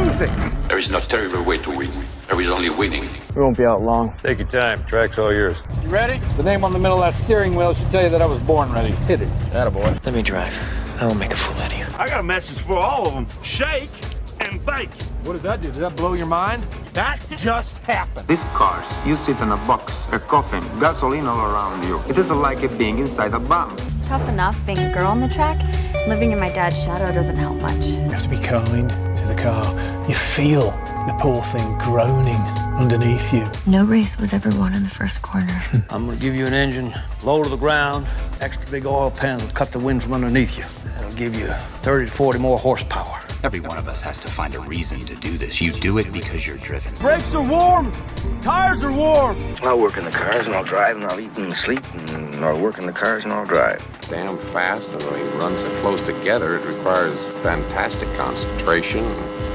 amazing. There is no terrible way to win. There is only winning. We won't be out long. Take your time. Track's all yours. You ready? The name on the middle of that steering wheel should tell you that I was born ready. Hit it. Attaboy. Let me drive. I will make a fool out of you. I got a message for all of them. Shake and bake. What does that do? Does that blow your mind? That just happened. These cars, you sit in a box, a coffin, gasoline all around you. It isn't like it being inside a bomb. It's tough enough being a girl on the track. Living in my dad's shadow doesn't help much. You have to be kind to the car. You feel the poor thing groaning underneath you. No race was ever won in the first corner. I'm gonna give you an engine, low to the ground, extra big oil pan will cut the wind from underneath you. That'll give you 30 to 40 more horsepower. Every one of us has to find a reason to do this. You do it because you're driven. Brakes are warm. Tires are warm. I'll work in the cars and I'll drive and I'll eat and sleep and I'll work in the cars and I'll drive. Damn fast, and when he runs it close together, it requires fantastic concentration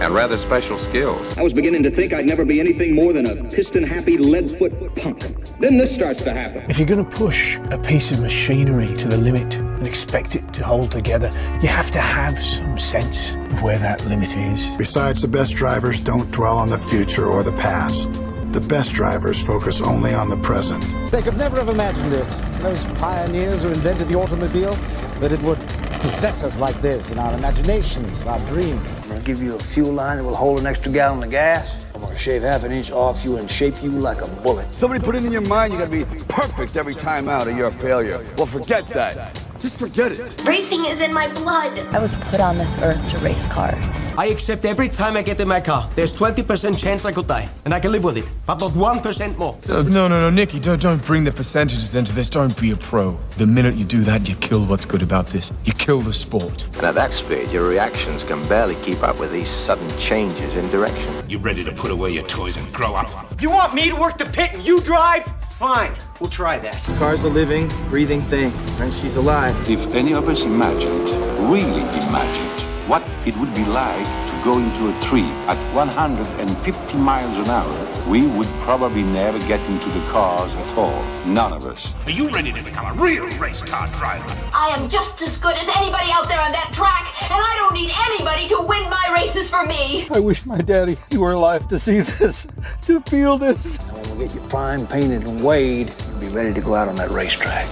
and rather special skills. I was beginning to think I'd never be anything more than a piston-happy lead-foot punk. Then this starts to happen. If you're going to push a piece of machinery to the limit and expect it to hold together, you have to have some sense of where that limit is. Besides, the best drivers don't dwell on the future or the past. The best drivers focus only on the present. They could never have imagined it, those pioneers who invented the automobile, that it would possess us like this in our imaginations, our dreams. I'm gonna give you a fuel line that will hold an extra gallon of gas. I'm gonna shave half an inch off you and shape you like a bullet. Somebody put it in your mind you gotta be perfect every time out or you're a failure. Well, forget that. Just forget it. Racing is in my blood. I was put on this earth to race cars. I accept every time I get in my car. There's 20% chance I could die, and I can live with it, but not 1% more. No, Nicky, don't bring the percentages into this. Don't be a pro. The minute you do that, you kill what's good about this. You kill the sport. And at that speed, your reactions can barely keep up with these sudden changes in direction. You ready to put away your toys and grow up? You want me to work the pit and you drive? Fine, we'll try that. The car's a living, breathing thing, and she's alive. If any of us imagined, really imagined, what it would be like to go into a tree at 150 miles an hour, we would probably never get into the cars at all. None of us. Are you ready to become a real race car driver? I am just as good as anybody out there on that track, and I don't need anybody to win my races for me. I wish my daddy were alive to see this, to feel this. And when we get you primed, painted, and weighed, you'll be ready to go out on that racetrack.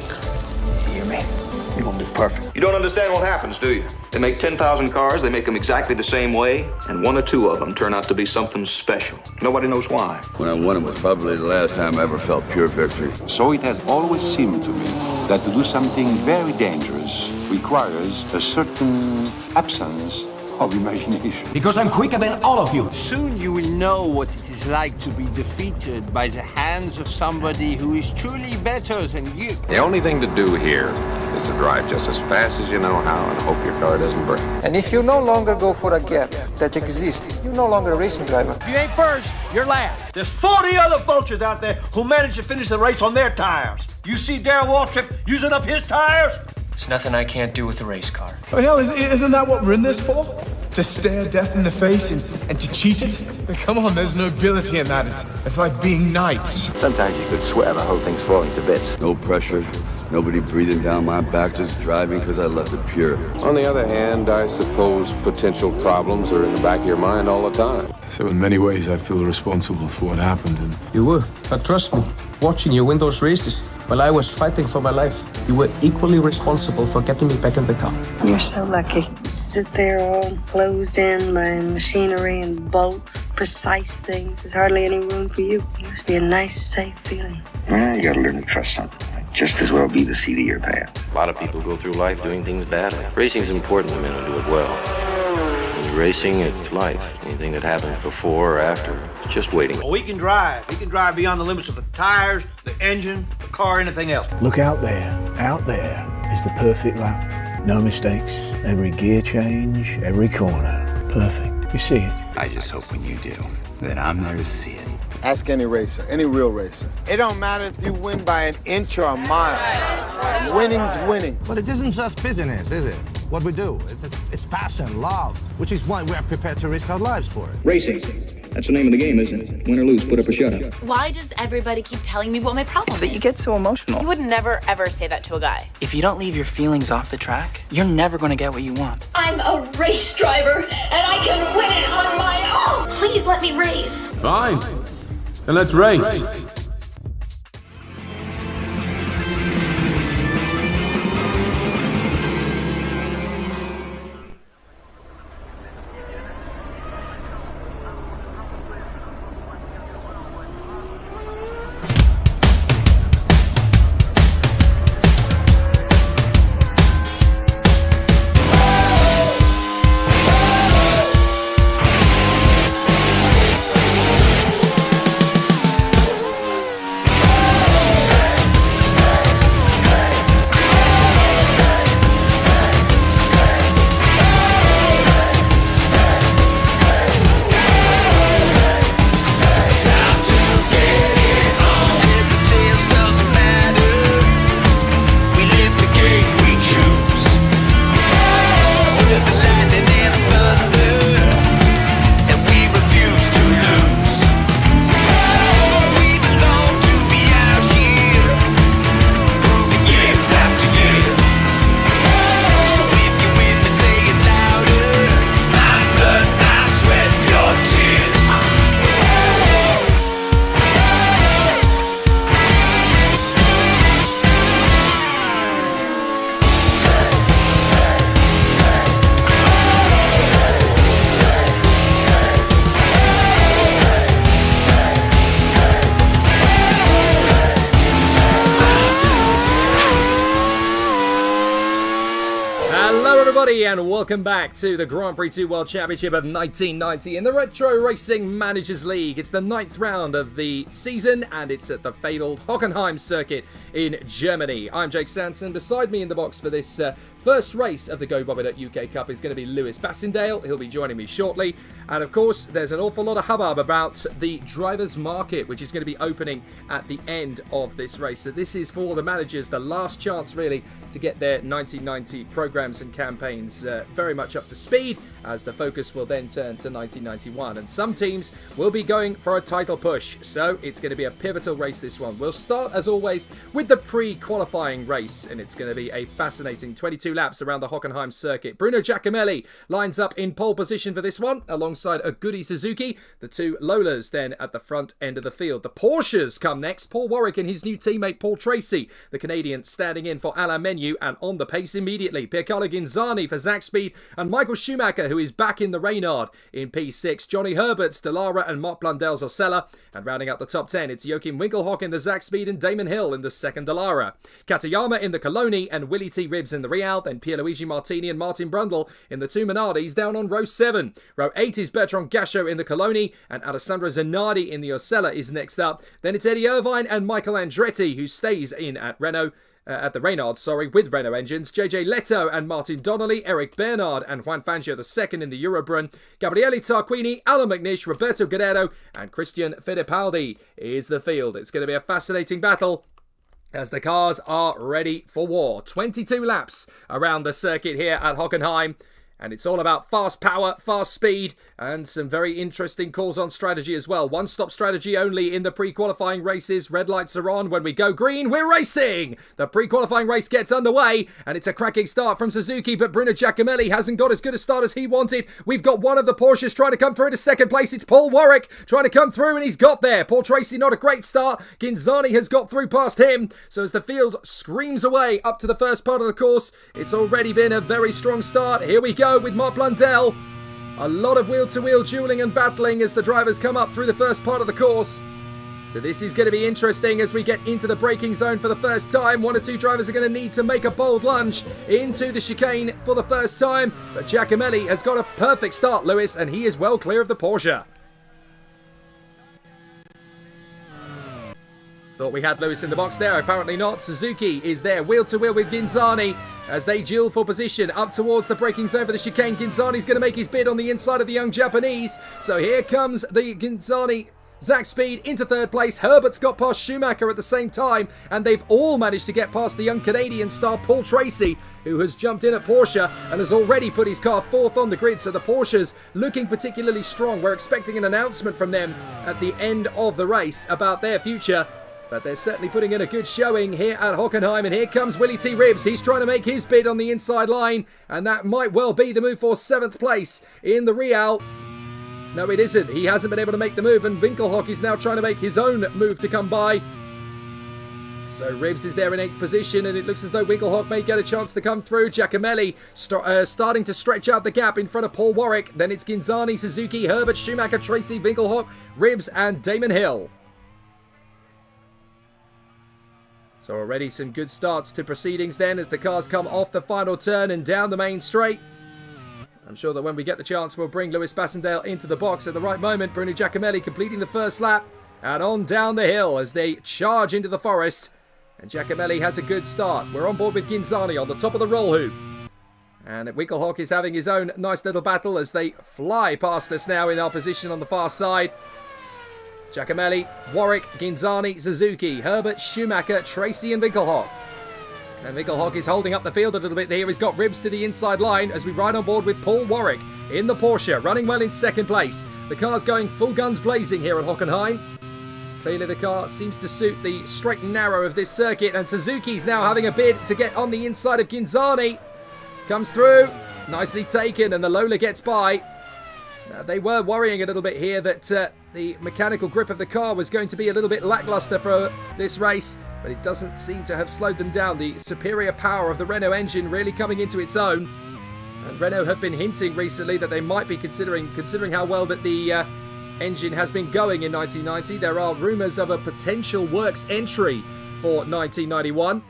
You hear me? You're gonna do perfect. You don't understand what happens, do you? They make 10,000 cars, they make them exactly the same way, and one or two of them turn out to be something special. Nobody knows why. When I won it was probably the last time I ever felt pure victory. So it has always seemed to me that to do something very dangerous requires a certain absence of imagination. Because I'm quicker than all of you. Soon you will know what it is like to be defeated by the hands of somebody who is truly better than you. The only thing to do here is to drive just as fast as you know how and hope your car doesn't break. And if you no longer go for a gap that exists, you're no longer a racing driver. If you ain't first, you're last. There's 40 other vultures out there who managed to finish the race on their tires. You see Darrell Waltrip using up his tires? There's nothing I can't do with a race car. I mean, hell, isn't that what we're in this for? To stare death in the face and to cheat it? I mean, come on, there's nobility in that. It's like being knights. Sometimes you could swear the whole thing's falling to bits. No pressure, nobody breathing down my back, just driving because I left it pure. On the other hand, I suppose potential problems are in the back of your mind all the time. So in many ways, I feel responsible for what happened. And You were, but trust me, watching you win those races while I was fighting for my life, you were equally responsible for getting me back in the car. You're so lucky. You sit there all closed in by machinery and bolts, precise things. There's hardly any room for you. It must be a nice, safe feeling. Yeah, you gotta learn to trust something. Might just as well be the seat of your pants. A lot of people go through life doing things badly. Racing's important to men who do it well. And racing, it's life. Anything that happens before or after, it's just waiting. Well, we can drive. We can drive beyond the limits of the tires, the engine, the car, anything else. Look out there. Out there is the perfect lap. No mistakes. Every gear change, every corner. Perfect. You see it. I just hope when you do, that I'm there to see it. Ask any racer, any real racer. It don't matter if you win by an inch or a mile. Winning's winning. But it isn't just business, is it? What we do. It's passion, love, which is why we're prepared to risk our lives for it. Racing. That's the name of the game, isn't it? Win or lose, put up or shut up. Why does everybody keep telling me what my problem is? That you get so emotional. You would never, ever say that to a guy. If you don't leave your feelings off the track, you're never gonna get what you want. I'm a race driver, and I can win it on my own! let me race. Fine. Then let's race. And welcome back to the Grand Prix 2 World Championship of 1990 in the Retro Racing Managers League. It's the 9th round of the season and it's at the fabled Hockenheim circuit in Germany. I'm Jake Sanson. Beside me in the box for this first race of the Go Bobbit UK Cup is going to be Lewis Bassindale. He'll be joining me shortly. And of course, there's an awful lot of hubbub about the drivers' market, which is going to be opening at the end of this race. So this is for the managers, the last chance really to get their 1990 programs and campaigns very much up to speed, as the focus will then turn to 1991. And some teams will be going for a title push. So it's going to be a pivotal race, this one. We'll start, as always, with the pre-qualifying race. And it's going to be a fascinating 22 laps around the Hockenheim circuit. Bruno Giacomelli lines up in pole position for this one, alongside a Goody Suzuki. The two Lolas then at the front end of the field. The Porsches come next. Paul Warwick and his new teammate Paul Tracy, the Canadian, standing in for Alain Menu, and on the pace immediately, Piercarlo Ghinzani for Zach Speed, and Michael Schumacher, who is back in the Reynard in P6. Johnny Herbert's Dallara and Mark Blundel's Osella. And rounding out the top 10, it's Joachim Winkelhock in the Zach Speed and Damon Hill in the second Dallara. Katayama in the Coloni and Willie T. Ribbs in the Real. Then Pierluigi Martini and Martin Brundle in the two Minardis down on row 7. Row 8 is Bertrand Gachot in the Coloni, and Alessandro Zanardi in the Osella is next up. Then it's Eddie Irvine and Michael Andretti, who stays in at Renault. At the Reynard, with Renault engines. JJ Leto and Martin Donnelly, Eric Bernard and Juan Fangio the second in the Eurobrun. Gabriele Tarquini, Alan McNish, Roberto Guerrero and Christian Fittipaldi is the field. It's going to be a fascinating battle as the cars are ready for war. 22 laps around the circuit here at Hockenheim. And it's all about fast power, fast speed, and some very interesting calls on strategy as well. One-stop strategy only in the pre-qualifying races. Red lights are on. When we go green, we're racing! The pre-qualifying race gets underway, and it's a cracking start from Suzuki, but Bruno Giacomelli hasn't got as good a start as he wanted. We've got one of the Porsches trying to come through to second place. It's Paul Warwick trying to come through, and he's got there. Paul Tracy, not a great start. Ghinzani has got through past him. So as the field screams away up to the first part of the course, it's already been a very strong start. Here we go with Mark Blundell. A lot of wheel-to-wheel dueling and battling as the drivers come up through the first part of the course. So this is going to be interesting as we get into the braking zone for the first time. One or two drivers are going to need to make a bold lunge into the chicane for the first time. But Giacomelli has got a perfect start, Lewis, and he is well clear of the Porsche. Thought we had Lewis in the box there, apparently not. Suzuki is there, wheel to wheel with Ghinzani as they duel for position up towards the braking zone for the chicane. Ghinzani's going to make his bid on the inside of the young Japanese. So here comes the Ghinzani Zach Speed into third place. Herbert's got past Schumacher at the same time, and they've all managed to get past the young Canadian star Paul Tracy, who has jumped in at Porsche and has already put his car fourth on the grid. So the Porsches looking particularly strong. We're expecting an announcement from them at the end of the race about their future. But they're certainly putting in a good showing here at Hockenheim. And here comes Willie T. Ribbs. He's trying to make his bid on the inside line. And that might well be the move for 7th place in the Real. No, it isn't. He hasn't been able to make the move, and Winkelhock is now trying to make his own move to come by. So Ribbs is there in 8th position, and it looks as though Winkelhock may get a chance to come through. Giacomelli starting to stretch out the gap in front of Paul Warwick. Then it's Ginzani, Suzuki, Herbert, Schumacher, Tracy, Winkelhock, Ribbs, and Damon Hill. So already some good starts to proceedings then as the cars come off the final turn and down the main straight. I'm sure that when we get the chance, we'll bring Lewis Passendale into the box at the right moment. Bruno Giacomelli completing the first lap and on down the hill as they charge into the forest. And Giacomelli has a good start. We're on board with Ginzani on the top of the roll hoop. And Winkelhock is having his own nice little battle as they fly past us now in our position on the far side. Giacomelli, Warwick, Ginzani, Suzuki, Herbert, Schumacher, Tracy and Winkelhock. And Winkelhock is holding up the field a little bit here. He's got Ribbs to the inside line as we ride on board with Paul Warwick in the Porsche, running well in second place. The car's going full guns blazing here at Hockenheim. Clearly the car seems to suit the straight and narrow of this circuit, and Suzuki's now having a bid to get on the inside of Ginzani. Comes through, nicely taken, and the Lola gets by. They were worrying a little bit here that the mechanical grip of the car was going to be a little bit lackluster for this race, but it doesn't seem to have slowed them down. The superior power of the Renault engine really coming into its own. And Renault have been hinting recently that they might be considering how well that the engine has been going in 1990. There are rumours of a potential works entry for 1991.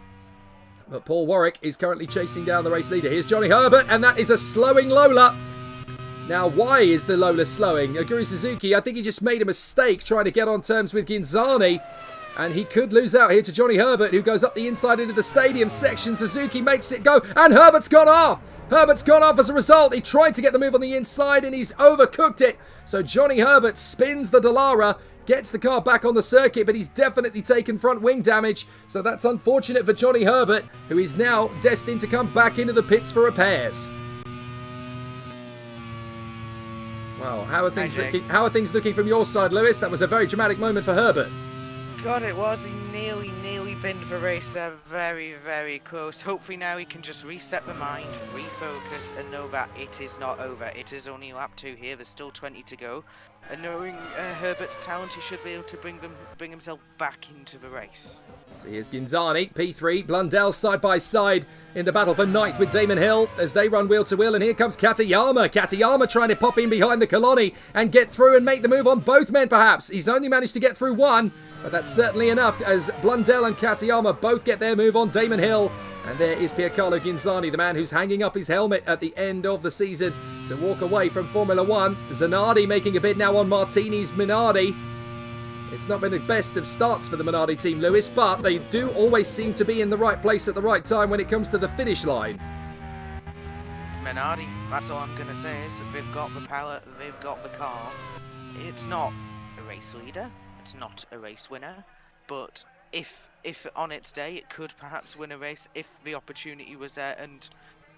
But Paul Warwick is currently chasing down the race leader. Here's Johnny Herbert, and that is a slowing Lola. Now, why is the Lola slowing? Aguri Suzuki, I think he just made a mistake trying to get on terms with Ginzani. And he could lose out here to Johnny Herbert, who goes up the inside into the stadium section. Suzuki makes it go, and Herbert's gone off. Herbert's gone off as a result. He tried to get the move on the inside, and he's overcooked it. So Johnny Herbert spins the Dallara, gets the car back on the circuit, but he's definitely taken front wing damage. So that's unfortunate for Johnny Herbert, who is now destined to come back into the pits for repairs. Well, how are things looking? How are things looking from your side, Lewis? That was a very dramatic moment for Herbert. God, it was. He nearly binned the race there. Very, very close. Hopefully now he can just reset the mind, refocus, and know that it is not over. It is only lap 2 here. There's still 20 to go. And knowing Herbert's talent, he should be able to bring himself back into the race. So here's Ginzani, P3, Blundell side by side in the battle for 9th with Damon Hill as they run wheel to wheel, and here comes Katayama. Katayama trying to pop in behind the Coloni and get through and make the move on both men perhaps. He's only managed to get through one, but that's certainly enough as Blundell and Katayama both get their move on Damon Hill. And there is Piercarlo Ginzani, the man who's hanging up his helmet at the end of the season to walk away from Formula 1. Zanardi making a bid now on Martini's Minardi. It's not been the best of starts for the Minardi team, Lewis, but they do always seem to be in the right place at the right time when it comes to the finish line. It's Minardi. That's all I'm going to say is that they've got the palette, they've got the car. It's not a race leader. It's not a race winner. But if on its day it could perhaps win a race if the opportunity was there, and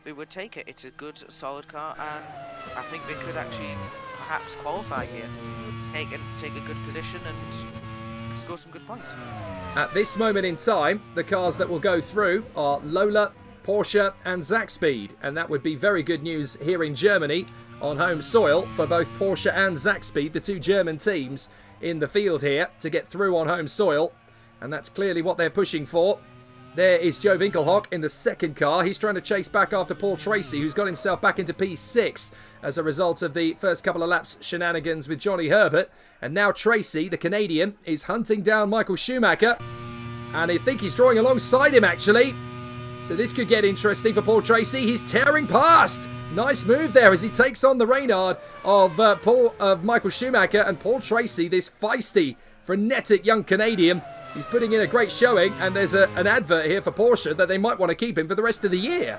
they would take it. It's a good, solid car, and I think they could actually perhaps qualify here. Take a good position and score some good points. At this moment in time, the cars that will go through are Lola, Porsche and Zaxpeed, and that would be very good news here in Germany on home soil for both Porsche and Zaxpeed, the two German teams in the field here to get through on home soil, and that's clearly what they're pushing for. There is Joe Winkelhock in the second car. He's trying to chase back after Paul Tracy, who's got himself back into P6 as a result of the first couple of laps shenanigans with Johnny Herbert. And now Tracy, the Canadian, is hunting down Michael Schumacher. And I think he's drawing alongside him, actually. So this could get interesting for Paul Tracy. He's tearing past. Nice move there as he takes on the Reynard of Michael Schumacher. And Paul Tracy, this feisty, frenetic young Canadian, he's putting in a great showing, and there's an advert here for Porsche that they might want to keep him for the rest of the year.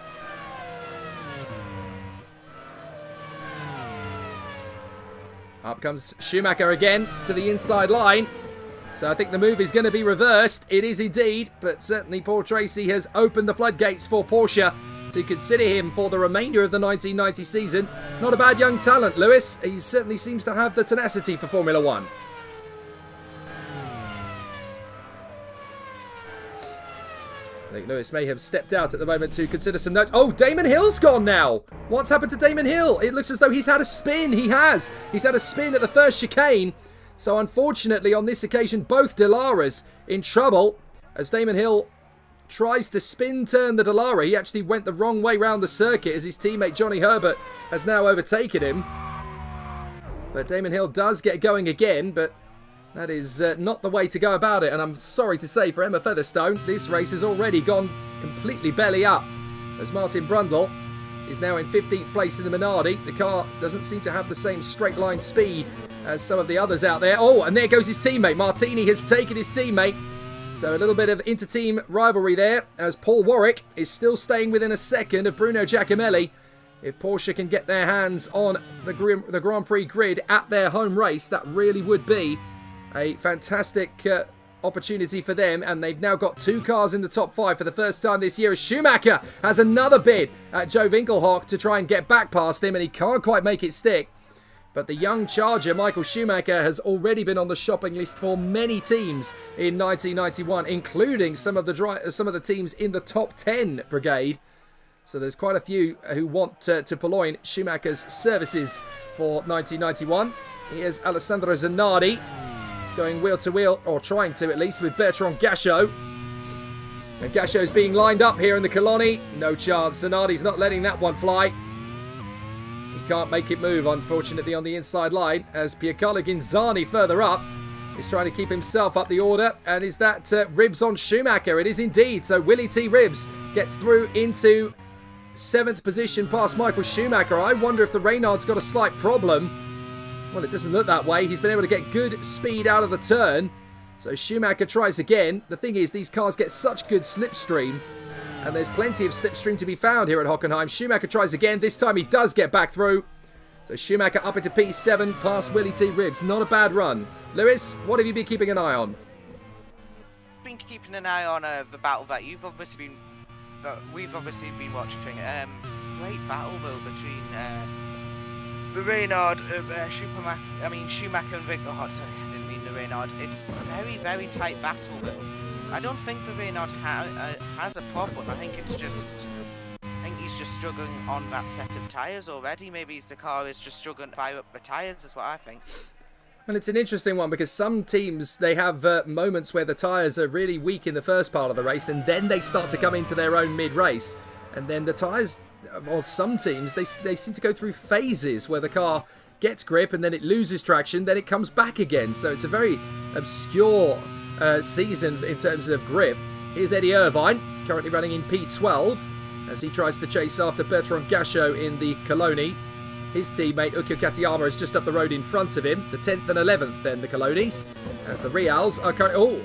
Up comes Schumacher again to the inside line. So I think the move is going to be reversed. It is indeed, but certainly Paul Tracy has opened the floodgates for Porsche to consider him for the remainder of the 1990 season. Not a bad young talent, Lewis. He certainly seems to have the tenacity for Formula 1. think Lewis may have stepped out at the moment to consider some notes. Oh, Damon Hill's gone now. What's happened to Damon Hill? It looks as though he's had a spin. He has. He's had a spin at the first chicane. So unfortunately, on this occasion, both Delaras in trouble as Damon Hill tries to spin turn the Delara. He actually went the wrong way round the circuit as his teammate Johnny Herbert has now overtaken him. But Damon Hill does get going again, but that is not the way to go about it. And I'm sorry to say for Emma Featherstone, this race has already gone completely belly up as Martin Brundle is now in 15th place in the Minardi. The car doesn't seem to have the same straight line speed as some of the others out there. Oh, and there goes his teammate. Martini has taken his teammate. So a little bit of inter-team rivalry there as Paul Warwick is still staying within a second of Bruno Giacomelli. If Porsche can get their hands on the Grand Prix grid at their home race, that really would be a fantastic opportunity for them. And they've now got 2 cars in the top 5 for the first time this year as Schumacher has another bid at Joe Winkelhock to try and get back past him, and he can't quite make it stick. But the young charger, Michael Schumacher, has already been on the shopping list for many teams in 1991, including some of the teams in the top 10 brigade. So there's quite a few who want to purloin Schumacher's services for 1991. Here's Alessandro Zanardi going wheel to wheel, or trying to at least, with Bertrand Gachot. And Gachot's being lined up here in the Coloni. No chance. Zanardi's not letting that one fly. He can't make it move, unfortunately, on the inside line, as Piercarlo Ghinzani further up is trying to keep himself up the order. And is that Ribs on Schumacher? It is indeed. So Willie T. Ribs gets through into 7th position past Michael Schumacher. I wonder if the Reynard's got a slight problem. Well, it doesn't look that way. He's been able to get good speed out of the turn. So Schumacher tries again. The thing is, these cars get such good slipstream, and there's plenty of slipstream to be found here at Hockenheim. Schumacher tries again. This time he does get back through. So Schumacher up into P7 past Willie T. Ribs. Not a bad run. Lewis, what have you been keeping an eye on? Been keeping an eye on the battle that we've obviously been watching. Great battle though between the Reynard of Schumacher and Winkelhock. Sorry, I didn't mean the Reynard. It's a very, very tight battle though. I don't think the Reynard has a problem. I think he's just struggling on that set of tyres already. Maybe the car is just struggling to fire up the tyres, is what I think. And it's an interesting one because some teams, they have moments where the tyres are really weak in the first part of the race, and then they start to come into their own mid-race. And then the tyres, or some teams, they seem to go through phases where the car gets grip and then it loses traction, then it comes back again. So it's a very obscure season in terms of grip. Here's Eddie Irvine, currently running in P12 as he tries to chase after Bertrand Gachot in the Coloni. His teammate Ukyo Katayama is just up the road in front of him. The 10th and 11th then, the Colonis. As the Reals are currently... Oh,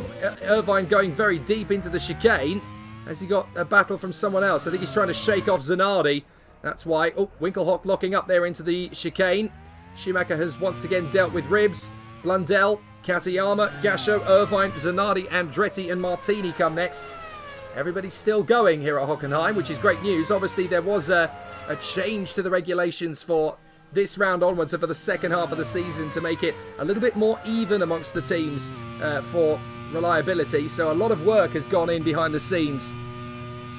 Irvine going very deep into the chicane. Has he got a battle from someone else? I think he's trying to shake off Zanardi. That's why... Oh, Winkelhock locking up there into the chicane. Schumacher has once again dealt with Ribs. Blundell, Katayama, Gachot, Irvine, Zanardi, Andretti and Martini come next. Everybody's still going here at Hockenheim, which is great news. Obviously, there was a change to the regulations for this round onwards and for the second half of the season to make it a little bit more even amongst the teams for reliability. So a lot of work has gone in behind the scenes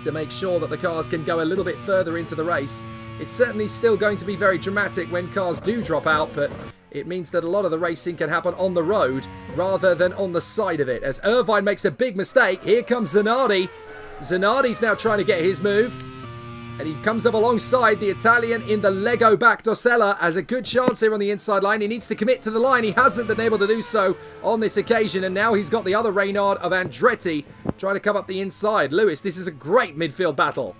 to make sure that the cars can go a little bit further into the race. It's certainly still going to be very dramatic when cars do drop out, but it means that a lot of the racing can happen on the road rather than on the side of it. As Irvine makes a big mistake, here comes Zanardi. Zanardi's now trying to get his move. And he comes up alongside the Italian in the Lego back. Dorsella has a good chance here on the inside line. He needs to commit to the line. He hasn't been able to do so on this occasion. And now he's got the other Reynard of Andretti trying to come up the inside. Lewis, this is a great midfield battle.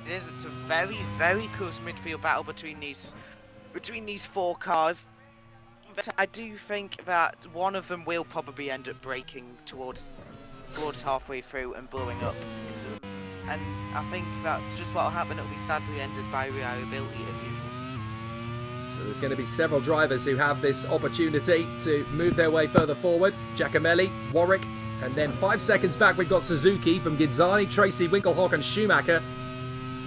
It is. It's a very, very close midfield battle between these 4 cars. I do think that one of them will probably end up braking towards halfway through and blowing up into them. And I think that's just what will happen. It'll be sadly ended by reliability as usual. So there's going to be several drivers who have this opportunity to move their way further forward. Giacomelli, Warwick, and then 5 seconds back we've got Suzuki from Ghinzani, Tracy, Winkelhock and Schumacher.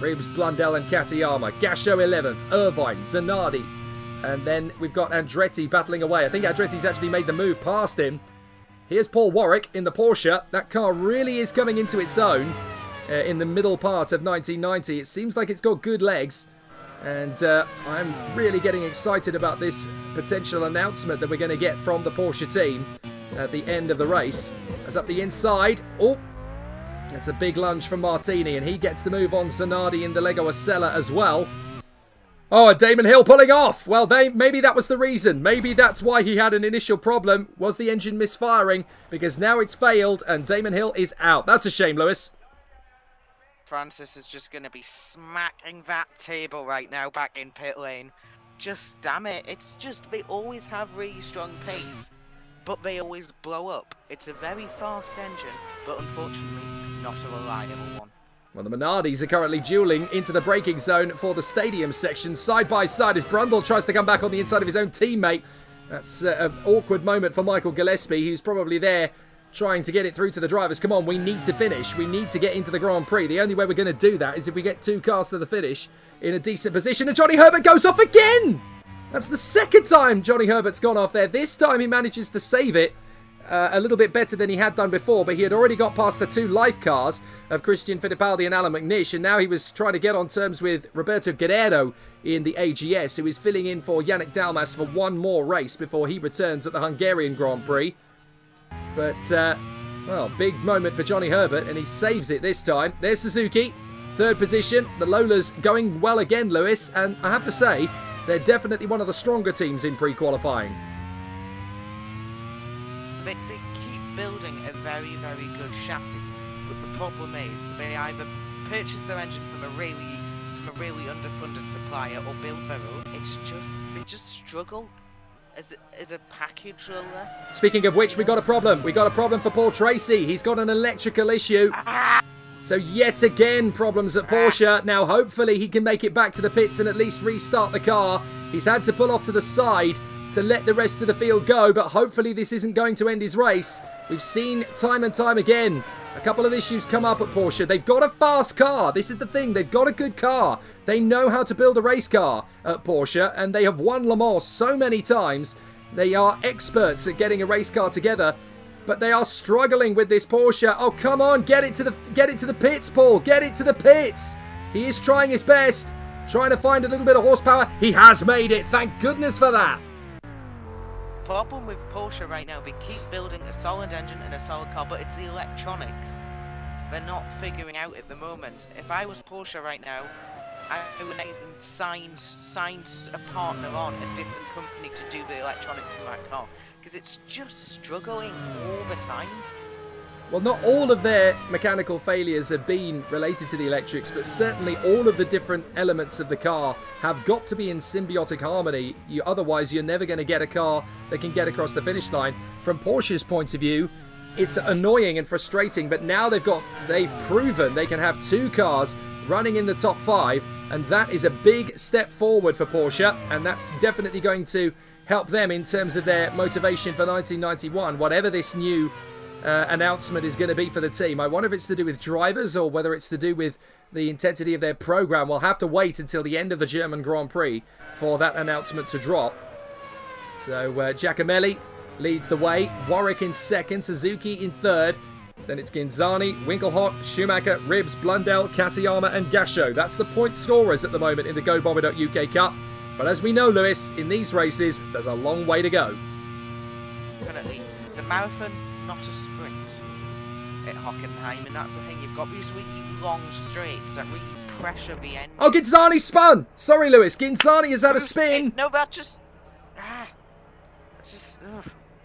Ribs, Blundell and Katayama. Gachot 11th, Irvine, Zanardi. And then we've got Andretti battling away. I think Andretti's actually made the move past him. Here's Paul Warwick in the Porsche. That car really is coming into its own in the middle part of 1990. It seems like it's got good legs. And I'm really getting excited about this potential announcement that we're going to get from the Porsche team at the end of the race. As up the inside. Oh, that's a big lunge from Martini, and he gets the move on Zanardi in the Lego Acela as well. Oh, and Damon Hill pulling off. Well, maybe that was the reason. Maybe that's why he had an initial problem, was the engine misfiring, because now it's failed and Damon Hill is out. That's a shame, Lewis. Francis is just going to be smacking that table right now back in pit lane. Just damn it. It's just, they always have really strong pace, but they always blow up. It's a very fast engine, but unfortunately not a reliable one. Well, the Minardis are currently dueling into the braking zone for the stadium section, side by side, as Brundle tries to come back on the inside of his own teammate. That's an awkward moment for Michael Gillespie, who's probably there trying to get it through to the drivers. Come on, we need to finish. We need to get into the Grand Prix. The only way we're going to do that is if we get 2 cars to the finish in a decent position. And Johnny Herbert goes off again! That's the second time Johnny Herbert's gone off there. This time he manages to save it. A little bit better than he had done before, but he had already got past the 2 life cars of Christian Fittipaldi and Alan McNish, and now he was trying to get on terms with Roberto Guerrero in the AGS, who is filling in for Yannick Dalmas for one more race before he returns at the Hungarian Grand Prix. But, well, big moment for Johnny Herbert, and he saves it this time. There's Suzuki, 3rd position. The Lola's going well again, Lewis, and I have to say, they're definitely one of the stronger teams in pre-qualifying. They keep building a very, very good chassis, but the problem is they either purchase their engine from a really underfunded supplier or build their own. They just struggle as a package roller. Speaking of which, we got a problem. We got a problem for Paul Tracy. He's got an electrical issue. So yet again, problems at Porsche. Now hopefully he can make it back to the pits and at least restart the car. He's had to pull off to the side to let the rest of the field go, but hopefully this isn't going to end his race. We've seen time and time again a couple of issues come up at Porsche. They've got a fast car. This is the thing. They've got a good car. They know how to build a race car at Porsche, and they have won Le Mans so many times. They are experts at getting a race car together, but they are struggling with this Porsche. Oh, come on, get it to the pits, Paul. Get it to the pits. He is trying his best, trying to find a little bit of horsepower. He has made it. Thank goodness for that. Problem with Porsche right now, they keep building a solid engine and a solid car, but it's the electronics they're not figuring out at the moment. If I was Porsche right now, I would sign a partner on a different company to do the electronics in that car, because it's just struggling all the time. Well, not all of their mechanical failures have been related to the electrics, but certainly all of the different elements of the car have got to be in symbiotic harmony. Otherwise, you're never going to get a car that can get across the finish line. From Porsche's point of view, it's annoying and frustrating, but now they've proven they can have 2 cars running in the top 5, and that is a big step forward for Porsche, and that's definitely going to help them in terms of their motivation for 1991, whatever this new announcement is going to be for the team. I wonder if it's to do with drivers or whether it's to do with the intensity of their program. We'll have to wait until the end of the German Grand Prix for that announcement to drop. So Giacomelli leads the way, Warwick in 2nd, Suzuki in 3rd, then it's Ginzani, Winkelhock, Schumacher, Ribbs, Blundell, Katayama and Gasho. That's the point scorers at the moment in the GoBomber.UK Cup. But as we know, Lewis, in these races, there's a long way to go. Definitely. It's a marathon, not a sprint at Hockenheim, and that's the thing. You've got these really long straights that really pressure the end. Oh, Ginzani spun! Sorry, Lewis. Ginzani has had a spin. No, that's just...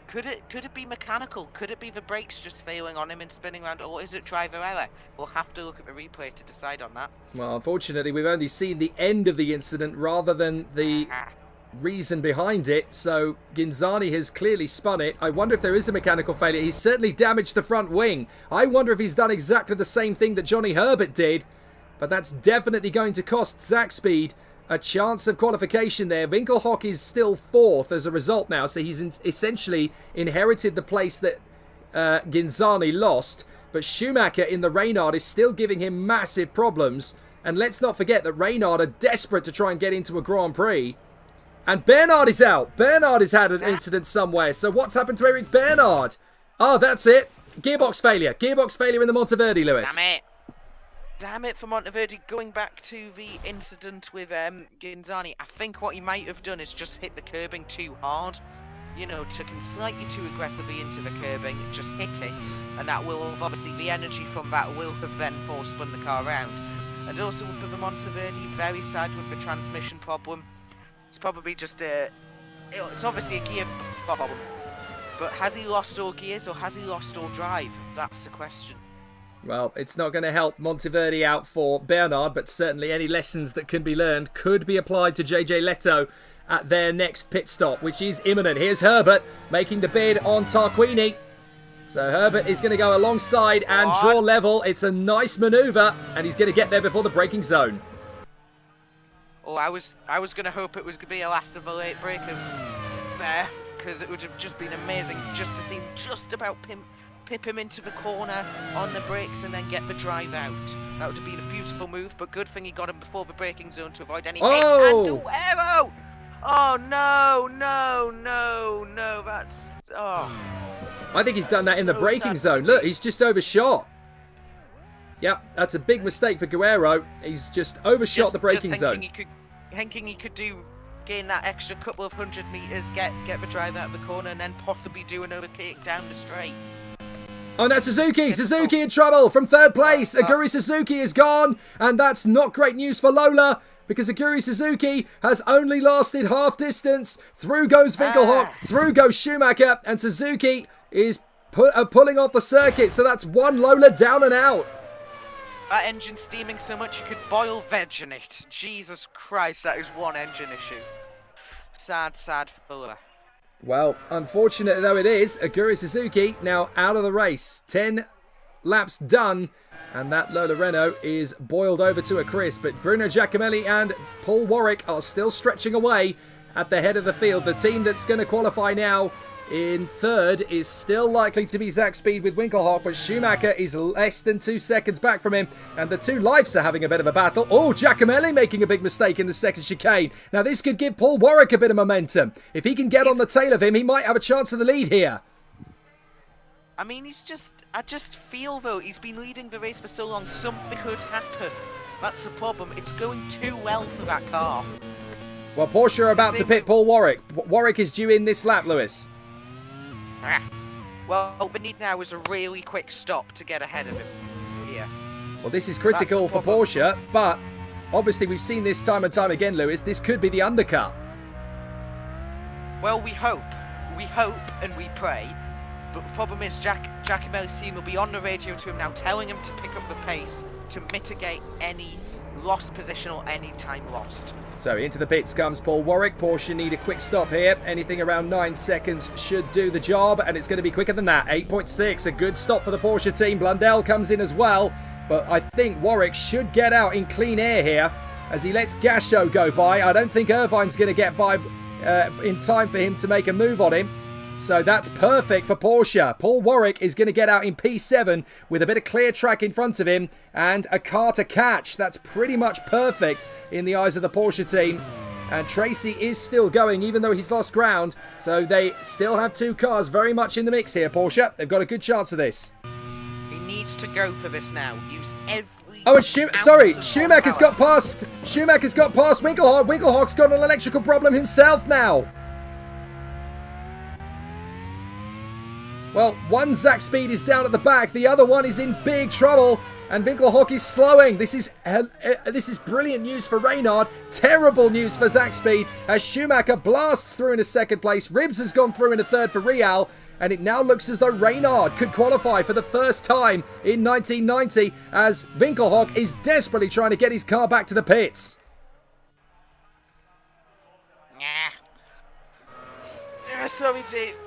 Could it be mechanical? Could it be the brakes just failing on him and spinning around, or is it driver error? We'll have to look at the replay to decide on that. Well, unfortunately, we've only seen the end of the incident rather than the reason behind it, so Ginzani has clearly spun it. I wonder if there is a mechanical failure. He's certainly damaged the front wing. I wonder if he's done exactly the same thing that Johnny Herbert did, but that's definitely going to cost Zach Speed a chance of qualification there. Winkelhock is still 4th as a result now, so he's essentially inherited the place that Ginzani lost, but Schumacher in the Reynard is still giving him massive problems, and let's not forget that Reynard are desperate to try and get into a Grand Prix. And Bernard is out. Bernard has had an incident somewhere. So what's happened to Eric Bernard? Oh, that's it. Gearbox failure. Gearbox failure in the Monteverdi, Lewis. Damn it. Damn it for Monteverdi. Going back to the incident with Ginzani, I think what he might have done is just hit the curbing too hard. You know, took him slightly too aggressively into the curbing, just hit it, and that will have, obviously, the energy from that will have then force-spun the car around. And also for the Monteverdi, very sad with the transmission problem. It's probably just it's obviously a gear problem. But has he lost all gears or has he lost all drive? That's the question. Well, it's not going to help Monteverdi out for Bernard, but certainly any lessons that can be learned could be applied to JJ Leto at their next pit stop, which is imminent. Here's Herbert making the bid on Tarquini. So Herbert is going to go alongside and draw level. It's a nice manoeuvre, and he's going to get there before the braking zone. Oh, I was going to hope it was going to be a last of the late breakers there, because it would have just been amazing just to see him just about pip him into the corner on the brakes and then get the drive out. That would have been a beautiful move, but good thing he got him before the braking zone to avoid any hits. And Guerrero! Oh, no, that's... Oh. I think he's done that in the braking zone. Look, he's just overshot. Yep, that's a big mistake for Guerrero. He's just overshot the braking zone. Thinking he could gain that extra couple of 100 meters, get the drive out of the corner, and then possibly do an overtake down the straight. Oh, and that's Suzuki. Suzuki in trouble from third place. Aguri Suzuki is gone, and that's not great news for Lola, because Aguri Suzuki has only lasted half distance. Through goes Winkelhock, through goes Schumacher, and Suzuki is pulling off the circuit, so that's one Lola down and out. That engine steaming so much you could boil veg in it. Jesus Christ, that is one engine issue. Sad for Lola. Well, unfortunate though it is, Aguri Suzuki now out of the race. 10 laps done, and that Lola Renault is boiled over to a crisp. But Bruno Giacomelli and Paul Warwick are still stretching away at the head of the field. The team that's going to qualify now in third is still likely to be Zach Speed with Winkelhock, but Schumacher is less than 2 seconds back from him, and the two Lifes are having a bit of a battle. Oh, Giacomelli making a big mistake in the second chicane. Now this could give Paul Warwick a bit of momentum. If he can get on the tail of him, he might have a chance of the lead here. I mean, I just feel though, he's been leading the race for so long, something could happen. That's the problem. It's going too well for that car. Well, Porsche are about to pit Paul Warwick. Warwick is due in this lap, Lewis. Well, what we need now is a really quick stop to get ahead of him here. Well, this is critical for Porsche, but obviously we've seen this time and time again, Lewis. This could be the undercut. Well, we hope and we pray. But the problem is Giacomelli's team will be on the radio to him now, telling him to pick up the pace to mitigate any lost position or any time lost. So into the pits comes Paul Warwick. Porsche need a quick stop here. Anything around 9 seconds should do the job, and it's going to be quicker than that. 8.6, a good stop for the Porsche team. Blundell comes in as well, but I think Warwick should get out in clean air here as he lets Gasho go by. I don't think Irvine's going to get by in time for him to make a move on him. So that's perfect for Porsche. Paul Warwick is going to get out in P7 with a bit of clear track in front of him and a car to catch. That's pretty much perfect in the eyes of the Porsche team. And Tracy is still going, even though he's lost ground. So they still have two cars very much in the mix here, Porsche. They've got a good chance of this. He needs to go for this now. Use every... Oh, and Schumacher's got past Winkelhock. Winkelhock's got an electrical problem himself now. Well, one Zach Speed is down at the back, the other one is in big trouble, and Winkelhock is slowing. This is brilliant news for Reynard, terrible news for Zach Speed, as Schumacher blasts through in a second place. Ribbs has gone through in a third for Real, and it now looks as though Reynard could qualify for the first time in 1990, as Winkelhock is desperately trying to get his car back to the pits.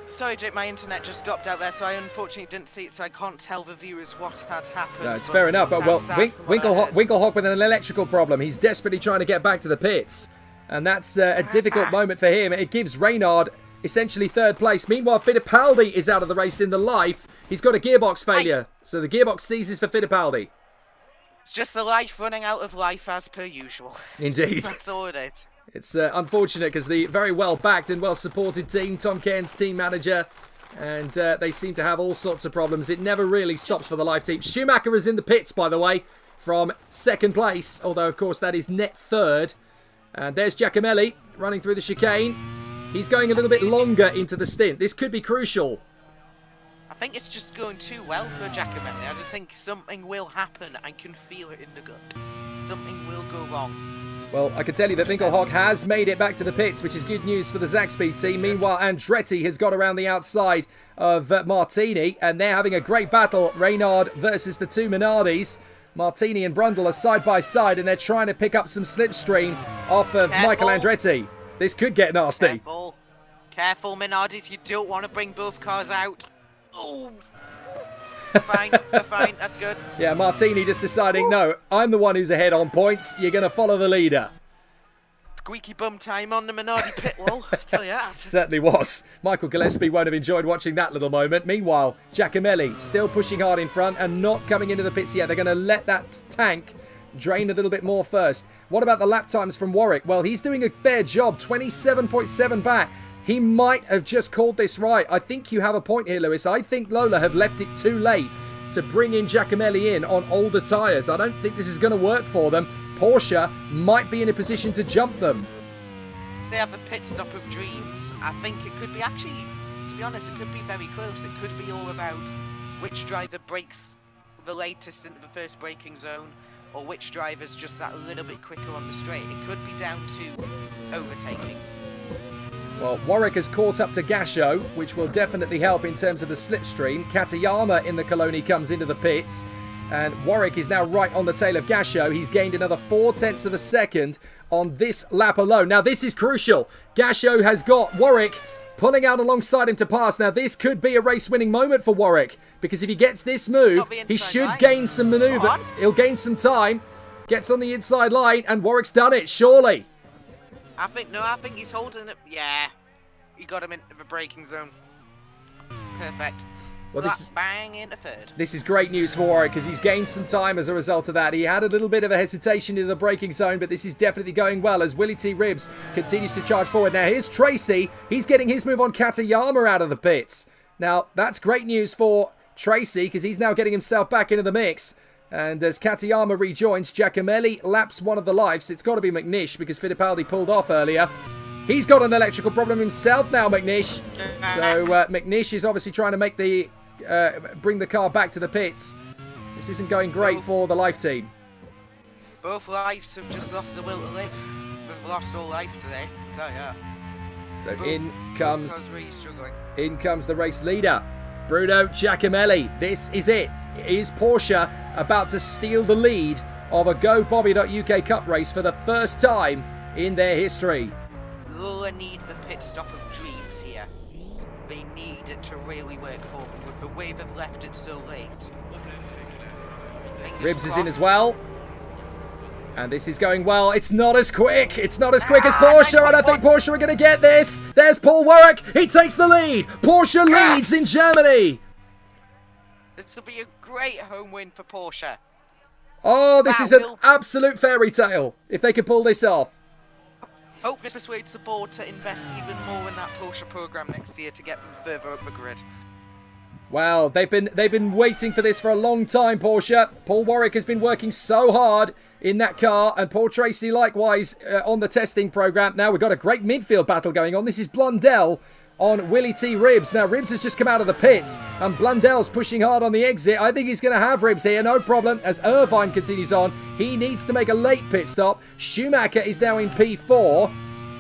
Sorry, Jake, my internet just dropped out there, so I unfortunately didn't see it, so I can't tell the viewers what had happened. No, it's fair enough, but well, Winkelhock with an electrical problem. He's desperately trying to get back to the pits, and that's a difficult moment for him. It gives Reynard essentially third place. Meanwhile, Fittipaldi is out of the race in the Life. He's got a gearbox failure, so the gearbox seizes for Fittipaldi. It's just the Life running out of life as per usual. Indeed. That's all it is. It's unfortunate because the very well-backed and well-supported team, Tom Cairns, team manager, And they seem to have all sorts of problems. It never really stops for the live team. Schumacher is in the pits, by the way, from second place. Although, of course, that is net third. And there's Giacomelli running through the chicane. He's going a little bit longer into the stint. This could be crucial. I think it's just going too well for Giacomelli. I just think something will happen. I can feel it in the gut. Something will go wrong. Well, I can tell you that Winkelhock has made it back to the pits, which is good news for the Zaxby team. Meanwhile, Andretti has got around the outside of Martini, and they're having a great battle. Reynard versus the two Minardis. Martini and Brundle are side by side, and they're trying to pick up some slipstream off of Michael Andretti. This could get nasty. Careful, Minardis. You don't want to bring both cars out. Oh. Fine, fine, that's good. Yeah, Martini just deciding, no, I'm the one who's ahead on points. You're going to follow the leader. Squeaky bum time on the Minardi pit wall, I tell you that. Certainly was. Michael Gillespie won't have enjoyed watching that little moment. Meanwhile, Giacomelli still pushing hard in front and not coming into the pits yet. They're going to let that tank drain a little bit more first. What about the lap times from Warwick? Well, he's doing a fair job, 27.7 back. He might have just called this right. I think you have a point here, Lewis. I think Lola have left it too late to bring in Giacomelli in on older tyres. I don't think this is going to work for them. Porsche might be in a position to jump them. They have a pit stop of dreams. I think it could be actually, to be honest, it could be very close. It could be all about which driver breaks the latest into the first braking zone, or which driver's just that little bit quicker on the straight. It could be down to overtaking. Well, Warwick has caught up to Gasho, which will definitely help in terms of the slipstream. Katayama in the Coloni comes into the pits, and Warwick is now right on the tail of Gasho. He's gained another 0.4 of a second on this lap alone. Now, this is crucial. Gasho has got Warwick pulling out alongside him to pass. Now, this could be a race-winning moment for Warwick, because if he gets this move, he should gain some manoeuvre. He'll gain some time, gets on the inside line, and Warwick's done it, surely. I think he's holding it. Yeah, he got him into the braking zone. Perfect. Well, this is bang into third. This is great news for Warwick, because he's gained some time as a result of that. He had a little bit of a hesitation in the braking zone, but this is definitely going well as Willie T. Ribbs continues to charge forward. Now, here's Tracy. He's getting his move on Katayama out of the pits. Now, that's great news for Tracy, because he's now getting himself back into the mix. And as Katayama rejoins, Giacomelli laps one of the lives. It's got to be McNish, because Fittipaldi pulled off earlier. He's got an electrical problem himself now, McNish. So McNish is obviously trying to make the bring the car back to the pits. This isn't going great for the life team. Both lives have just lost the will to live. We've lost all life today, I tell ya. So in comes the race leader, Bruno Giacomelli. This is it. Is Porsche about to steal the lead of a GoBobby.UK Cup race for the first time in their history? Lola need the pit stop of dreams here. They need it to really work for them with the way they've left it so late. Ribbs is in as well. And this is going well. It's not as quick. It's not as quick as Porsche, and I think Porsche are going to get this. There's Paul Warwick. He takes the lead. Porsche leads in Germany. This will be a great home win for Porsche. Oh, this is an absolute fairy tale if they could pull this off. Hope this persuades the board to invest even more in that Porsche program next year to get them further up the grid. Wow, they've been waiting for this for a long time, Porsche. Paul Warwick has been working so hard in that car, and Paul Tracy likewise on the testing program. Now we've got a great midfield battle going on. This is Blundell on Willie T. Ribbs. Now Ribbs has just come out of the pits, and Blundell's pushing hard on the exit. I think he's going to have Ribbs here, no problem, as Irvine continues on. He needs to make a late pit stop. Schumacher is now in P4.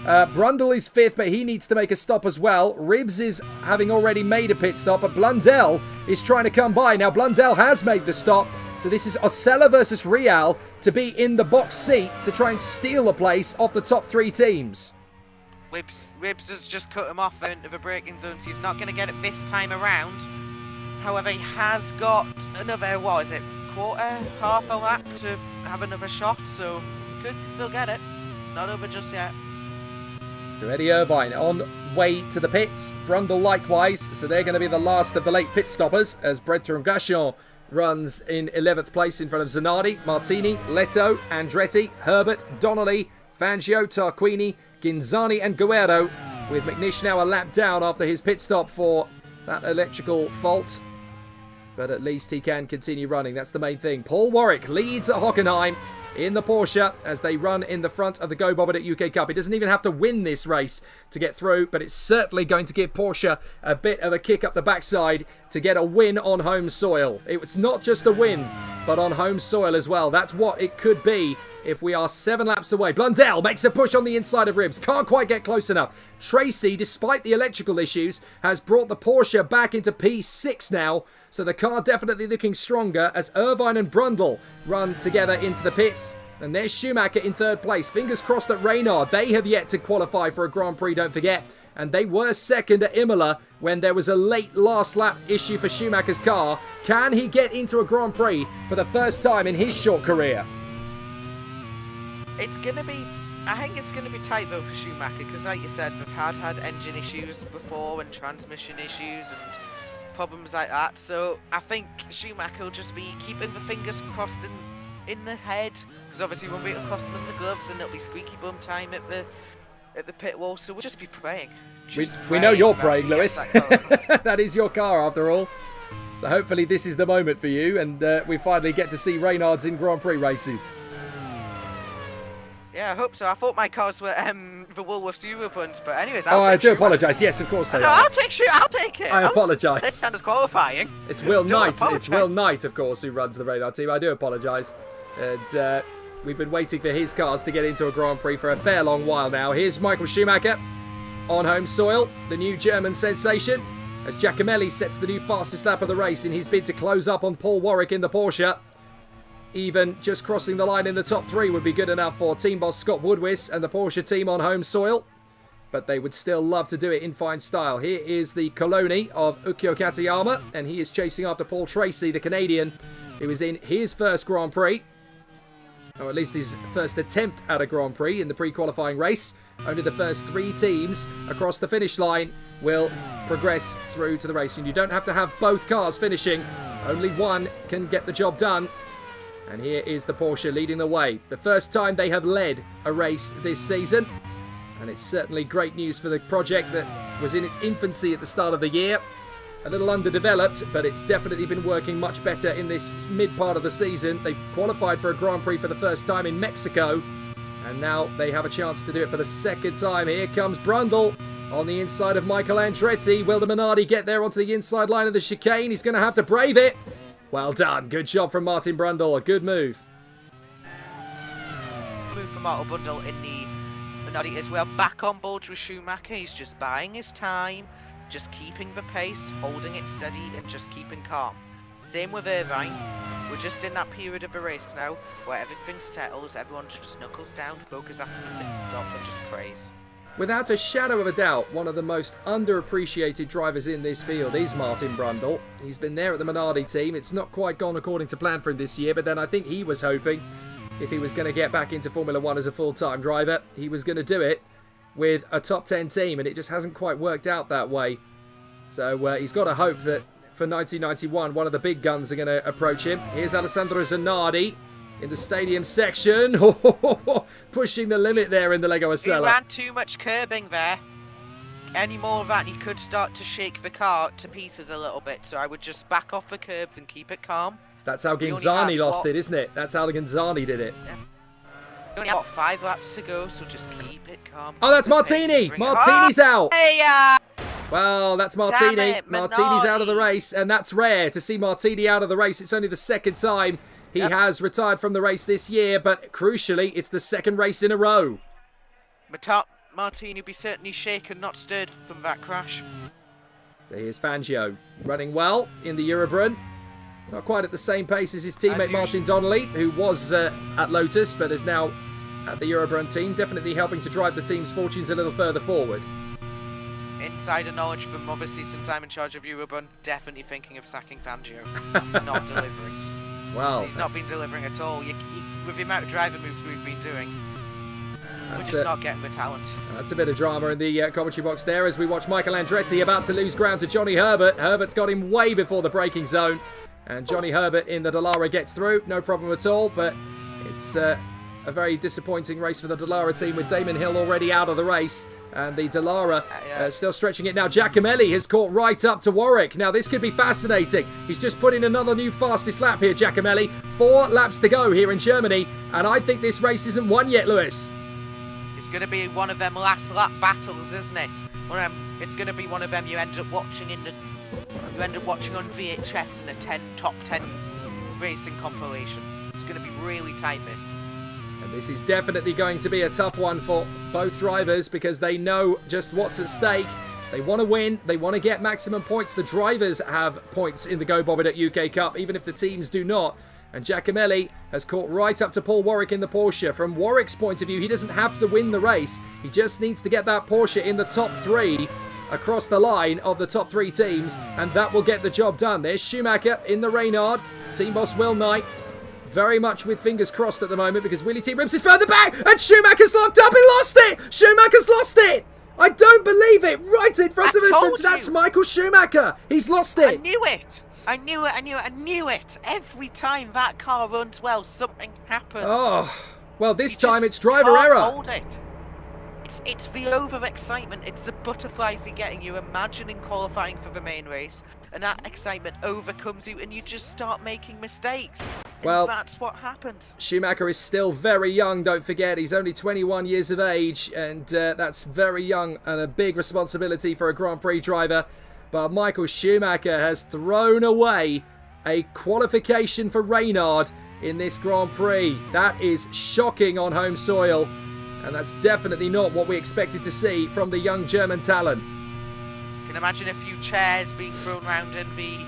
Brundle is 5th, but he needs to make a stop as well. Ribbs is having already made a pit stop, but Blundell is trying to come by. Now Blundell has made the stop, so this is Osella versus Real to be in the box seat to try and steal a place off the top 3 teams. Ribbs has just cut him off into the braking zone, so he's not going to get it this time around. However, he has got another, half a lap to have another shot, so he could still get it. Not over just yet. So Eddie Irvine on way to the pits. Brundle likewise, so they're going to be the last of the late pit stoppers as Breton Gachon runs in 11th place in front of Zanardi, Martini, Leto, Andretti, Herbert, Donnelly, Fangio, Tarquini, Ginzani and Guerrero, with McNish now a lap down after his pit stop for that electrical fault. But at least he can continue running. That's the main thing. Paul Warwick leads at Hockenheim in the Porsche as they run in the front of the Go Bobbit UK Cup. He doesn't even have to win this race to get through, but it's certainly going to give Porsche a bit of a kick up the backside to get a win on home soil. It's not just a win, but on home soil as well. That's what it could be if we are 7 laps away. Blundell makes a push on the inside of Ribs. Can't quite get close enough. Tracy, despite the electrical issues, has brought the Porsche back into P6 now. So the car definitely looking stronger as Irvine and Brundle run together into the pits. And there's Schumacher in 3rd place. Fingers crossed that Reynard, they have yet to qualify for a Grand Prix, don't forget. And they were 2nd at Imola when there was a late last lap issue for Schumacher's car. Can he get into a Grand Prix for the first time in his short career? It's going to be... I think it's going to be tight though for Schumacher because like you said, we've had engine issues before and transmission issues and problems like that, so I think Schumacher will just be keeping the fingers crossed in the head, because obviously we won't be able to cross them in the gloves and it'll be squeaky bum time at the pit wall, so we'll just be praying. We know you're praying, Lewis. That is your car after all. So hopefully this is the moment for you and we finally get to see Reynards in Grand Prix racing. Yeah, I hope so. I thought my cars were the Woolworths Eurobunds, but anyways, I do apologise. Yes, of course they are. I'll take it. I apologise. This time qualifying. It's Will Knight. It's Will Knight, of course, who runs the Reynard team. I do apologise. And we've been waiting for his cars to get into a Grand Prix for a fair long while now. Here's Michael Schumacher on home soil, the new German sensation, as Giacomelli sets the new fastest lap of the race in his bid to close up on Paul Warwick in the Porsche. Even just crossing the line in the top 3 would be good enough for team boss Scott Woodwiss and the Porsche team on home soil. But they would still love to do it in fine style. Here is the Coloni of Ukyo Katayama, and he is chasing after Paul Tracy, the Canadian, who is in his first Grand Prix. Or at least his first attempt at a Grand Prix in the pre-qualifying race. Only the first 3 teams across the finish line will progress through to the race. And you don't have to have both cars finishing. Only one can get the job done. And here is the Porsche leading the way. The first time they have led a race this season. And it's certainly great news for the project that was in its infancy at the start of the year. A little underdeveloped, but it's definitely been working much better in this mid part of the season. They've qualified for a Grand Prix for the first time in Mexico. And now they have a chance to do it for the second time. Here comes Brundle on the inside of Michael Andretti. Will the Minardi get there onto the inside line of the chicane? He's going to have to brave it. Well done. Good job from Martin Brundle. A good move. Move from Martin Brundle in the Minardi as well. Back on board with Schumacher. He's just buying his time, just keeping the pace, holding it steady, and just keeping calm. Same with Irvine. We're just in that period of the race now where everything settles, everyone just knuckles down, focus after the pit stop, and just prays. Without a shadow of a doubt, one of the most underappreciated drivers in this field is Martin Brundle. He's been there at the Minardi team. It's not quite gone according to plan for him this year, but then I think he was hoping if he was going to get back into Formula 1 as a full-time driver, he was going to do it with a top 10 team, and it just hasn't quite worked out that way. So he's got to hope that for 1991, one of the big guns are going to approach him. Here's Alessandro Zanardi in the stadium section. Pushing the limit there in the Lego Acela. He ran too much curbing there. Any more of that, he could start to shake the car to pieces a little bit. So I would just back off the curbs and keep it calm. That's how Ginzani lost it, isn't it? That's how Ginzani did it. Yeah. You only have 5 laps to go, so just keep it calm. Oh, that's Martini! Martini's out! Hey, well, that's Martini. Damn it, Martini's out of the race, and that's rare to see Martini out of the race. It's only the second time he has retired from the race this year, but crucially, it's the second race in a row. Martini will be certainly shaken, not stirred from that crash. So here's Fangio running well in the Eurobrun. Not quite at the same pace as his teammate Martin Donnelly, who was at Lotus, but is now at the Eurobrun team. Definitely helping to drive the team's fortunes a little further forward. Insider knowledge from obviously since I'm in charge of Eurobrun, definitely thinking of sacking Fangio. He's not delivering. Well, he's not been delivering at all. With the amount of driver moves we've been doing, we're just not getting the talent. That's a bit of drama in the commentary box there as we watch Michael Andretti about to lose ground to Johnny Herbert. Herbert's got him way before the braking zone. And Johnny Herbert in the Dallara gets through. No problem at all, but it's a very disappointing race for the Dallara team with Damon Hill already out of the race And the Dallara still stretching it now. Giacomelli has caught right up to Warwick. Now, this could be fascinating. He's just put in another new fastest lap here, Giacomelli. 4 laps to go here in Germany. And I think this race isn't won yet, Lewis. It's going to be one of them last lap battles, isn't it? It's going to be one of them you end up watching on VHS in a top 10 racing compilation. It's going to be really tight, this. And this is definitely going to be a tough one for both drivers because they know just what's at stake. They want to win. They want to get maximum points. The drivers have points in the Go Bobbit at UK Cup, even if the teams do not. And Giacomelli has caught right up to Paul Warwick in the Porsche. From Warwick's point of view, he doesn't have to win the race. He just needs to get that Porsche in the top 3 across the line of the top 3 teams, and that will get the job done. There's Schumacher in the Reynard. Team boss Will Knight very much with fingers crossed at the moment because Willie T. Ribs is further back and Schumacher's locked up and lost it! Schumacher's lost it! I don't believe it! Right in front of us, and that's Michael Schumacher! He's lost it! I knew it! Every time that car runs well, something happens. Oh, well, this time it's driver error. Hold it. It's the overexcitement. It's the butterflies you're getting. You're imagining qualifying for the main race, and that excitement overcomes you, and you just start making mistakes. Well, that's what happens. Schumacher is still very young, don't forget. He's only 21 years of age, and that's very young and a big responsibility for a Grand Prix driver. But Michael Schumacher has thrown away a qualification for Reynard in this Grand Prix. That is shocking on home soil, and that's definitely not what we expected to see from the young German talent. You can imagine a few chairs being thrown around in the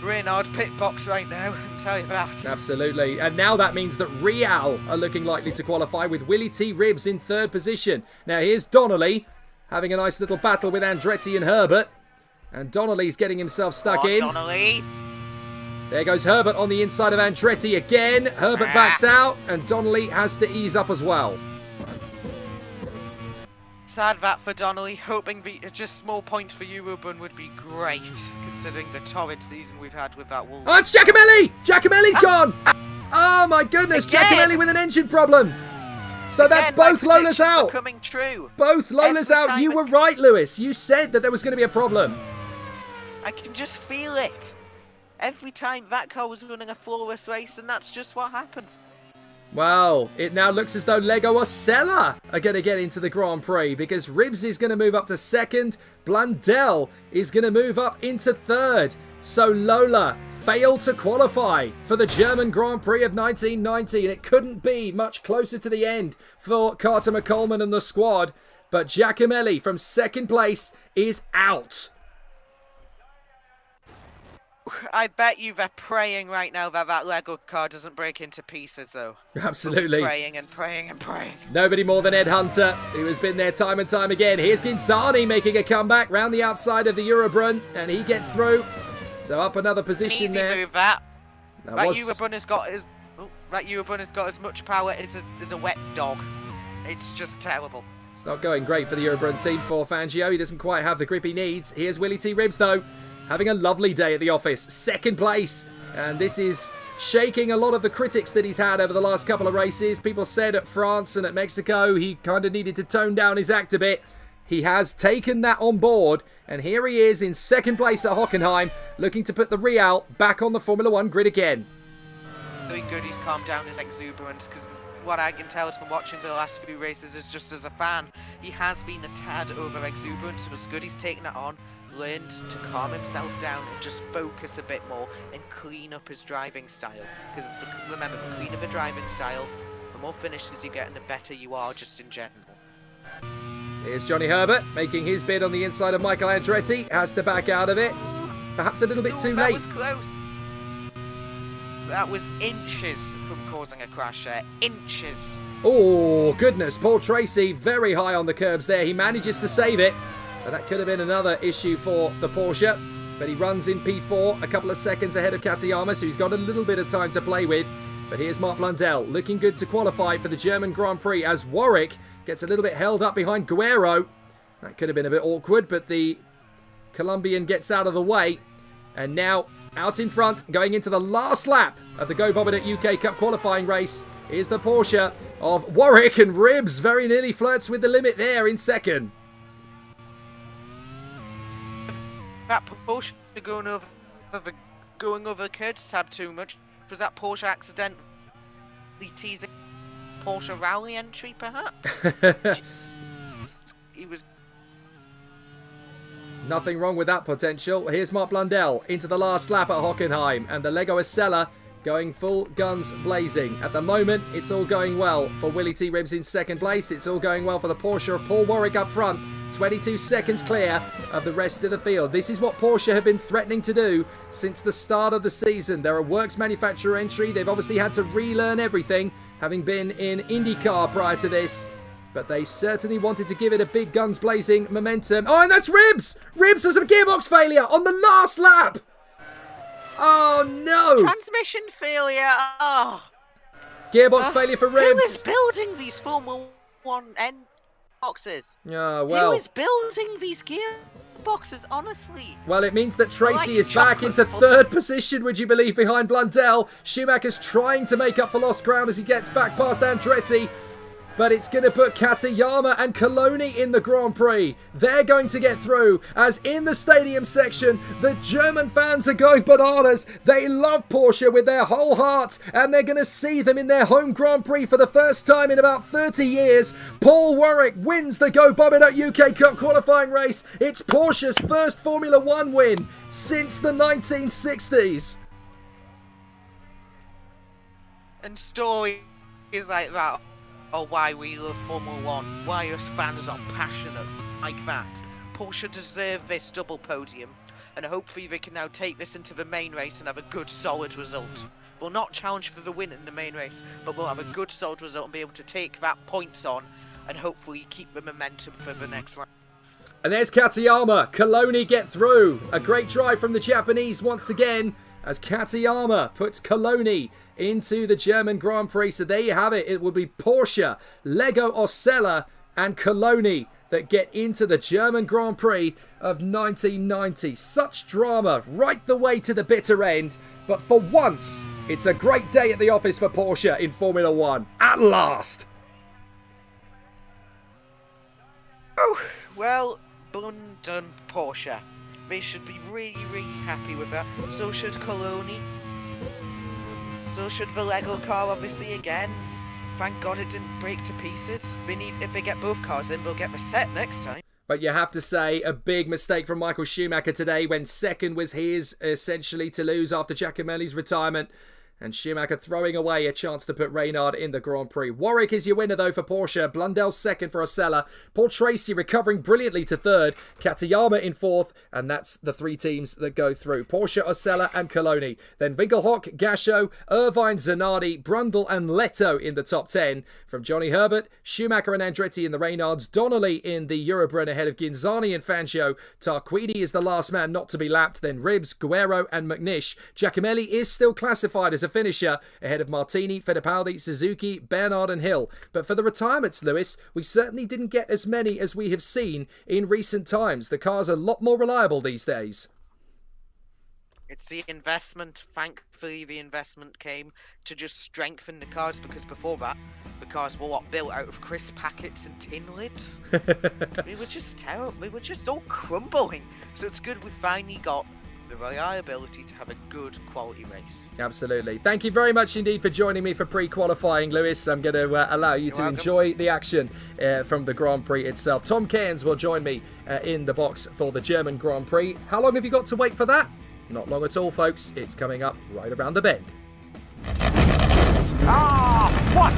Reynard pit box right now, I'll tell you that. Absolutely. And now that means that Real are looking likely to qualify with Willie T. Ribs in 3rd position. Now here's Donnelly having a nice little battle with Andretti and Herbert. And Donnelly's getting himself stuck in. Donnelly. There goes Herbert on the inside of Andretti again. Herbert backs out and Donnelly has to ease up as well. Sad that for Donnelly, hoping just small point for you, Ruben, would be great, considering the torrid season we've had with that Wolves. Oh, it's Giacomelli! Giacomelli's gone! Oh my goodness, Giacomelli with an engine problem! So that's both Lola's out! Coming true. Both Lola's out! You were right, Lewis. You said that there was going to be a problem. I can just feel it. Every time that car was running a flawless race, and that's just what happens. Well, it now looks as though Lego or Sella are going to get into the Grand Prix because Ribs is going to move up to 2nd. Blundell is going to move up into 3rd. So Lola failed to qualify for the German Grand Prix of 1990, and it couldn't be much closer to the end for Carter McCollman and the squad. But Giacomelli from 2nd place is out. I bet you they're praying right now that that Lego car doesn't break into pieces, though. Absolutely. Praying and praying and praying. Nobody more than Ed Hunter, who has been there time and time again. Here's Ginzani making a comeback round the outside of the Eurobrun, and he gets through. So up another position there. Easy move, that. That Eurobrun has got as much power as a wet dog. It's just terrible. It's not going great for the Eurobrun team for Fangio. He doesn't quite have the grip he needs. Here's Willie T. Ribs, though, having a lovely day at the office. 2nd place. And this is shaking a lot of the critics that he's had over the last couple of races. People said at France and at Mexico he kind of needed to tone down his act a bit. He has taken that on board. And here he is in 2nd place at Hockenheim, looking to put the Real back on the Formula 1 grid again. Very good he's calmed down his exuberance, because what I can tell from watching the last few races is just as a fan, he has been a tad over exuberant. So it's good he's taken it on, learned to calm himself down and just focus a bit more and clean up his driving style. Because remember, the cleaner the driving style, the more finishes you get and the better you are just in general. Here's Johnny Herbert making his bid on the inside of Michael Andretti. Has to back out of it. Perhaps a little bit too late. Was close. That was inches from causing a crash there. Inches. Oh, goodness. Paul Tracy very high on the curbs there. He manages to save it. But that could have been another issue for the Porsche. But he runs in P4, a couple of seconds ahead of Katayama, so he's got a little bit of time to play with. But here's Mark Blundell, looking good to qualify for the German Grand Prix as Warwick gets a little bit held up behind Guerrero. That could have been a bit awkward, but the Colombian gets out of the way. And now, out in front, going into the last lap of the Go Bobbit UK Cup qualifying race, is the Porsche of Warwick, and Ribs very nearly flirts with the limit there in 2nd. that Porsche going over the curb tab too much? Was that Porsche accidentally teasing Porsche rally entry, perhaps? He was. Nothing wrong with that potential. Here's Mark Blundell into the last lap at Hockenheim, and the Lego Acela going full guns blazing. At the moment, it's all going well for Willie T. Ribbs in second place. It's all going well for the Porsche of Paul Warwick up front. 22 seconds clear of the rest of the field. This is what Porsche have been threatening to do since the start of the season. They're a works manufacturer entry. They've obviously had to relearn everything, having been in IndyCar prior to this. But they certainly wanted to give it a big guns blazing momentum. Oh, and that's Ribbs! Ribbs has a gearbox failure on the last lap! Oh, no! Transmission failure. Oh. Gearbox failure for Ribbs. Who is building these Formula 1 end boxes? Oh, well. Who is building these gearboxes, honestly? Well, it means that Tracy is back into third position, would you believe, behind Blundell. Schumacher's trying to make up for lost ground as he gets back past Andretti. But it's going to put Katayama and Coloni in the Grand Prix. They're going to get through, as in the stadium section, the German fans are going bananas. They love Porsche with their whole heart, and they're going to see them in their home Grand Prix for the first time in about 30 years. Paul Warwick wins the Go Bob It Up UK Cup qualifying race. It's Porsche's first Formula 1 win since the 1960s. And stories like that. Oh, why we love Formula 1, why us fans are passionate like that. Porsche deserve this double podium, and hopefully they can now take this into the main race and have a good solid result. We'll not challenge for the win in the main race, but we'll have a good solid result and be able to take that points on and hopefully keep the momentum for the next round. And there's Katayama. Coloni get through. A great drive from the Japanese once again, as Katayama puts Coloni into the German Grand Prix. So there you have it. It will be Porsche, Lego Acela and Coloni that get into the German Grand Prix of 1990. Such drama right the way to the bitter end. But for once, it's a great day at the office for Porsche in Formula 1. At last. Oh, well done, Porsche. They should be really, really happy with that. So should Coloni. So should the Lego car, obviously, again. Thank God it didn't break to pieces. If they get both cars in, they'll get the set next time. But you have to say, a big mistake from Michael Schumacher today when second was his, essentially, to lose after Giacomelli's retirement. And Schumacher throwing away a chance to put Reynard in the Grand Prix. Warwick is your winner, though, for Porsche. Blundell second for Acela. Paul Tracy recovering brilliantly to third. Katayama in fourth. And that's the three teams that go through. Porsche, Acela and Coloni. Then Winkelhock, Gasho, Irvine, Zanardi, Brundle and Leto in the top 10. From Johnny Herbert, Schumacher and Andretti in the Reynards. Donnelly in the Eurobrunn ahead of Ginzani and Fangio. Tarquini is the last man not to be lapped. Then Ribbs, Guerrero and McNish. Giacomelli is still classified as a finisher ahead of Martini, Fittipaldi, Suzuki, Bernard and Hill. But for the retirements, Lewis, we certainly didn't get as many as we have seen in recent times. The cars are a lot more reliable these days. It's the investment. Thankfully, the investment came to just strengthen the cars, because before that, the cars were built out of crisp packets and tin lids. They were just terrible. They were just all crumbling. So it's good we finally got the reliability to have a good quality race. Absolutely. Thank you very much indeed for joining me for pre-qualifying, Lewis. I'm going to allow you to enjoy the action from the Grand Prix itself. Tom Cairns will join me in the box for the German Grand Prix. How long have you got to wait for that? Not long at all, folks. It's coming up right around the bend. Ah, what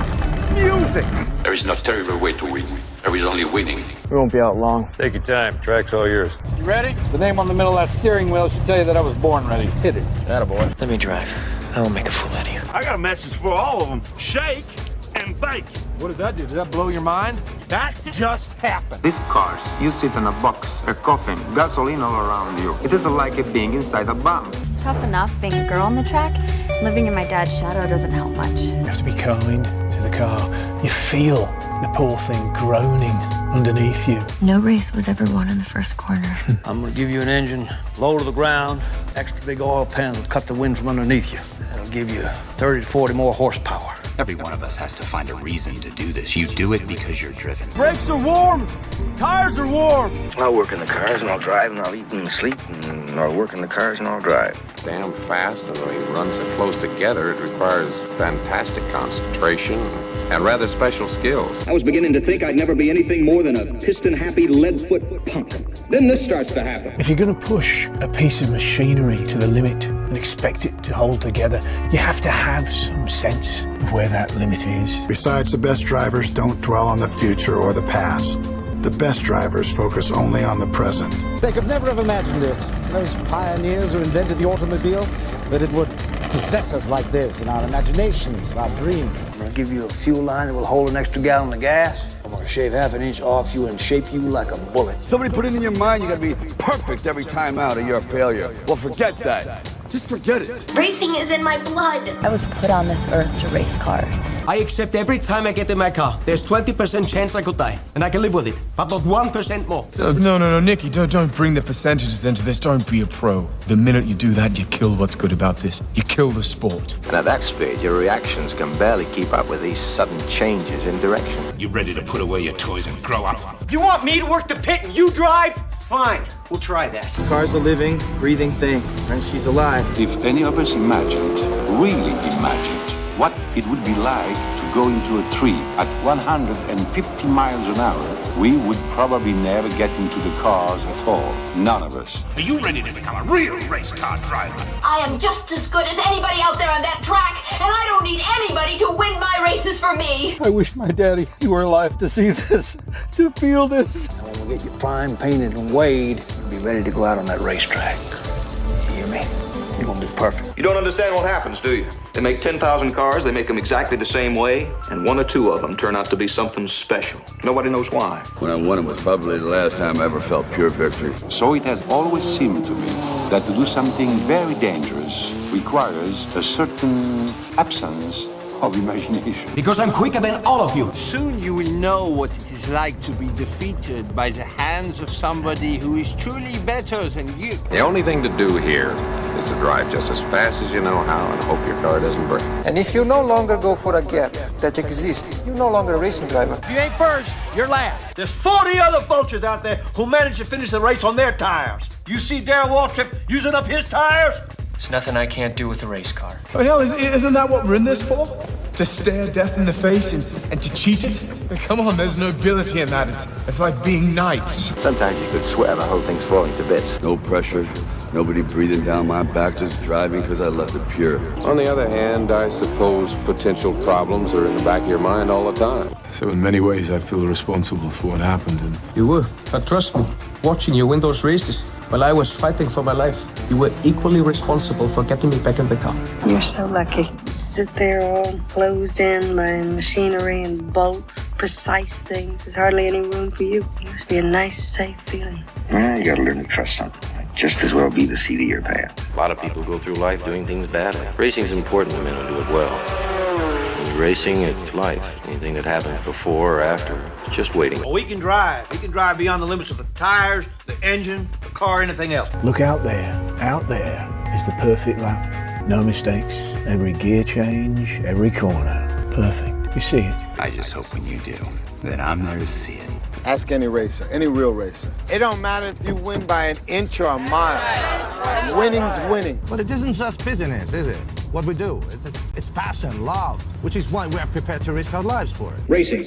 music! There is no terrible way to win. There is only winning. We won't be out long. Take your time. Track's all yours. You ready? The name on the middle of that steering wheel should tell you that I was born ready. Hit it. Attaboy. Let me drive. I will make a fool out of you. I got a message for all of them. Shake and bake. What does that do? Does that blow your mind? That just happened. These cars, you sit in a box, a coffin, gasoline all around you. It isn't like it being inside a bomb. It's tough enough being a girl on the track. Living in my dad's shadow doesn't help much. You have to be kind to the car. You feel the poor thing groaning underneath you. No race was ever won in the first corner. I'm going to give you an engine, low to the ground, extra big oil pan will cut the wind from underneath you. It'll give you 30 to 40 more horsepower. Every one of us has to find a reason to do this. You do it because you're driven. Brakes are warm. Tires are warm. I'll work in the cars and I'll drive and I'll eat and sleep and I'll work in the cars and I'll drive. Damn fast, and when he runs it close together, it requires fantastic concentration and rather special skills. I was beginning to think I'd never be anything more than a piston-happy lead-foot punk. Then this starts to happen. If you're going to push a piece of machinery to the limit and expect it to hold together, you have to have some sense of where that limit is. Besides, the best drivers don't dwell on the future or the past. The best drivers focus only on the present. They could never have imagined it, those pioneers who invented the automobile, that it would possess us like this in our imaginations, our dreams. I'm gonna give you a fuel line that will hold an extra gallon of gas. I'm gonna shave half an inch off you and shape you like a bullet. Somebody put it in your mind you gotta be perfect every time out or you're a failure. Well, forget that. Just forget it. Racing is in my blood. I was put on this earth to race cars. I accept every time I get in my car. There's 20% chance I could die, and I can live with it, but not 1% more. No, Nicky, don't bring the percentages into this. Don't be a pro. The minute you do that, you kill what's good about this. You kill the sport. And at that speed, your reactions can barely keep up with these sudden changes in direction. You ready to put away your toys and grow up? You want me to work the pit and you drive? Fine, we'll try that. The car's a living, breathing thing, and she's alive. If any of us imagined, really imagined, what it would be like to go into a tree at 150 miles an hour, we would probably never get into the cars at all. None of us. Are you ready to become a real race car driver? I am just as good as anybody out there on that track, and I don't need anybody to win my races for me. I wish my daddy were alive to see this, to feel this. And when we get you primed, painted, and weighed, you'll be ready to go out on that racetrack. You hear me? You're gonna do perfect. You don't understand what happens, do you? They make 10,000 cars, they make them exactly the same way, and one or two of them turn out to be something special. Nobody knows why. When I won it was probably the last time I ever felt pure victory. So it has always seemed to me that to do something very dangerous requires a certain absence of imagination. Because I'm quicker than all of you. Soon you will know what it is like to be defeated by the hands of somebody who is truly better than you. The only thing to do here is to drive just as fast as you know how and hope your car doesn't break. And if you no longer go for a gap that exists, you're no longer a racing driver. If you ain't first, you're last. There's 40 other vultures out there who managed to finish the race on their tires. You see Darren Waltrip using up his tires? There's nothing I can't do with a race car. I mean, hell, isn't that what we're in this for? To stare death in the face and to cheat it? Come on, there's nobility in that. It's like being knights. Sometimes you could swear the whole thing's falling to bits. No pressure, nobody breathing down my back, just driving because I left it pure. On the other hand, I suppose potential problems are in the back of your mind all the time. So in many ways, I feel responsible for what happened. And You were, but trust me, watching you win those races while I was fighting for my life, you were equally responsible for getting me back in the car. You're so lucky. Sit there all closed in by machinery and bolts, precise things. There's hardly any room for you. It must be a nice, safe feeling. You gotta learn to trust something. Might just as well be the seat of your pants. A lot of people go through life doing things badly. Racing's important to men who do it well. When you're racing, it's life. Anything that happens before or after, it's just waiting. Well, we can drive. We can drive beyond the limits of the tires, the engine, the car, anything else. Look out there. Out there is the perfect lap. No mistakes. Every gear change, every corner. Perfect. You see it. I just hope when you do, that I'm there to see it. Ask any racer, any real racer. It don't matter if you win by an inch or a mile. Winning's winning. But it isn't just business, is it? What we do. It's passion, love, which is why we're prepared to risk our lives for it. Racing.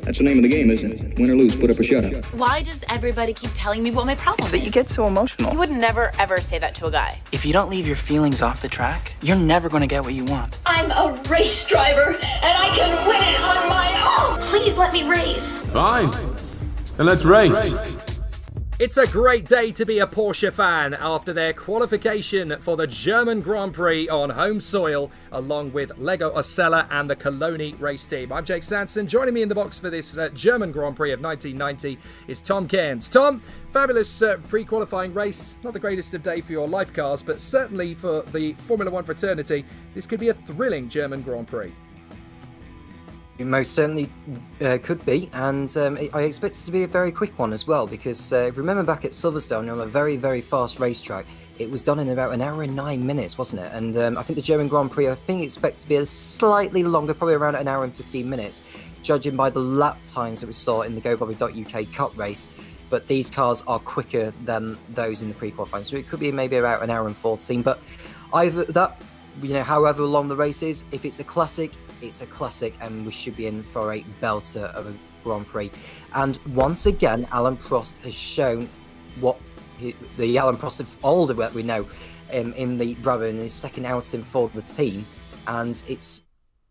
That's the name of the game, isn't it? Win or lose, put up or shut up. Why does everybody keep telling me what my problem is? That you get so emotional. You would never, ever say that to a guy. If you don't leave your feelings off the track, you're never going to get what you want. I'm a race driver, and I can win it on my own. Please let me race. Fine. Then let's race. It's a great day to be a Porsche fan after their qualification for the German Grand Prix on home soil, along with Lego Osella and the Cologne race team. I'm Jake Sanson. Joining me in the box for this German Grand Prix of 1990 is Tom Cairns. Tom, fabulous pre-qualifying race. Not the greatest of day for your life cars, but certainly for the Formula One fraternity, this could be a thrilling German Grand Prix. It most certainly could be, and I expect it to be a very quick one as well, because remember back at Silverstone on a very, very fast racetrack, it was done in about an hour and 9 minutes, wasn't it? And I think the German Grand Prix, I think, expects to be a slightly longer, probably around an hour and 15 minutes, judging by the lap times that we saw in the GoBobby.UK Cup race. But these cars are quicker than those in the pre-qualifying, so it could be maybe about an hour and 14. But either that, however long the race is, if it's a classic, it's a classic, and we should be in for a belter of a Grand Prix. And once again, Alan Prost has shown what the Alan Prost of old that we know in the Brabham in his second outing for the team. And it's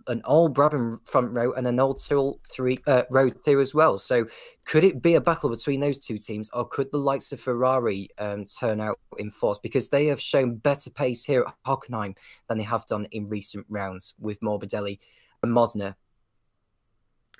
an old Brabham front row and an old Tyrrell row 2 as well. So could it be a battle between those two teams, or could the likes of Ferrari turn out in force? Because they have shown better pace here at Hockenheim than they have done in recent rounds with Morbidelli and Modena.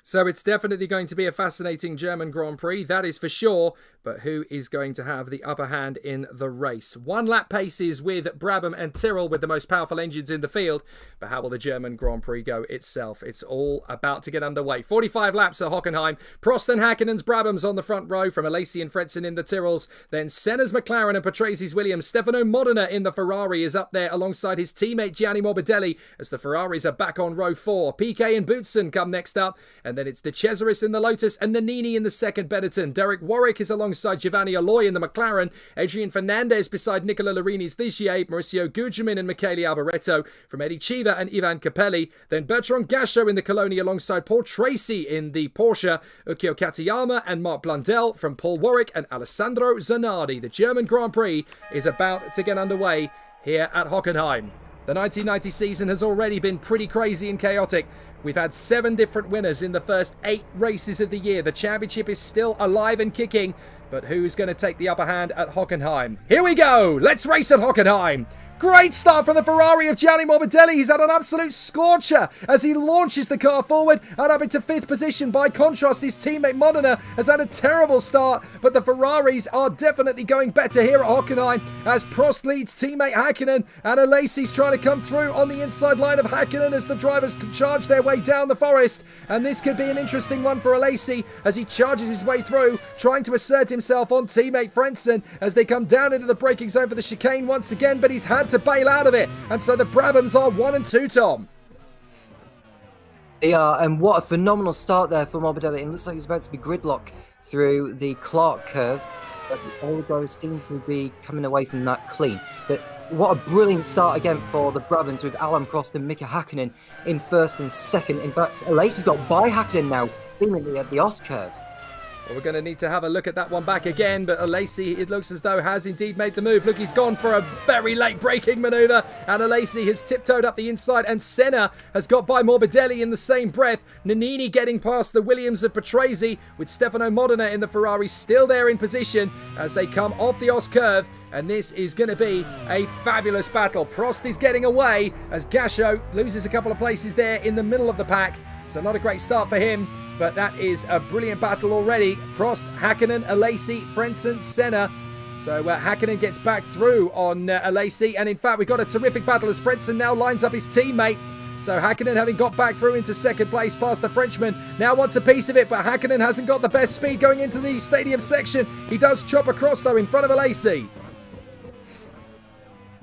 So it's definitely going to be a fascinating German Grand Prix, that is for sure. But who is going to have the upper hand in the race? One lap paces with Brabham and Tyrrell with the most powerful engines in the field. But how will the German Grand Prix go itself? It's all about to get underway. 45 laps at Hockenheim. Prost and Häkkinen's Brabhams on the front row, from Alesi and Frentzen in the Tyrrells. Then Senna's McLaren and Patresi's Williams. Stefano Modena in the Ferrari is up there alongside his teammate Gianni Morbidelli, as the Ferraris are back on row 4. Piquet and Boutsen come next up. And then it's De Cesaris in the Lotus and Nannini in the second Benetton. Derek Warwick is alongside Giovanni Alloy in the McLaren. Adrian Fernandez beside Nicola Larini's Ligier. Mauricio Gugelmin and Michele Alboreto from Eddie Chiva and Ivan Capelli. Then Bertrand Gachot in the Coloni alongside Paul Tracy in the Porsche. Ukio Katayama and Mark Blundell from Paul Warwick and Alessandro Zanardi. The German Grand Prix is about to get underway here at Hockenheim. The 1990 season has already been pretty crazy and chaotic. We've had 7 different winners in the first 8 races of the year. The championship is still alive and kicking, but who's going to take the upper hand at Hockenheim? Here we go! Let's race at Hockenheim! Great start from the Ferrari of Gianni Morbidelli. He's had an absolute scorcher as he launches the car forward and up into 5th position. By contrast, his teammate Modena has had a terrible start, but the Ferraris are definitely going better here at Hockenheim as Prost leads teammate Häkkinen, and Alesi's trying to come through on the inside line of Häkkinen as the drivers charge their way down the forest. And this could be an interesting one for Alesi as he charges his way through, trying to assert himself on teammate Frentzen as they come down into the braking zone for the chicane once again, but he's had to bail out of it, and so the Brabhams are 1 and 2, Tom. They are, and what a phenomenal start there for Morbidelli. It looks like it's about to be gridlock through the Clark curve, but all the guys seem to be coming away from that clean. But what a brilliant start again for the Brabhams with Alan Prost and Mika Häkkinen in first and second. In fact, Alesi's got by Häkkinen now, seemingly at the Ost curve. Well, we're going to need to have a look at that one back again, but Alesi, it looks as though, has indeed made the move. Look, he's gone for a very late braking manoeuvre, and Alesi has tiptoed up the inside, and Senna has got by Morbidelli in the same breath. Nannini getting past the Williams of Patrese, with Stefano Modena in the Ferrari still there in position as they come off the Ost curve. And this is going to be a fabulous battle. Prost is getting away as Gachot loses a couple of places there in the middle of the pack. So not a great start for him, but that is a brilliant battle already. Prost, Häkkinen, Alesi, Frentzen, Senna. So Häkkinen gets back through on Alesi. And in fact, we've got a terrific battle as Frentzen now lines up his teammate. So Häkkinen, having got back through into second place past the Frenchman, now wants a piece of it, but Häkkinen hasn't got the best speed going into the stadium section. He does chop across, though, in front of Alesi.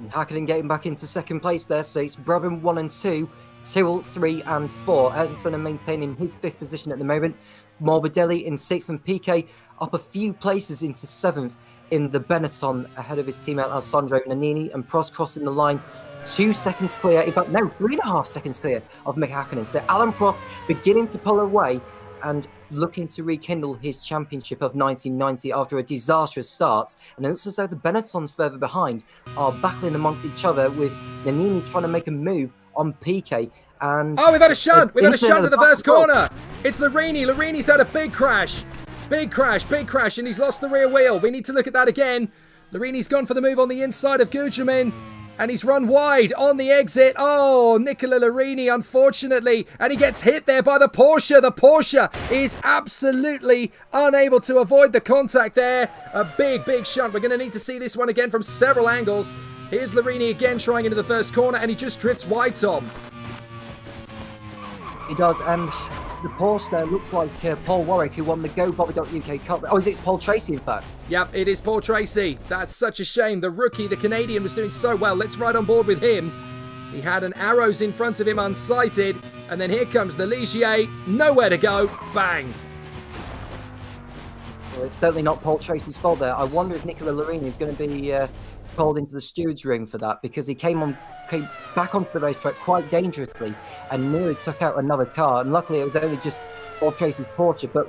Häkkinen getting back into second place there, so it's Brabham 1 and 2, Tyrrell 3 and 4. Elton maintaining his 5th position at the moment. Morbidelli in 6th, and Piquet up a few places into 7th in the Benetton ahead of his teammate Alessandro Nannini, and Prost crossing the line 2 seconds clear, in fact, no, 3.5 seconds clear of Mika Häkkinen. So Alan Prost beginning to pull away and looking to rekindle his championship of 1990 after a disastrous start. And it looks as though the Benettons further behind are battling amongst each other, with Nannini trying to make a move on Piquet. And we've had a shunt! We've had a shunt at the first corner! It's Larini. Larini's had a big crash. Big crash, and he's lost the rear wheel. We need to look at that again. Larini's gone for the move on the inside of Gugelmin, and he's run wide on the exit. Oh, Nicola Larini, unfortunately. And he gets hit there by the Porsche. The Porsche is absolutely unable to avoid the contact there. A big shunt. We're going to need to see this one again from several angles. Here's Larini again trying into the first corner, and he just drifts wide, Tom. He does, and the Porsche there looks like Paul Warwick, who won the GoBobby.UK Cup. Oh, is it Paul Tracy, in fact? Yep, it is Paul Tracy. That's such a shame. The rookie, the Canadian, was doing so well. Let's ride on board with him. He had an Arrows in front of him unsighted, and then here comes the Ligier. Nowhere to go. Bang. Well, it's certainly not Paul Tracy's fault there. I wonder if Nicola Larini is going to be called into the steward's room for that, because he came back onto the racetrack quite dangerously and nearly took out another car. And luckily, it was only just Paul Tracy's Porsche. But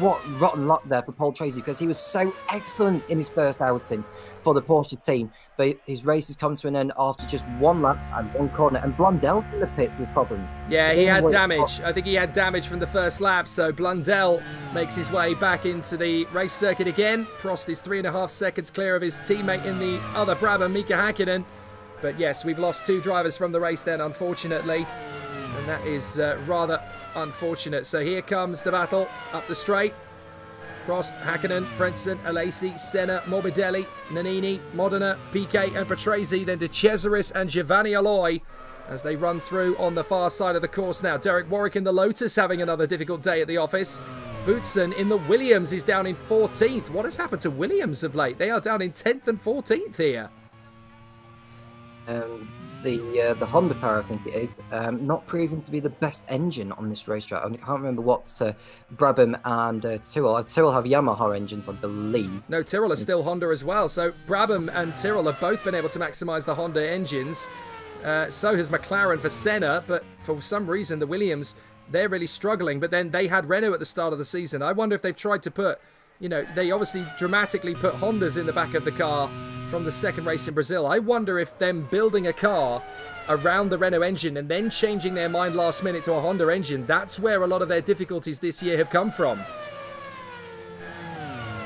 what rotten luck there for Paul Tracy, because he was so excellent in his first outing for the Porsche team. But his race has come to an end after just one lap and one corner. And Blundell's in the pits with problems. Yeah, he had damage. I think he had damage from the first lap. So Blundell makes his way back into the race circuit again. Prost is 3.5 seconds clear of his teammate in the other Brabham, Mika Häkkinen. But yes, we've lost 2 drivers from the race then, unfortunately. And that is rather unfortunate. So here comes the battle up the straight. Prost, Häkkinen, Frentzen, Alesi, Senna, Morbidelli, Nannini, Modena, Piquet and Patrese. Then De Cesaris and Giovanni Aloi as they run through on the far side of the course now. Derek Warwick in the Lotus having another difficult day at the office. Boutsen in the Williams is down in 14th. What has happened to Williams of late? They are down in 10th and 14th here. The Honda car, I think it is, not proven to be the best engine on this racetrack. I can't remember what Brabham and Tyrrell. Tyrrell have Yamaha engines, I believe. No, Tyrrell is still Honda as well. So Brabham and Tyrrell have both been able to maximise the Honda engines. So has McLaren for Senna, but for some reason the Williams, they're really struggling. But then they had Renault at the start of the season. I wonder if they've tried to put, they obviously dramatically put Hondas in the back of the car from the second race in Brazil. I wonder if them building a car around the Renault engine and then changing their mind last minute to a Honda engine, that's where a lot of their difficulties this year have come from.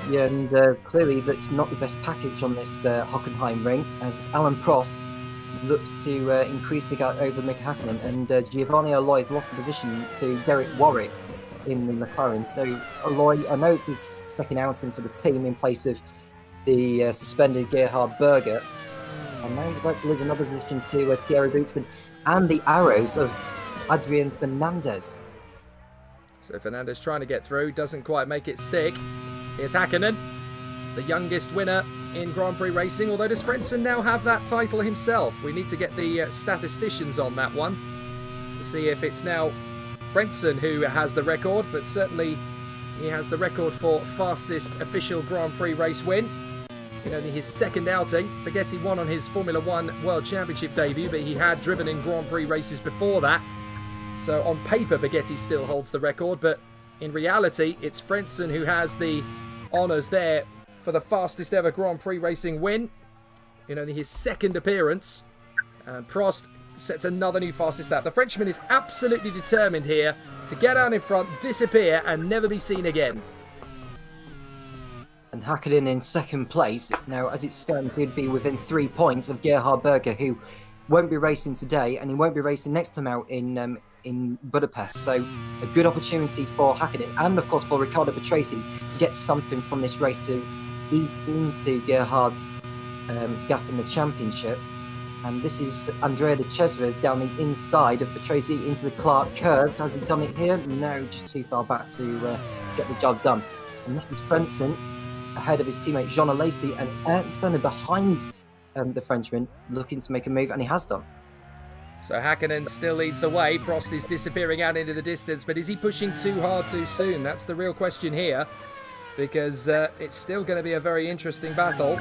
Yeah, and clearly that's not the best package on this Hockenheim ring. As Alan Prost looks to increase the gap over Mika Häkkinen, and Giovanni Aloi has lost the position to Derek Warwick in the McLaren. So Aloi, I know it's his second outing for the team in place of the suspended Gerhard Berger, and now he's about to lose another position to Thierry Boutsen and the Arrows of Adrian Fernandez. So Fernandez trying to get through, doesn't quite make it stick. Here's Häkkinen, the youngest winner in Grand Prix racing, although does Frentzen now have that title himself? We need to get the statisticians on that one to see if it's now Frentzen who has the record, but certainly he has the record for fastest official Grand Prix race win. In only his second outing. Baghetti won on his Formula 1 World Championship debut, but he had driven in Grand Prix races before that. So on paper, Baghetti still holds the record, but in reality, it's Frentzen who has the honours there for the fastest ever Grand Prix racing win. In only his second appearance. And Prost sets another new fastest lap. The Frenchman is absolutely determined here to get out in front, disappear, and never be seen again. And Häkkinen in second place. Now, as it stands, he'd be within 3 points of Gerhard Berger, who won't be racing today, and he won't be racing next time out in Budapest. So, a good opportunity for Häkkinen, and of course for Riccardo Patrese, to get something from this race to eat into Gerhard's gap in the championship. And this is Andrea De Cesaris down the inside of Patrese into the Clark curve. Has he done it here? No, just too far back to get the job done. And this is Frentzen ahead of his teammate Jean Alesi, and Ayrton Senna behind the Frenchman, looking to make a move, and he has done. So Häkkinen still leads the way. Prost is disappearing out into the distance, but is he pushing too hard too soon? That's the real question here, because it's still going to be a very interesting battle,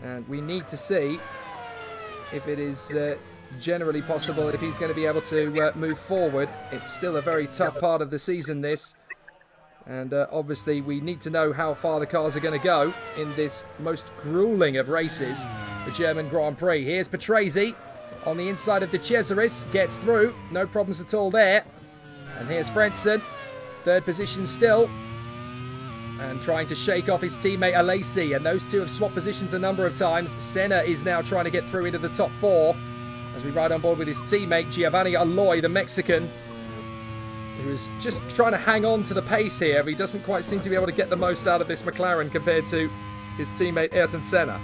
and we need to see if it is generally possible, if he's going to be able to move forward. It's still a very tough part of the season, this. And obviously we need to know how far the cars are going to go in this most grueling of races, the German Grand Prix. Here's Patrese on the inside of De Cesaris, gets through, no problems at all there. And here's Frentzen, third position still, and trying to shake off his teammate Alesi, and those two have swapped positions a number of times. Senna is now trying to get through into the top 4 as we ride on board with his teammate Giovanni Aloi, the Mexican, who's just trying to hang on to the pace here, but he doesn't quite seem to be able to get the most out of this McLaren compared to his teammate Ayrton Senna.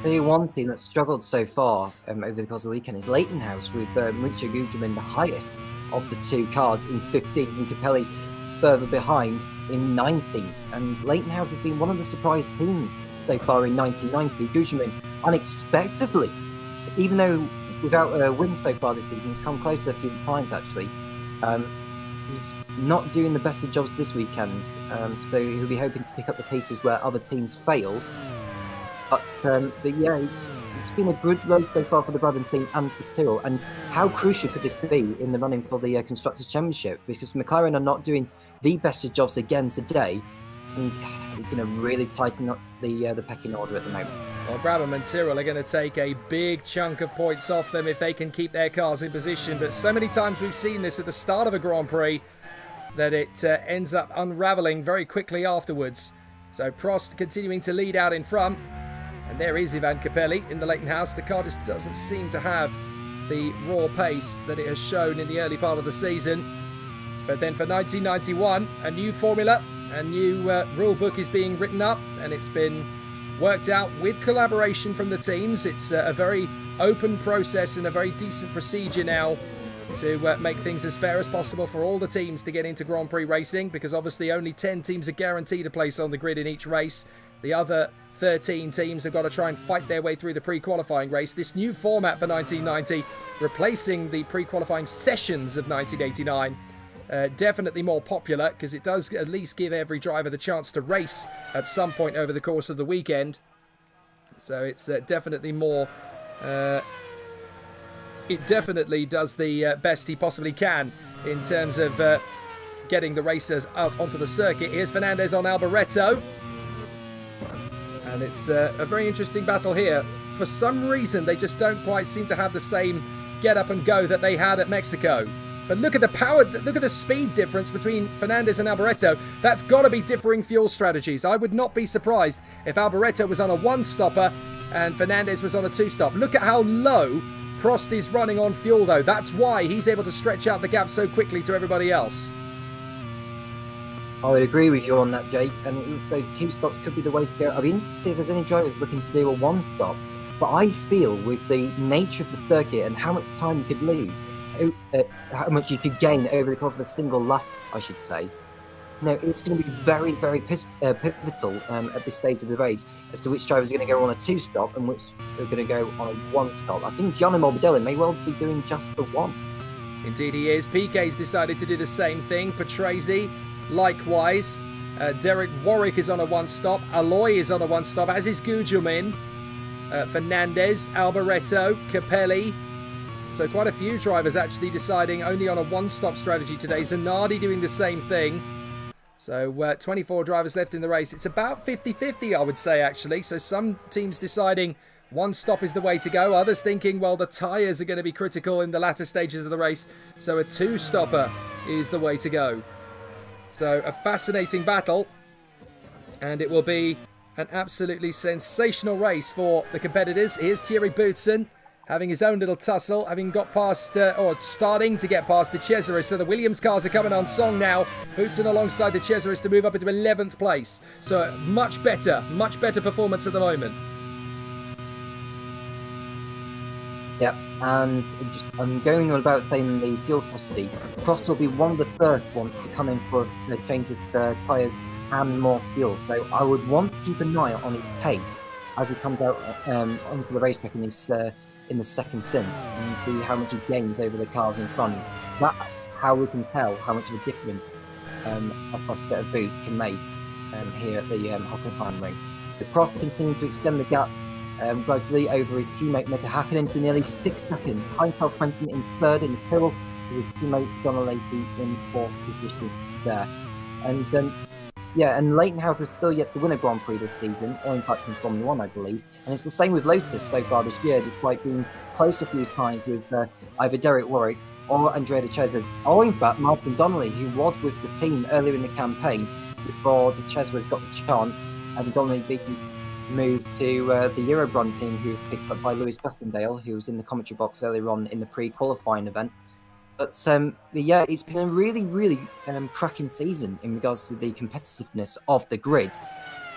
The one team that's struggled so far over the course of the weekend is Leighton House, with Mauricio Gugelmin the highest of the two cars in 15th, and Capelli further behind in 19th. And Leighton House has been one of the surprise teams so far in 1990. Gugelmin, unexpectedly, even though without a win so far this season, has come closer a few times actually. He's not doing the best of jobs this weekend, so he'll be hoping to pick up the pieces where other teams fail. But yeah, it's been a good race so far for the Brabham team and for Tyrrell. And how crucial could this be in the running for the Constructors' Championship? Because McLaren are not doing the best of jobs again today, and he's going to really tighten up the pecking order at the moment. Well, Brabham and Tyrrell are going to take a big chunk of points off them if they can keep their cars in position. But so many times we've seen this at the start of a Grand Prix that it ends up unravelling very quickly afterwards. So Prost continuing to lead out in front. And there is Ivan Capelli in the Leighton House. The car just doesn't seem to have the raw pace that it has shown in the early part of the season. But then for 1991, a new formula, a new rule book is being written up, and it's been worked out with collaboration from the teams. It's a very open process and a very decent procedure now to make things as fair as possible for all the teams to get into Grand Prix racing, because obviously only 10 teams are guaranteed a place on the grid in each race. The other 13 teams have got to try and fight their way through the pre-qualifying race. This new format for 1990, replacing the pre-qualifying sessions of 1989, definitely more popular, because it does at least give every driver the chance to race at some point over the course of the weekend. So it's definitely more... it definitely does the best he possibly can in terms of getting the racers out onto the circuit. Here's Fernandez on Alboreto. And it's a very interesting battle here. For some reason, they just don't quite seem to have the same get up and go that they had at Mexico. But look at the power, look at the speed difference between Fernandez and Alboreto. That's got to be differing fuel strategies. I would not be surprised if Alboreto was on a one-stopper and Fernandez was on a two-stop. Look at how low Prost is running on fuel, though. That's why he's able to stretch out the gap so quickly to everybody else. I would agree with you on that, Jake. And also, two stops could be the way to go. I'd be interested to see if there's any drivers looking to do a one stop. But I feel with the nature of the circuit and how much time you could lose, how much you could gain over the course of a single lap, I should say. It's going to be very, very pivotal at this stage of the race as to which drivers are going to go on a two-stop and which are going to go on a one-stop. I think Gianni Morbidelli may well be doing just the one. Indeed he is. Piquet's decided to do the same thing. Patrese, likewise. Derek Warwick is on a one-stop. Aloy is on a one-stop, as is Gugelmin. Fernandez, Alboreto, Capelli. So quite a few drivers actually deciding only on a one-stop strategy today. Zanardi doing the same thing. So 24 drivers left in the race. It's about 50-50, I would say, actually. So some teams deciding one stop is the way to go. Others thinking, well, the tyres are going to be critical in the latter stages of the race. So a two-stopper is the way to go. So a fascinating battle. And it will be an absolutely sensational race for the competitors. Here's Thierry Boutsen having his own little tussle, having got past, or starting to get past the Cesaris. So the Williams cars are coming on song now. Boutsen alongside the Cesaris to move up into 11th place. So much better performance at the moment. Yep, and I'm going on about saying the fuel strategy. Prost will be one of the first ones to come in for a change of tyres and more fuel. So I would want to keep an eye on his pace as he comes out onto the racetrack in the second sim and see how much he gains over the cars in front. That's how we can tell how much of a difference a fresh set of boots can make here at the Hockenheim ring. So Prost continues to extend the gap gradually over his teammate Mika Hakkinen to nearly 6 seconds. Heinz Frentzen in third in Tyrrell, with his teammate Donna Lacey in fourth position there. And Leighton House is still yet to win a Grand Prix this season, or in fact in Formula 1, I believe. And it's the same with Lotus so far this year, despite being close a few times with either Derek Warwick or Andrea De Cesaris, or in fact Martin Donnelly, who was with the team earlier in the campaign before De Cesaris got the chance, and Donnelly being moved to the Eurobron team, who was picked up by Lewis Passendale, who was in the commentary box earlier on in the pre-qualifying event. But yeah, it's been a really, really cracking season in regards to the competitiveness of the grid.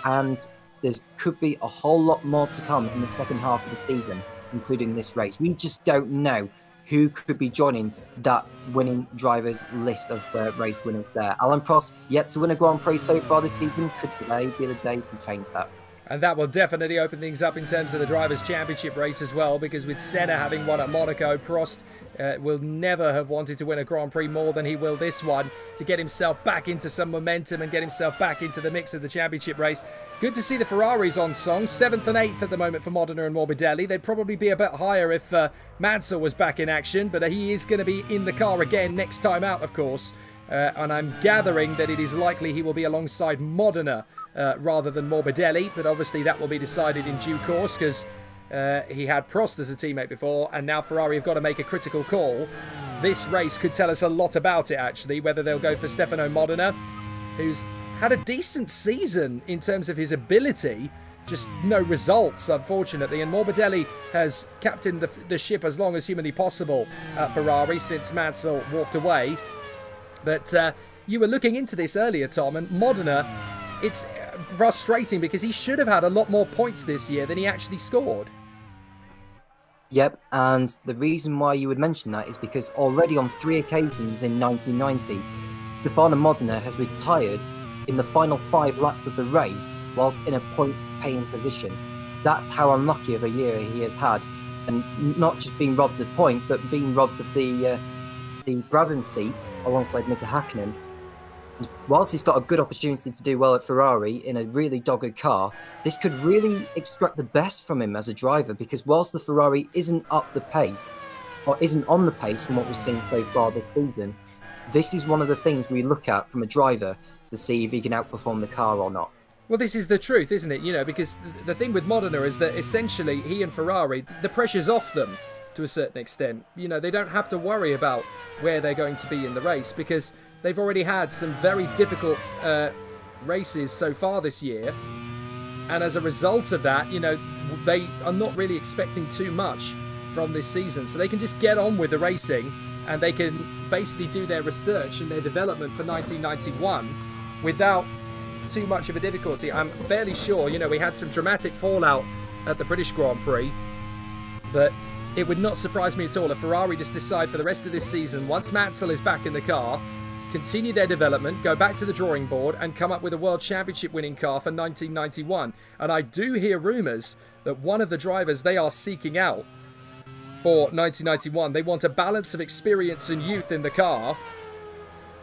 And there could be a whole lot more to come in the second half of the season, including this race. We just don't know who could be joining that winning drivers list of race winners there. Alan Prost, yet to win a Grand Prix so far this season. Could today be the day to change that? And that will definitely open things up in terms of the Drivers' Championship race as well, because with Senna having won at Monaco, Prost will never have wanted to win a Grand Prix more than he will this one, to get himself back into some momentum and get himself back into the mix of the championship race. Good to see the Ferraris on song, 7th and 8th at the moment for Modena and Morbidelli. They'd probably be a bit higher if Mansell was back in action, but he is going to be in the car again next time out, of course. And I'm gathering that it is likely he will be alongside Modena rather than Morbidelli, but obviously that will be decided in due course, because he had Prost as a teammate before, and now Ferrari have got to make a critical call. This race could tell us a lot about it, actually, whether they'll go for Stefano Modena, who's had a decent season in terms of his ability, just no results, unfortunately, and Morbidelli has captained the ship as long as humanly possible at Ferrari since Mansell walked away. But you were looking into this earlier, Tom, and Modena, it's frustrating because he should have had a lot more points this year than he actually scored. Yep, and the reason why you would mention that is because already on 3 occasions in 1990, Stefano Modena has retired in the final 5 laps of the race whilst in a points-paying position. That's how unlucky of a year he has had, and not just being robbed of points, but being robbed of the Brabham seats alongside Mika Hakkinen. Whilst he's got a good opportunity to do well at Ferrari in a really dogged car, this could really extract the best from him as a driver, because whilst the Ferrari isn't up the pace, or isn't on the pace from what we've seen so far this season, this is one of the things we look at from a driver to see if he can outperform the car or not. Well, this is the truth, isn't it? You know, because the thing with Modena is that essentially he and Ferrari, the pressure's off them to a certain extent. You know, they don't have to worry about where they're going to be in the race, because they've already had some very difficult races so far this year. And as a result of that, you know, they are not really expecting too much from this season. So they can just get on with the racing, and they can basically do their research and their development for 1991 without too much of a difficulty. I'm fairly sure, you know, we had some dramatic fallout at the British Grand Prix, but it would not surprise me at all if Ferrari just decide for the rest of this season, once Mansell is back in the car, continue their development, go back to the drawing board and come up with a World Championship winning car for 1991. And I do hear rumours that one of the drivers they are seeking out for 1991, they want a balance of experience and youth in the car.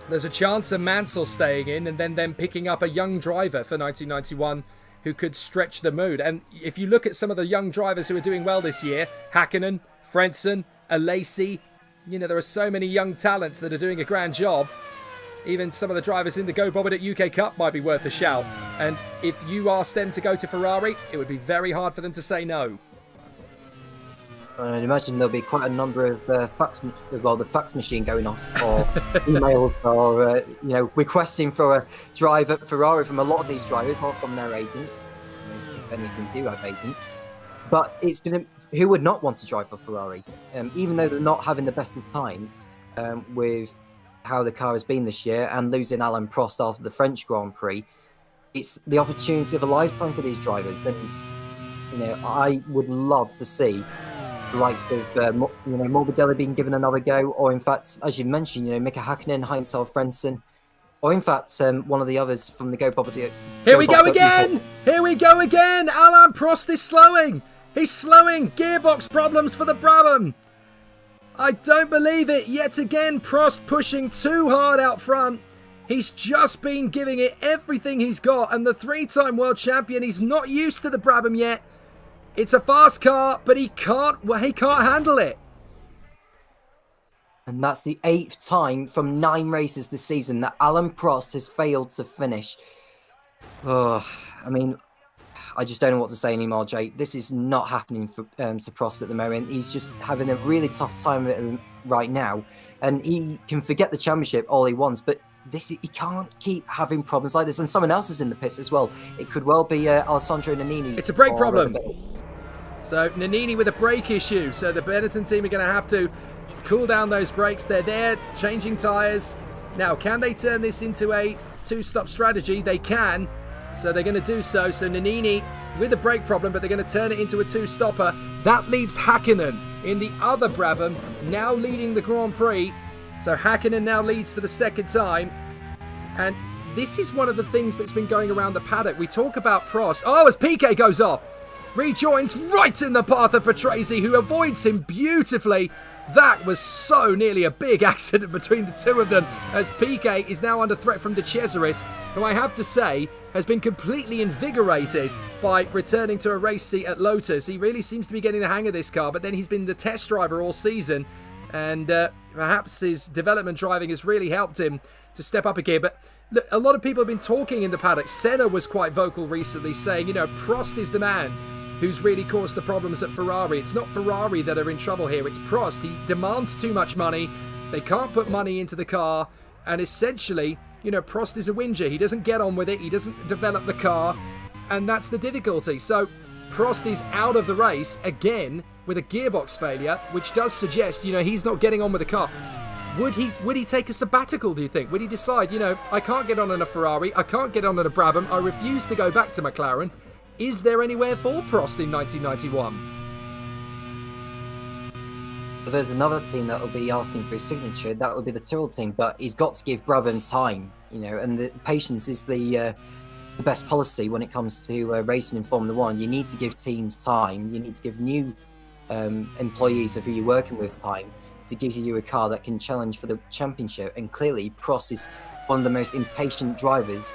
There's a chance of Mansell staying in and then them picking up a young driver for 1991 who could stretch the mood. And if you look at some of the young drivers who are doing well this year, Hakkinen, Frentzen, Alesi, you know, there are so many young talents that are doing a grand job. Even some of the drivers in the Go Bobbit at UK Cup might be worth a shout. And if you ask them to go to Ferrari, it would be very hard for them to say no. I'd imagine there'll be quite a number of the fax machine going off, or emails, or you know, requesting for a drive at Ferrari from a lot of these drivers, or from their agents. If any of them do have agents, but it's gonna. Who would not want to drive for Ferrari? Even though they're not having the best of times with how the car has been this year and losing Alain Prost after the French Grand Prix, it's the opportunity of a lifetime for these drivers, and you know, I would love to see the likes of Morbidelli being given another go, or in fact, as you mentioned, you know, Mika Hakkinen, Heinz Frentzen, or in fact, one of the others from the Go Bobbit. Here we go again! Here we go again! Alain Prost is slowing! He's slowing! Gearbox problems for the Brabham! I don't believe it! Yet again, Prost pushing too hard out front. He's just been giving it everything he's got, and the 3-time world champion, he's not used to the Brabham yet. It's a fast car, but he can't handle it. And that's the 8th time from 9 races this season that Alain Prost has failed to finish. Oh, I mean, I just don't know what to say anymore, Jay. This is not happening for to Prost at the moment. He's just having a really tough time of it right now. And he can forget the championship all he wants, but he can't keep having problems like this. And someone else is in the pits as well. It could well be Alessandro Nannini. It's a brake problem. So Nannini with a brake issue. So the Benetton team are going to have to cool down those brakes. They're there changing tyres. Now, can they turn this into a 2-stop strategy? They can. So they're going to do so. So Nannini with a brake problem, but they're going to turn it into a two-stopper. That leaves Hakkinen in the other Brabham, now leading the Grand Prix. So Hakkinen now leads for the second time. And this is one of the things that's been going around the paddock. We talk about Prost. Oh, as Piquet goes off. Rejoins right in the path of Patrese, who avoids him beautifully. That was so nearly a big accident between the two of them, as Piquet is now under threat from De Cesaris, who I have to say has been completely invigorated by returning to a race seat at Lotus. He really seems to be getting the hang of this car, but then he's been the test driver all season, and perhaps his development driving has really helped him to step up a gear. But look, a lot of people have been talking in the paddock. Senna was quite vocal recently, saying, Prost is the man who's really caused the problems at Ferrari. It's not Ferrari that are in trouble here, it's Prost. He demands too much money, they can't put money into the car, and essentially, Prost is a whinger. He doesn't get on with it, he doesn't develop the car, and that's the difficulty. So Prost is out of the race again with a gearbox failure, which does suggest, he's not getting on with the car. Would he take a sabbatical, do you think? Would he decide, I can't get on in a Ferrari, I can't get on in a Brabham, I refuse to go back to McLaren? Is there anywhere for Prost in 1991? But there's another team that will be asking for his signature. That would be the Tyrrell team, but he's got to give Brabham time, and the patience is the best policy when it comes to racing in Formula One. You need to give teams time. You need to give new employees of who you're working with time to give you a car that can challenge for the championship. And clearly, Prost is one of the most impatient drivers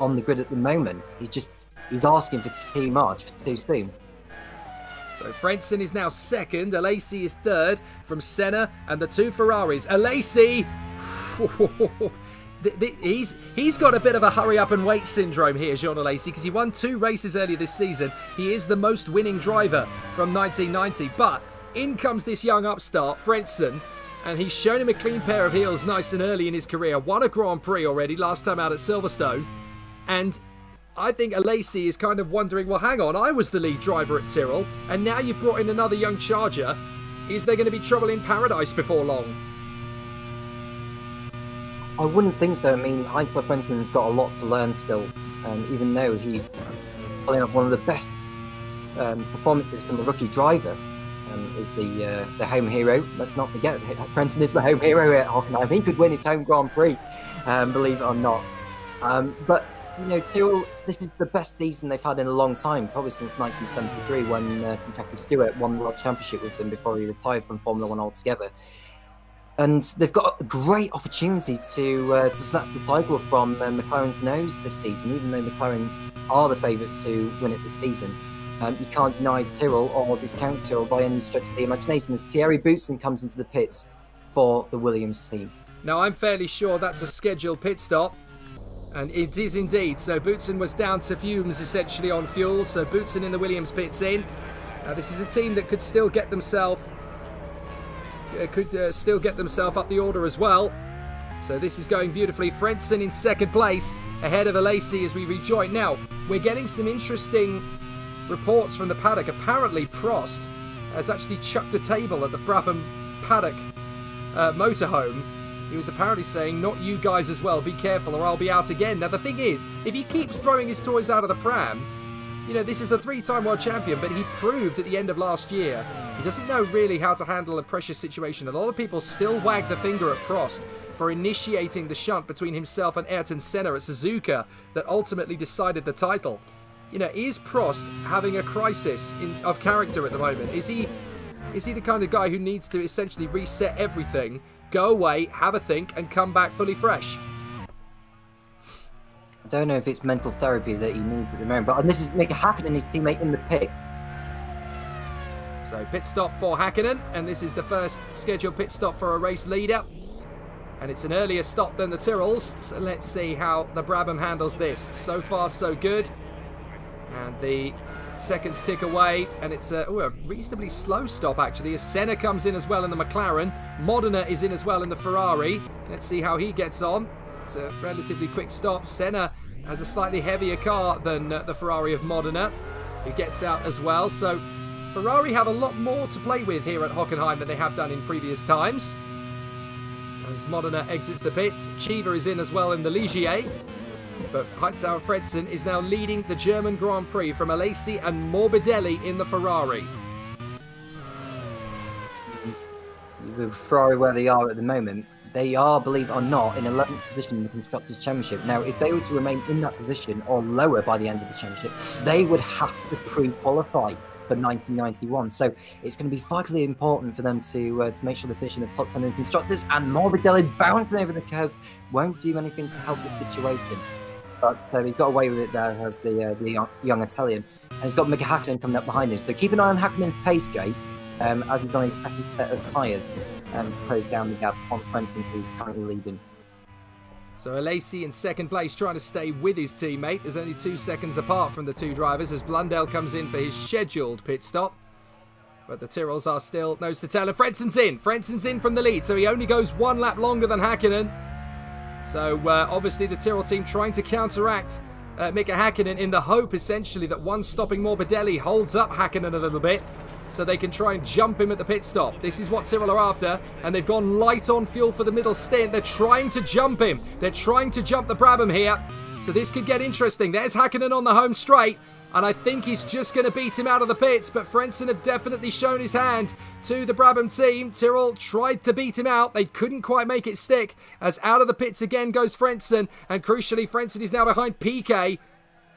on the grid at the moment. He's asking for too much, for too soon. So Frentzen is now second, Alesi is third from Senna and the two Ferraris. Alesi, he's got a bit of a hurry up and wait syndrome here, Jean Alesi, because he won 2 races earlier this season. He is the most winning driver from 1990, but in comes this young upstart, Frentzen, and he's shown him a clean pair of heels nice and early in his career. Won a Grand Prix already, last time out at Silverstone, and I think Alesi is kind of wondering, well, hang on, I was the lead driver at Tyrrell, and now you've brought in another young charger. Is there going to be trouble in paradise before long? I wouldn't think so. I mean, Heinz Frenzen's got a lot to learn still, even though he's pulling up one of the best performances from the rookie driver. Is the home hero. Let's not forget, Frentzen is the home hero at Hockenheim. He could win his home Grand Prix, believe it or not. But Tyrrell, this is the best season they've had in a long time, probably since 1973 when Sir Jackie Stewart won the World Championship with them before he retired from Formula One altogether. And they've got a great opportunity to snatch the title from McLaren's nose this season, even though McLaren are the favourites to win it this season. You can't deny Tyrrell or discount Tyrrell by any stretch of the imagination as Thierry Boutsen comes into the pits for the Williams team. Now, I'm fairly sure that's a scheduled pit stop. And it is indeed. So Boutsen was down to fumes essentially on fuel. So Boutsen in the Williams pits in. Now this is a team that could still get themselves up the order as well. So this is going beautifully. Frentzen in second place ahead of Alesi as we rejoin. Now we're getting some interesting reports from the paddock. Apparently Prost has actually chucked a table at the Brabham paddock motorhome. He was apparently saying, not you guys as well, be careful or I'll be out again. Now the thing is, if he keeps throwing his toys out of the pram, this is a 3-time world champion, but he proved at the end of last year, he doesn't know really how to handle a pressure situation. A lot of people still wag the finger at Prost for initiating the shunt between himself and Ayrton Senna at Suzuka that ultimately decided the title. Is Prost having a crisis of character at the moment? Is he the kind of guy who needs to essentially reset everything, go away, have a think, and come back fully fresh? I don't know if it's mental therapy that he needs at the moment, but this is Mika Hakkinen and his teammate in the pits. So pit stop for Hakkinen, and this is the first scheduled pit stop for a race leader. And it's an earlier stop than the Tyrrells, so let's see how the Brabham handles this. So far, so good. And the seconds tick away, and it's a reasonably slow stop actually, as Senna comes in as well in the McLaren. Modena is in as well in the Ferrari. Let's see how he gets on. It's a relatively quick stop. Senna has a slightly heavier car than the Ferrari of Modena, who gets out as well. So Ferrari have a lot more to play with here at Hockenheim than they have done in previous times. As Modena exits the pits, Cheever is in as well in the Ligier. But Hightower Fredson is now leading the German Grand Prix from Alesi and Morbidelli in the Ferrari. With Ferrari where they are at the moment, they are, believe it or not, in 11th position in the Constructors' Championship. Now, if they were to remain in that position or lower by the end of the championship, they would have to pre-qualify for 1991. So it's going to be vitally important for them to make sure they finish in the top 10 in the Constructors, and Morbidelli bouncing over the curves won't do anything to help the situation. But he's got away with it there as the young Italian. And he's got Mika Hakkinen coming up behind him. So keep an eye on Hakkinen's pace, Jake, as he's on his second set of tyres to close down the gap on Frentzen, who's currently leading. So Alesi in second place, trying to stay with his teammate. There's only 2 seconds apart from the two drivers as Blundell comes in for his scheduled pit stop. But the Tyrrells are still nose to tail. And Frenzen's in. Frenzen's in from the lead, so he only goes 1 lap longer than Hakkinen. So obviously the Tyrrell team trying to counteract Mika Hakkinen in the hope, essentially, that one stopping Morbidelli holds up Hakkinen a little bit, so they can try and jump him at the pit stop. This is what Tyrrell are after, and they've gone light on fuel for the middle stint. They're trying to jump him. They're trying to jump the Brabham here, so this could get interesting. There's Hakkinen on the home straight, and I think he's just going to beat him out of the pits, but Frentzen have definitely shown his hand to the Brabham team. Tyrrell tried to beat him out. They couldn't quite make it stick, as out of the pits again goes Frentzen, and crucially, Frentzen is now behind PK.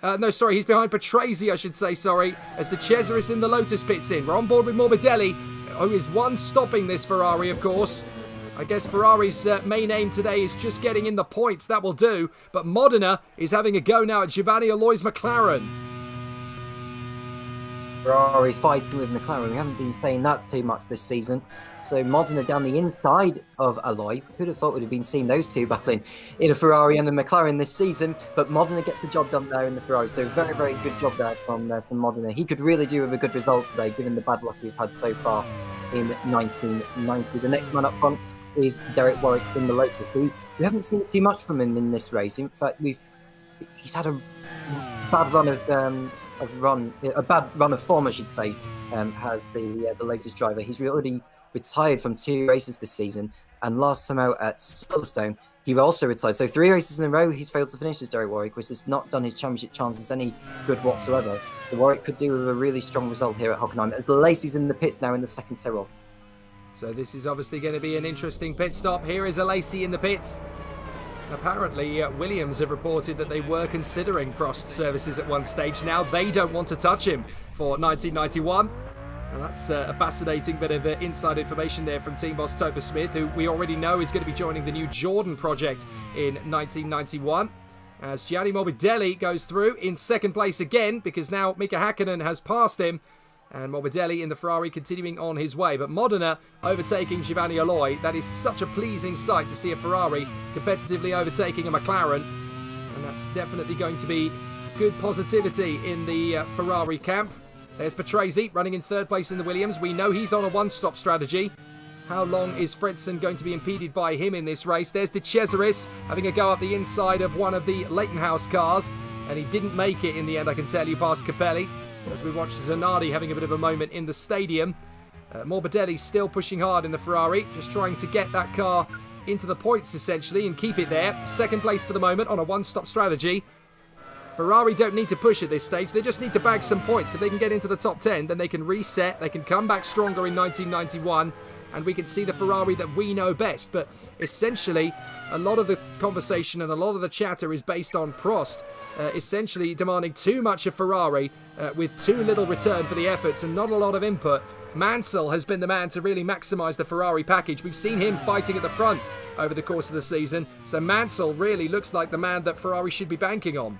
He's behind Patrese, I should say, as the Cesaris in the Lotus pits in. We're on board with Morbidelli, who is one stopping this Ferrari, of course. I guess Ferrari's main aim today is just getting in the points. That will do. But Modena is having a go now at Giovanni Alloy's McLaren. Ferrari fighting with McLaren. We haven't been saying that too much this season. So Modena down the inside of Alloy. Who'd have thought we'd have been seeing those two battling in a Ferrari and a McLaren this season? But Modena gets the job done there in the Ferrari. So very, very good job there from Modena. He could really do with a good result today, given the bad luck he's had so far in 1990. The next man up front is Derek Warwick in the Lotus, who we haven't seen too much from him in this race. In fact, he's had a bad run of form, I should say, has the Lotus driver. He's already retired from 2 races this season, and last time out at Silverstone, he also retired. So 3 races in a row, he's failed to finish as Derek Warwick, which has not done his championship chances any good whatsoever. So Warwick could do with a really strong result here at Hockenheim, as Lacey's in the pits now in the second Tyrrell. So this is obviously going to be an interesting pit stop. Here is Alesi in the pits. Apparently, Williams have reported that they were considering Prost services at one stage. Now they don't want to touch him for 1991. And that's a fascinating bit of inside information there from team boss Topher Smith, who we already know is going to be joining the new Jordan project in 1991. As Gianni Morbidelli goes through in second place again, because now Mika Hakkinen has passed him. And Morbidelli in the Ferrari continuing on his way. But Modena overtaking Giovanni Alloy. That is such a pleasing sight to see a Ferrari competitively overtaking a McLaren. And that's definitely going to be good positivity in the Ferrari camp. There's Patrese running in third place in the Williams. We know he's on a one-stop strategy. How long is Fredson going to be impeded by him in this race? There's De Cesaris having a go up the inside of one of the Leighton House cars. And he didn't make it in the end, I can tell you, past Capelli. As we watch Zanardi having a bit of a moment in the stadium. Morbidelli still pushing hard in the Ferrari, just trying to get that car into the points essentially and keep it there. Second place for the moment on a one-stop strategy. Ferrari don't need to push at this stage, they just need to bag some points. If they can get into the top 10, then they can reset, they can come back stronger in 1991, and we can see the Ferrari that we know best. But essentially, a lot of the conversation and a lot of the chatter is based on Prost essentially demanding too much of Ferrari with too little return for the efforts and not a lot of input. Mansell has been the man to really maximise the Ferrari package. We've seen him fighting at the front over the course of the season, so Mansell really looks like the man that Ferrari should be banking on.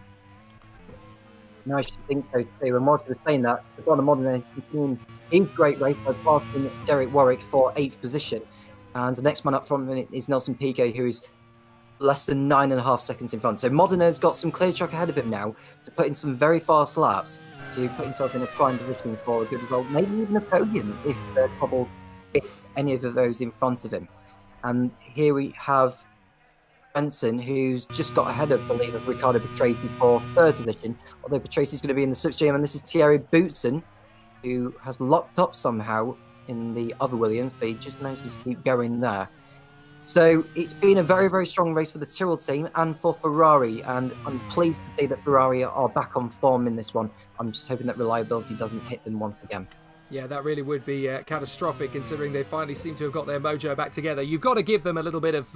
No, I should think so too. And whilst we were saying that, Stefano Modena is continuing his great race by passing Derek Warwick for 8th position. And the next man up front is Nelson Piquet, who is less than 9.5 seconds in front. So Modena's got some clear track ahead of him now to put in some very fast laps to put himself in a prime position for a good result, maybe even a podium if the trouble hits any of those in front of him. And here we have Sanson, who's just got ahead of, I believe, of Riccardo Patrese for 3rd position, although Patrese is going to be in the slipstream, and this is Thierry Boutsen, who has locked up somehow in the other Williams, but he just manages to keep going there. So it's been a very, very strong race for the Tyrrell team and for Ferrari, and I'm pleased to see that Ferrari are back on form in this one. I'm just hoping that reliability doesn't hit them once again. Yeah, that really would be catastrophic, considering they finally seem to have got their mojo back together. You've got to give them a little bit of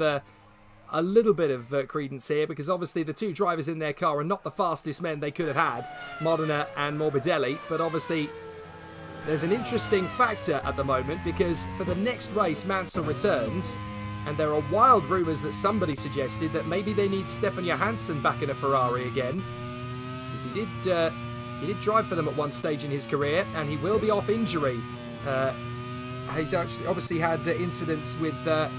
credence here, because obviously the two drivers in their car are not the fastest men they could have had, Modena and Morbidelli, but obviously there's an interesting factor at the moment, because for the next race Mansell returns, and there are wild rumours that somebody suggested that maybe they need Stefan Johansson back in a Ferrari again, because he did drive for them at one stage in his career, and he will be off injury. He's actually obviously had incidents with the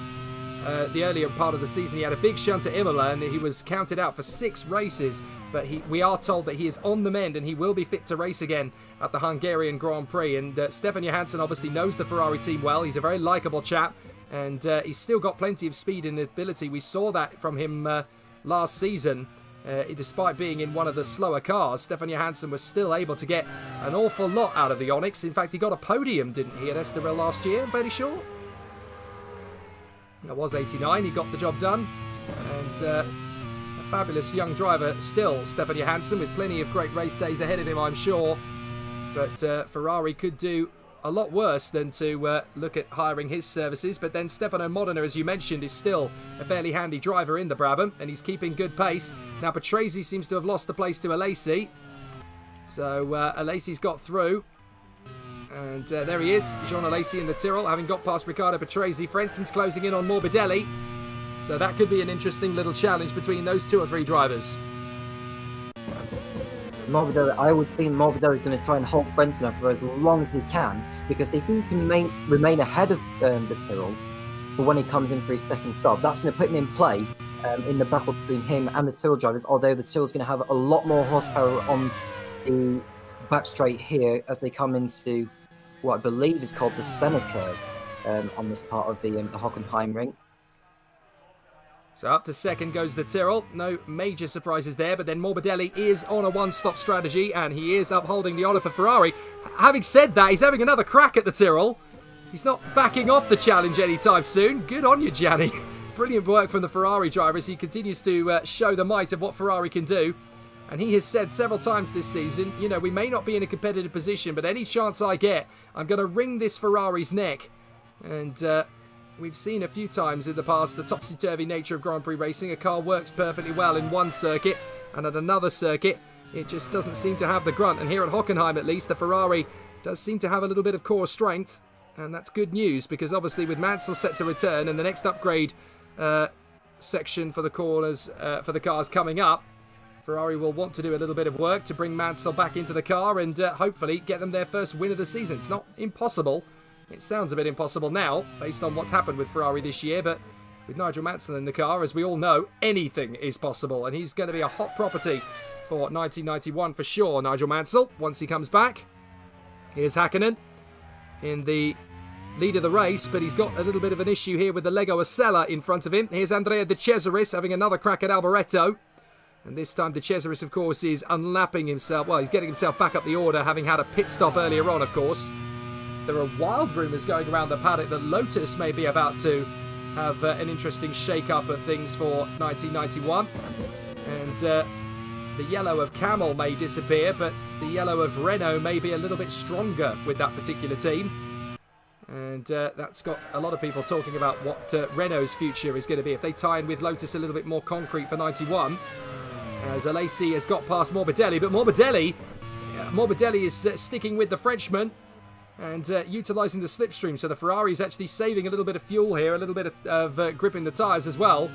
earlier part of the season. He had a big shunt at Imola, and he was counted out for 6 races, but we are told that he is on the mend and he will be fit to race again at the Hungarian Grand Prix. And Stefan Johansson obviously knows the Ferrari team well. He's a very likeable chap, and he's still got plenty of speed and ability. We saw that from him last season. Despite being in one of the slower cars, Stefan Johansson was still able to get an awful lot out of the Onyx. In fact, he got a podium, didn't he, at Estoril last year? I'm fairly sure. That was 89. He got the job done. And a fabulous young driver still, Stefan Johansson, with plenty of great race days ahead of him, I'm sure. But Ferrari could do a lot worse than to look at hiring his services. But then Stefano Modena, as you mentioned, is still a fairly handy driver in the Brabham, and he's keeping good pace. Now Patrese seems to have lost the place to Alesi, so Alesi's got through, and there he is, Jean Alesi in the Tyrrell, having got past Riccardo Patrese. Frenson's closing in on Morbidelli, so that could be an interesting little challenge between those 2 or 3 drivers. Morbidelli, I would think Morbidelli is going to try and hold Frenson up for as long as he can, because if he can remain ahead of the Tyrrell for when he comes in for his second stop, that's going to put him in play in the battle between him and the Tyrrell drivers, although the Tyrrell's going to have a lot more horsepower on the back straight here as they come into what I believe is called the Senna curve on this part of the Hockenheim ring. So up to second goes the Tyrrell. No major surprises there, but then Morbidelli is on a one-stop strategy, and he is upholding the honour for Ferrari. Having said that, he's having another crack at the Tyrrell. He's not backing off the challenge anytime soon. Good on you, Gianni. Brilliant work from the Ferrari driver as he continues to show the might of what Ferrari can do. And he has said several times this season, you know, we may not be in a competitive position, but any chance I get, I'm going to wring this Ferrari's neck. And we've seen a few times in the past the topsy-turvy nature of Grand Prix racing. A car works perfectly well in one circuit, and at another circuit, it just doesn't seem to have the grunt. And here at Hockenheim, at least, the Ferrari does seem to have a little bit of core strength. And that's good news, because obviously with Mansell set to return and the next upgrade section for the corners for the cars coming up, Ferrari will want to do a little bit of work to bring Mansell back into the car and hopefully get them their first win of the season. It's not impossible. It sounds a bit impossible now, based on what's happened with Ferrari this year, but with Nigel Mansell in the car, as we all know, anything is possible, and he's going to be a hot property for 1991 for sure, Nigel Mansell, once he comes back. Here's Hakkinen in the lead of the race, but he's got a little bit of an issue here with the Lego Acela in front of him. Here's Andrea De Cesaris having another crack at Alboreto. And this time De Cesaris, of course, is unlapping himself. Well, he's getting himself back up the order, having had a pit stop earlier on, of course. There are wild rumours going around the paddock that Lotus may be about to have an interesting shake-up of things for 1991. And the yellow of Camel may disappear, but the yellow of Renault may be a little bit stronger with that particular team. And that's got a lot of people talking about what Renault's future is going to be if they tie in with Lotus a little bit more concrete for 91. As Alesi has got past Morbidelli, but Morbidelli is sticking with the Frenchman and utilising the slipstream. So the Ferrari is actually saving a little bit of fuel here, a little bit of gripping the tyres as well,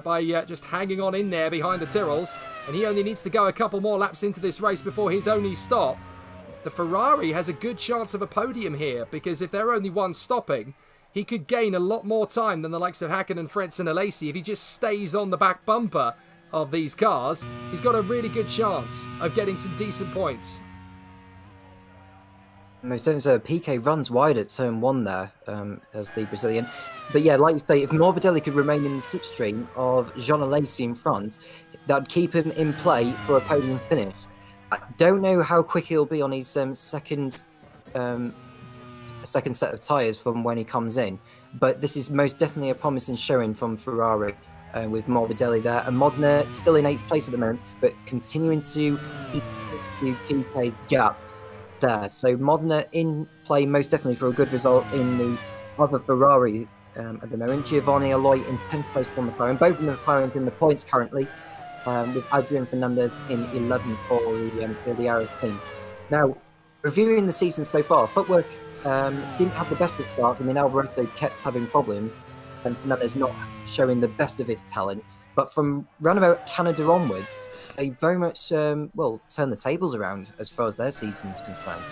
by just hanging on in there behind the Tyrrells. And he only needs to go a couple more laps into this race before his only stop. The Ferrari has a good chance of a podium here, because if they're only one stopping, he could gain a lot more time than the likes of Hakkinen, Frenz and Alesi if he just stays on the back bumper of these cars. He's got a really good chance of getting some decent points. Most certainly, so Piquet runs wide at turn 1 there as the Brazilian. But yeah, like you say, if Morbidelli could remain in the slipstream of Jean Alesi in front, that would keep him in play for a podium finish. I don't know how quick he'll be on his second second set of tyres from when he comes in. But this is most definitely a promising showing from Ferrari with Morbidelli there. And Modena still in 8th place at the moment, but continuing to eat into Piquet's gap there. So Modena in play most definitely for a good result in the other Ferrari at the moment. Giovanni Aloy in 10th place for McLaren. Both of the McLarens in the points currently, with Adrian Fernandez in 11th for the Arrows team. Now, reviewing the season so far, footwork didn't have the best of starts. I mean, Alboreto kept having problems, and Fernandez not showing the best of his talent. But from roundabout Canada onwards, they very much, turn the tables around as far as their season's concerned.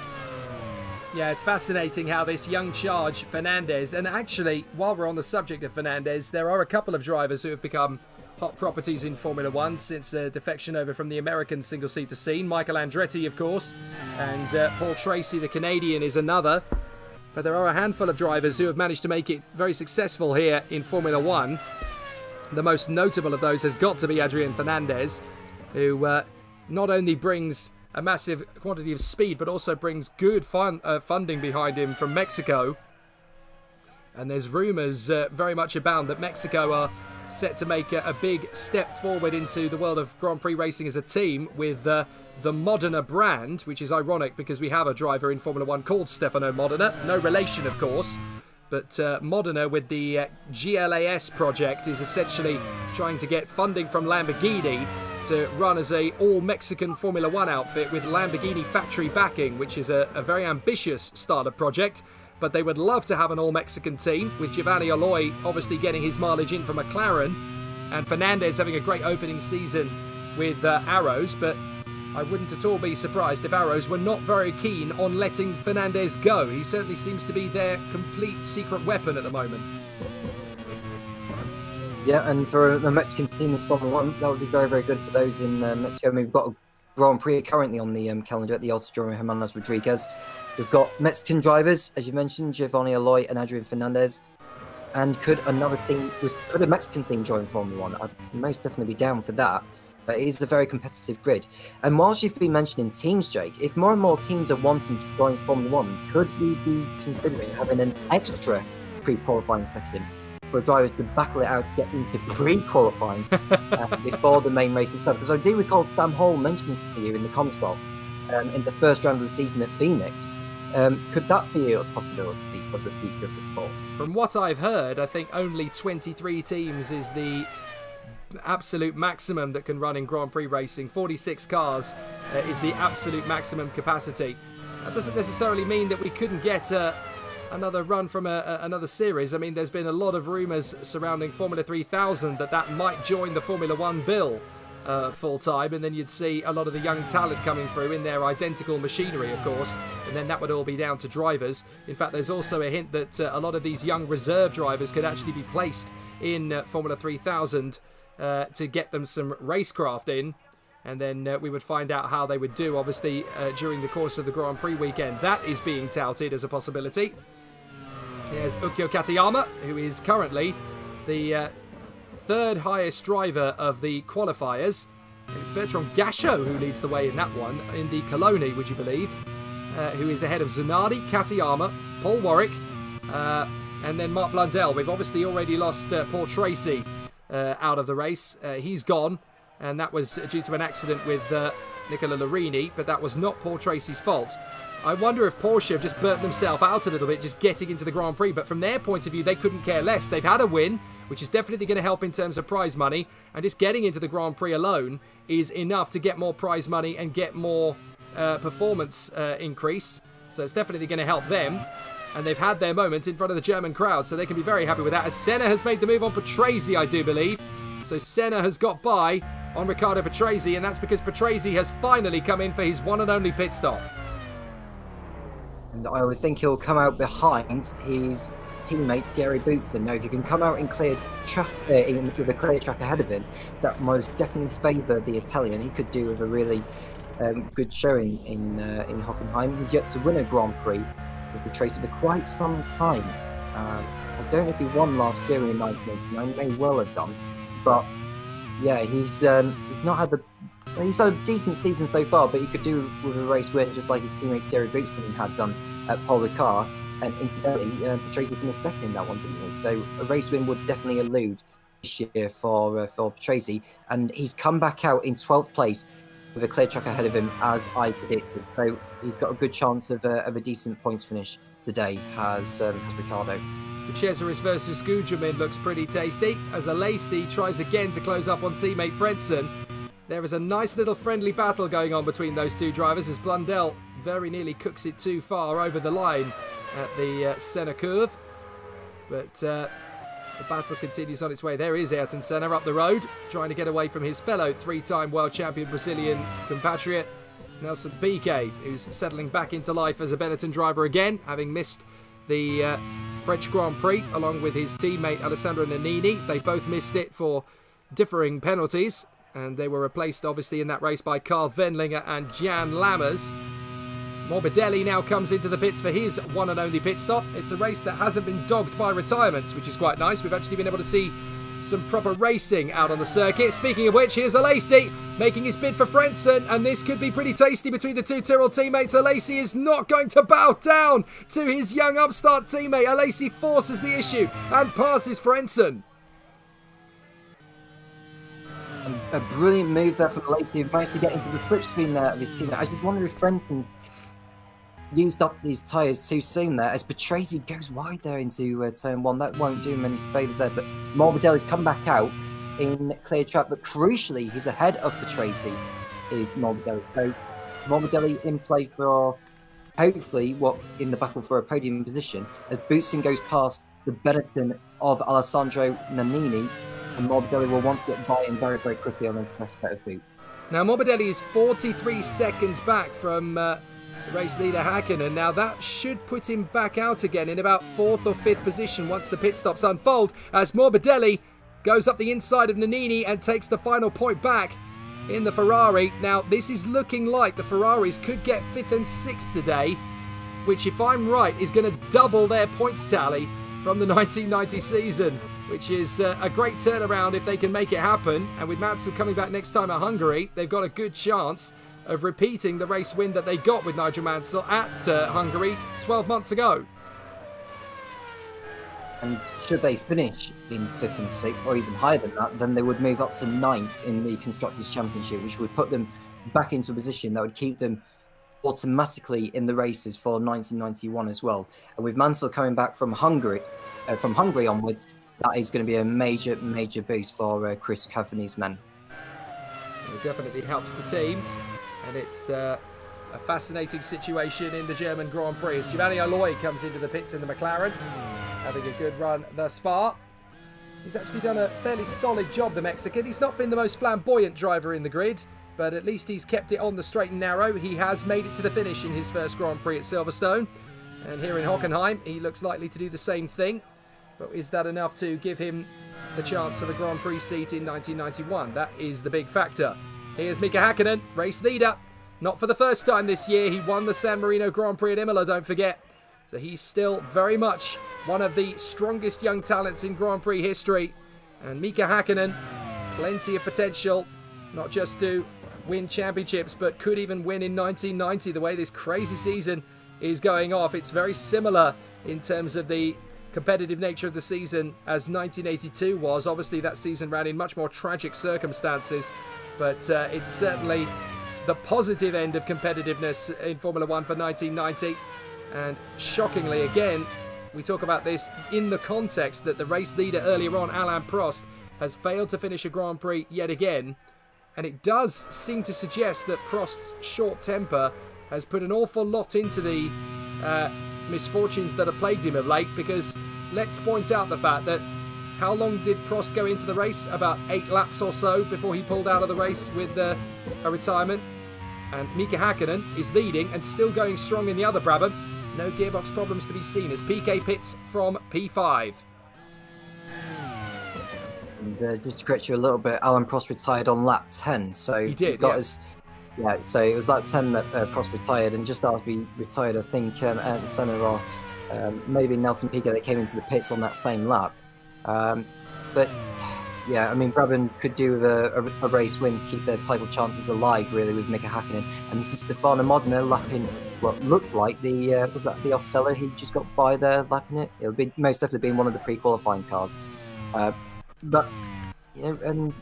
Yeah, it's fascinating how this young charge, Fernandez, and actually, while we're on the subject of Fernandez, there are a couple of drivers who have become hot properties in Formula One since defection over from the American single-seater scene. Michael Andretti, of course, and Paul Tracy, the Canadian, is another. But there are a handful of drivers who have managed to make it very successful here in Formula One. The most notable of those has got to be Adrian Fernandez, who not only brings a massive quantity of speed, but also brings good funding behind him from Mexico. And there's rumours very much abound that Mexico are set to make a big step forward into the world of Grand Prix racing as a team with the Modena brand, which is ironic because we have a driver in Formula One called Stefano Modena. No relation, of course. But Modena with the GLAS project is essentially trying to get funding from Lamborghini to run as a all-Mexican Formula One outfit with Lamborghini factory backing, which is a very ambitious startup project. But they would love to have an all-Mexican team, with Giovanni Aloy obviously getting his mileage in for McLaren, and Fernandez having a great opening season with Arrows. But I wouldn't at all be surprised if Arrows were not very keen on letting Fernandez go. He certainly seems to be their complete secret weapon at the moment. Yeah, and for a Mexican team of Formula One, that would be very, very good for those in Mexico. I mean, we've got a Grand Prix currently on the calendar at the Autodromo Hermanos Rodriguez. We've got Mexican drivers, as you mentioned, Giovanni Aloy and Adrian Fernandez. And could a Mexican team join Formula One? I'd most definitely be down for that. But it is a very competitive grid. And whilst you've been mentioning teams, Jake, if more and more teams are wanting to join Formula One, could we be considering having an extra pre-qualifying session for drivers to battle it out to get into pre-qualifying before the main race itself? Because I do recall Sam Hall mentioned this to you in the comms box in the first round of the season at Phoenix. Could that be a possibility for the future of the sport? From what I've heard, I think only 23 teams is the absolute maximum that can run in Grand Prix racing. 46 cars is the absolute maximum capacity. That doesn't necessarily mean that we couldn't get another run from another series. I mean, there's been a lot of rumours surrounding Formula 3000 that might join the Formula One bill full time, and then you'd see a lot of the young talent coming through in their identical machinery, of course, and then that would all be down to drivers. In fact, there's also a hint that a lot of these young reserve drivers could actually be placed in Formula 3000 to get them some racecraft in, and then we would find out how they would do, obviously, during the course of the Grand Prix weekend. That is being touted as a possibility. There's Ukyo Katayama, who is currently the third highest driver of the qualifiers. It's Bertrand Gachot who leads the way in that one, in the Coloni, would you believe, who is ahead of Zanardi, Katayama, Paul Warwick, and then Mark Blundell. We've obviously already lost Paul Tracy out of the race. He's gone, and that was due to an accident with Nicola Larini, but that was not Paul Tracy's fault. I wonder if Porsche have just burnt themselves out a little bit just getting into the Grand Prix, but from their point of view, they couldn't care less. They've had a win, which is definitely going to help in terms of prize money, and just getting into the Grand Prix alone is enough to get more prize money and get more performance increase. So it's definitely going to help them. And they've had their moment in front of the German crowd, so they can be very happy with that. As Senna has made the move on Patrese, I do believe. So Senna has got by on Riccardo Patrese, and that's because Patrese has finally come in for his one and only pit stop. And I would think he'll come out behind his teammate Thierry Boutsen. Now, if you can come out in clear track, with a clear track ahead of him, that most definitely favour the Italian. He could do with a really good showing in Hockenheim. He's yet to win a Grand Prix with Patrese for quite some time. I don't know if he won last year in 1989. He may well have done, but yeah, he's not had he's had a decent season so far, but he could do with a race win just like his teammate Thierry Boutsen had done at Paul Ricard. And incidentally, Patrese finished second in that one, didn't he? So a race win would definitely elude this year for Patrese. And he's come back out in 12th place with a clear track ahead of him, as I predicted. So he's got a good chance of a decent points finish today, has Ricciardo. The Cesaris versus Gugelmin looks pretty tasty, as Alesi tries again to close up on teammate Fredson. There is a nice little friendly battle going on between those two drivers, as Blundell very nearly cooks it too far over the line at the centre curve. But the battle continues on its way. There is Ayrton Senna up the road, trying to get away from his fellow three-time world champion Brazilian compatriot Nelson Piquet, who's settling back into life as a Benetton driver again, having missed the French Grand Prix along with his teammate Alessandro Nannini. They both missed it for differing penalties, and they were replaced obviously in that race by Carl Wendlinger and Jan Lammers. Morbidelli now comes into the pits for his one and only pit stop. It's a race that hasn't been dogged by retirements, which is quite nice. We've actually been able to see some proper racing out on the circuit. Speaking of which, here's Alesi making his bid for Frentzen, and this could be pretty tasty between the two Tyrrell teammates. Alesi is not going to bow down to his young upstart teammate. Alesi forces the issue and passes Frentzen. A brilliant move there from Alesi, who managed to get into the slipstream there of his teammate. I just wonder if Frentzen's used up these tyres too soon there, as Patrese goes wide there into turn one. That won't do him any favours there, but Morbidelli's come back out in clear track, but crucially he's ahead of Patrese, is Morbidelli. So Morbidelli in play for hopefully what in the battle for a podium position, as Boutsen goes past the Benetton of Alessandro Nannini, and Morbidelli will want to get by him very, very quickly on his fresh set of boots. Now Morbidelli is 43 seconds back from race leader Hakkinen. Now that should put him back out again in about 4th or 5th position once the pit stops unfold, as Morbidelli goes up the inside of Nannini and takes the final point back in the Ferrari. Now this is looking like the Ferraris could get 5th and 6th today, which if I'm right is going to double their points tally from the 1990 season, which is a great turnaround if they can make it happen. And with Mansell coming back next time at Hungary, they've got a good chance of repeating the race win that they got with Nigel Mansell at Hungary 12 months ago. And should they finish in 5th and 6th, or even higher than that, then they would move up to 9th in the Constructors' Championship, which would put them back into a position that would keep them automatically in the races for 1991 as well. And with Mansell coming back from Hungary onwards, that is going to be a major, major boost for Chris Cavani's men. It definitely helps the team. And it's a fascinating situation in the German Grand Prix as Giovanni Aloi comes into the pits in the McLaren, having a good run thus far. He's actually done a fairly solid job, the Mexican. He's not been the most flamboyant driver in the grid, but at least he's kept it on the straight and narrow. He has made it to the finish in his first Grand Prix at Silverstone. And here in Hockenheim, he looks likely to do the same thing. But is that enough to give him the chance of a Grand Prix seat in 1991? That is the big factor. Here's Mika Hakkinen, race leader. Not for the first time this year. He won the San Marino Grand Prix at Imola, don't forget. So he's still very much one of the strongest young talents in Grand Prix history. And Mika Hakkinen, plenty of potential, not just to win championships, but could even win in 1990, the way this crazy season is going off. It's very similar in terms of the competitive nature of the season as 1982 was. Obviously, that season ran in much more tragic circumstances, but it's certainly the positive end of competitiveness in Formula One for 1990. And shockingly, again, we talk about this in the context that the race leader earlier on, Alain Prost, has failed to finish a Grand Prix yet again. And it does seem to suggest that Prost's short temper has put an awful lot into the misfortunes that have plagued him of late, because let's point out the fact that how long did Prost go into the race? About 8 laps or so before he pulled out of the race with a retirement. And Mika Hakkinen is leading and still going strong in the other Brabham. No gearbox problems to be seen as PK pits from P5. And just to correct you a little bit, Alain Prost retired on lap 10. So he did, yes. So it was lap 10 that Prost retired, and just after he retired, I think Ayrton Senna or maybe Nelson Piquet that came into the pits on that same lap. But Yeah, I mean, Brabham could do with a race win to keep their title chances alive, really, with Mika Hakkinen. And this is Stefano Modena lapping what looked like was that the Osella he just got by there lapping it? It'll be most definitely been one of the pre-qualifying cars. But, you know, and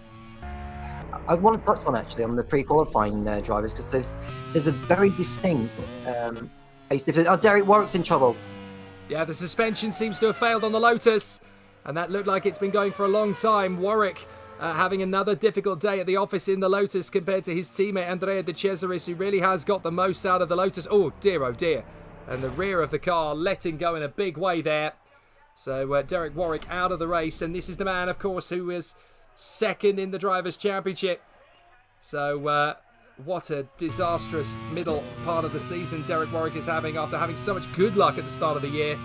I want to touch on actually on the pre-qualifying drivers because there's a very distinct pace difference. Oh, Derek Warwick's in trouble. Yeah, the suspension seems to have failed on the Lotus, and that looked like it's been going for a long time. Warwick having another difficult day at the office in the Lotus compared to his teammate Andrea De Cesaris, who really has got the most out of the Lotus. Oh dear, and the rear of the car letting go in a big way there. So Derek Warwick out of the race, and this is the man, of course, who is second in the Drivers' Championship. So what a disastrous middle part of the season Derek Warwick is having after having so much good luck at the start of the year.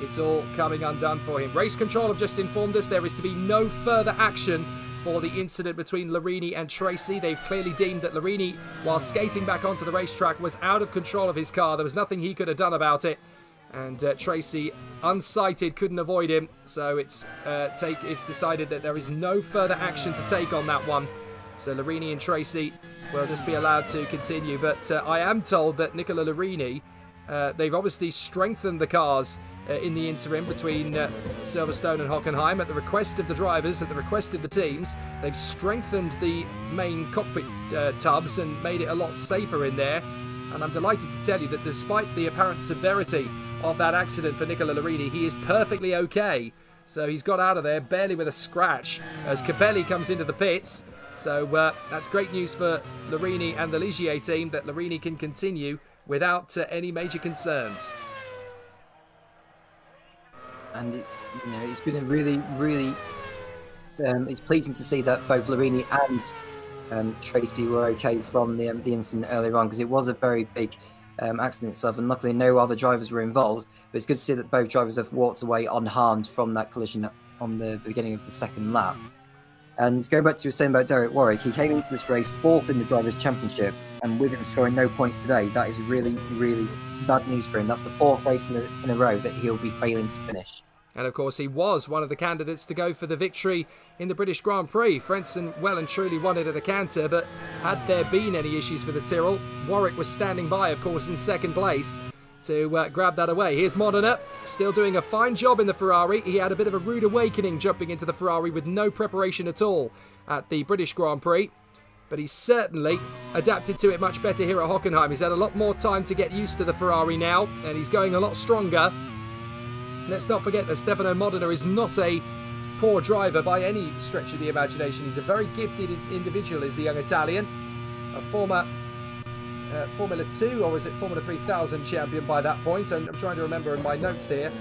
It's all coming undone for him. Race Control have just informed us there is to be no further action for the incident between Larini and Tracy. They've clearly deemed that Larini, while skating back onto the racetrack, was out of control of his car. There was nothing he could have done about it. And Tracy, unsighted, couldn't avoid him. So it's decided that there is no further action to take on that one. So Larini and Tracy will just be allowed to continue. But I am told that Nicola Larini, they've obviously strengthened the cars in the interim between Silverstone and Hockenheim at the request of the drivers, at the request of the teams. They've strengthened the main cockpit tubs and made it a lot safer in there. And I'm delighted to tell you that despite the apparent severity of that accident for Nicola Larini, he is perfectly okay. So he's got out of there barely with a scratch as Capelli comes into the pits. So that's great news for Larini and the Ligier team, that Larini can continue without any major concerns. And you know, it's been a really, it's pleasing to see that both Larini and Tracy were okay from the incident earlier on, because it was a very big accident itself, and luckily no other drivers were involved. But it's good to see that both drivers have walked away unharmed from that collision on the beginning of the second lap. And going back to what you were saying about Derek Warwick, he came into this race fourth in the Drivers' Championship, and with him scoring no points today, that is really, really bad news for him. That's the fourth race in a row that he'll be failing to finish. And of course, he was one of the candidates to go for the victory in the British Grand Prix. Frentzen well and truly won it at a canter, but had there been any issues for the Tyrrell, Warwick was standing by, of course, in second place to grab that away. Here's Modena, still doing a fine job in the Ferrari. He had a bit of a rude awakening jumping into the Ferrari with no preparation at all at the British Grand Prix. But he's certainly adapted to it much better here at Hockenheim. He's had a lot more time to get used to the Ferrari now, and he's going a lot stronger. Let's not forget that Stefano Modena is not a poor driver by any stretch of the imagination. He's a very gifted individual, is the young Italian. A former Formula 2, or was it Formula 3000 champion by that point? And I'm trying to remember in my notes here.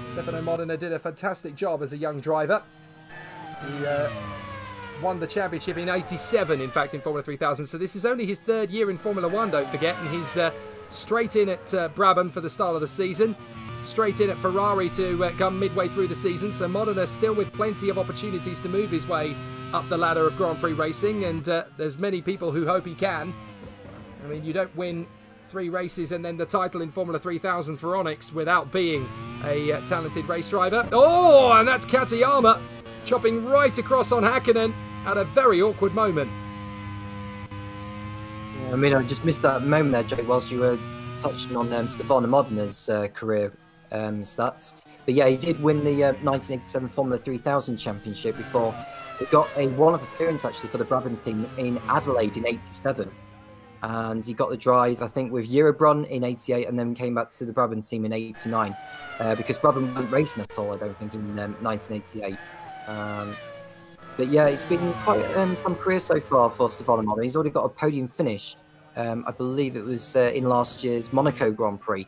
Stefano Modena did a fantastic job as a young driver. He won the championship in '87, in fact, in Formula 3000. So this is only his third year in Formula 1, don't forget. And he's straight in at Brabham for the start of the season. Straight in at Ferrari to come midway through the season. So Modena still with plenty of opportunities to move his way up the ladder of Grand Prix racing. And there's many people who hope he can. I mean, you don't win 3 races and then the title in Formula 3000 for Onyx without being a talented race driver. Oh, and that's Katayama chopping right across on Hakkinen at a very awkward moment. I mean, I just missed that moment there, Jake, whilst you were touching on Stefano Modena's career stats. But yeah, he did win the 1987 Formula 3000 championship before he got a one-off appearance actually for the Brabham team in Adelaide in '87. And he got the drive, I think, with Eurobrun in '88, and then came back to the Brabham team in '89, because Brabham weren't racing at all, I don't think, in 1988. But yeah, it's been quite some career so far for Stefano Modena. He's already got a podium finish. I believe it was in last year's Monaco Grand Prix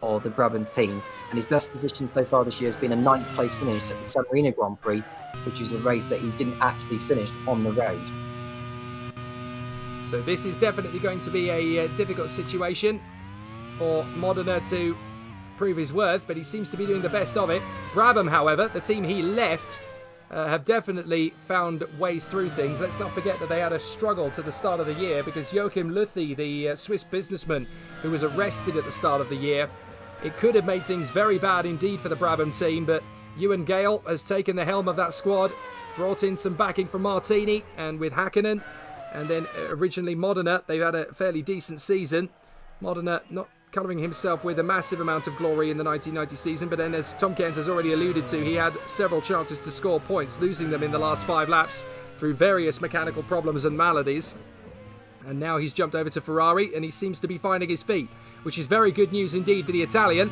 for the Brabham team. And his best position so far this year has been a 9th place finish at the San Marino Grand Prix, which is a race that he didn't actually finish on the road. So this is definitely going to be a difficult situation for Modena to prove his worth, but he seems to be doing the best of it. Brabham, however, the team he left, have definitely found ways through things. Let's not forget that they had a struggle to the start of the year because Joachim Lüthi, the Swiss businessman who was arrested at the start of the year, it could have made things very bad indeed for the Brabham team, but Ewan Gale has taken the helm of that squad brought in some backing from Martini and with Hakkinen, and then originally Modena. They've had a fairly decent season. Modena not colouring himself with a massive amount of glory in the 1990 season, but then as Tom Cairns has already alluded to, he had several chances to score points, losing them in the last 5 laps through various mechanical problems and maladies. And now he's jumped over to Ferrari and he seems to be finding his feet, which is very good news indeed for the Italian.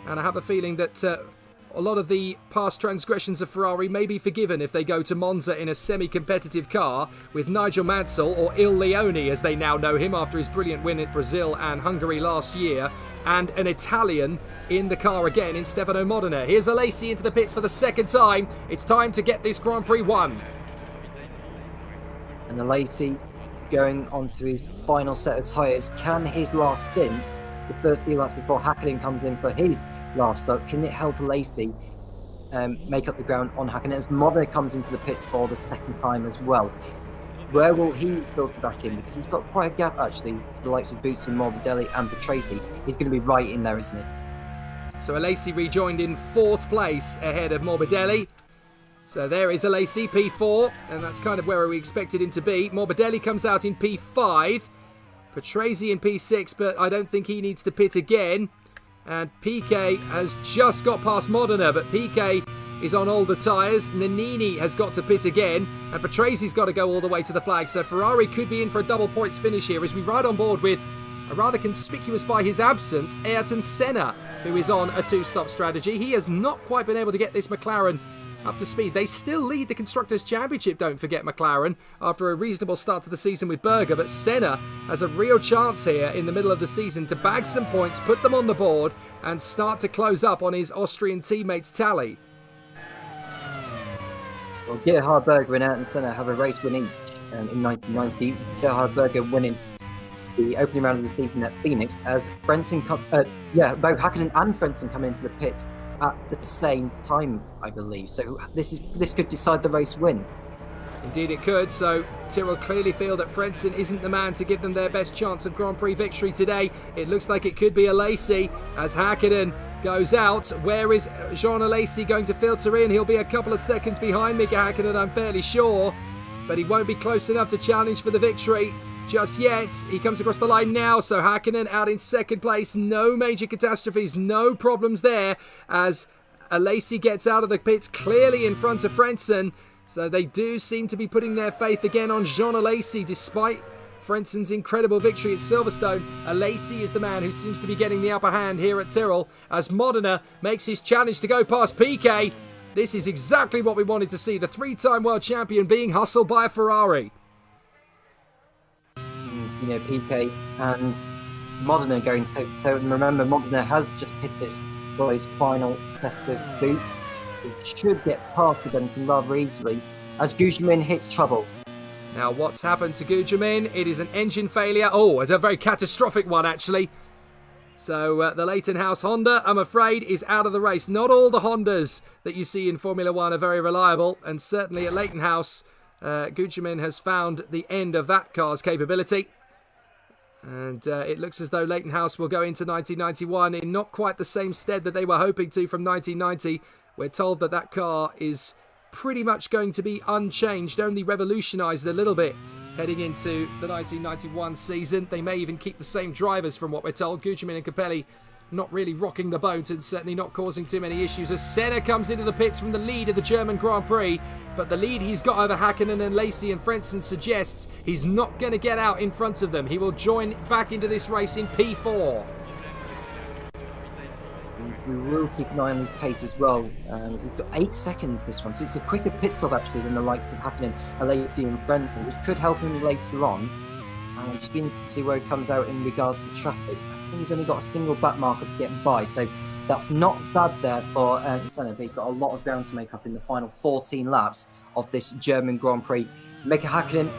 And I have a feeling that a lot of the past transgressions of Ferrari may be forgiven if they go to Monza in a semi-competitive car with Nigel Mansell, or Il Leone as they now know him after his brilliant win at Brazil and Hungary last year, and an Italian in the car again in Stefano Modena. Here's Alesi into the pits for the second time. It's time to get this Grand Prix won. And Alesi going on to his final set of tyres. Can his last stint, the first few laps before Hakkinen comes in for his last stop, can it help Alesi make up the ground on Hakkinen as Modena comes into the pits for the second time as well? Where will he filter back in? Because he's got quite a gap actually to the likes of Boots and Morbidelli and Patrese. He's going to be right in there, isn't he? So Alesi rejoined in 4th place ahead of Morbidelli. So there is Alesi, P4, and that's kind of where we expected him to be. Morbidelli comes out in P5, Patrese in P6, but I don't think he needs to pit again. And Piquet has just got past Modena, but Piquet is on older tyres. Nannini has got to pit again, and Patrese's got to go all the way to the flag. So Ferrari could be in for a double points finish here as we ride on board with a rather conspicuous by his absence, Ayrton Senna, who is on a 2-stop strategy. He has not quite been able to get this McLaren up to speed. They still lead the Constructors' Championship, don't forget, McLaren, after a reasonable start to the season with Berger, but Senna has a real chance here in the middle of the season to bag some points, put them on the board, and start to close up on his Austrian teammates' tally. Well, Gerhard Berger and Ayrton Senna have a race win each in 1990. Gerhard Berger winning the opening round of the season at Phoenix as Frentzen both Hakkinen and Frentzen come into the pits at the same time, I believe. So this could decide the race win. Indeed it could. So Tyrrell clearly feel that Frentzen isn't the man to give them their best chance of Grand Prix victory today. It looks like it could be Alesi as Hakkinen goes out. Where is Jean Alesi going to filter in? He'll be a couple of seconds behind Mika Hakkinen, I'm fairly sure, but he won't be close enough to challenge for the victory just yet. He comes across the line now, so Hakkinen out in 2nd place. No major catastrophes, no problems there as Alesi gets out of the pits clearly in front of Frentzen. So they do seem to be putting their faith again on Jean Alesi despite Frentzen's incredible victory at Silverstone. Alesi is the man who seems to be getting the upper hand here at Tyrrell as Modena makes his challenge to go past Piquet. This is exactly what we wanted to see, the 3-time world champion being hustled by a Ferrari. You know, Piquet and Modena going toe-to-toe. And remember, Modena has just pitted for his final set of boots. It should get past the Benetton rather easily as Gugelmin hits trouble. Now, what's happened to Gugelmin? It is an engine failure. Oh, it's a very catastrophic one, actually. So the Leighton House Honda, I'm afraid, is out of the race. Not all the Hondas that you see in Formula One are very reliable, and certainly at Leighton House, Gugelmin has found the end of that car's capability. And it looks as though Leighton House will go into 1991 in not quite the same stead that they were hoping to from 1990. We're told that that car is pretty much going to be unchanged, only revolutionised a little bit heading into the 1991 season. They may even keep the same drivers from what we're told. Gugelmin and Capelli not really rocking the boat and certainly not causing too many issues as Senna comes into the pits from the lead of the German Grand Prix. But the lead he's got over Hakkinen and Alesi and Frentzen suggests he's not going to get out in front of them. He will join back into this race in P4. We will keep an eye on his pace as well. He's got 8 seconds this one, so it's a quicker pit stop actually than the likes of Hakkinen, Alesi and Frentzen, which could help him later on. I'm just beginning to see where he comes out in regards to traffic. I think he's only got a single back marker to get by, so that's not bad there for Senna, but he's got a lot of ground to make up in the final 14 laps of this German Grand Prix. Mika Hakkinen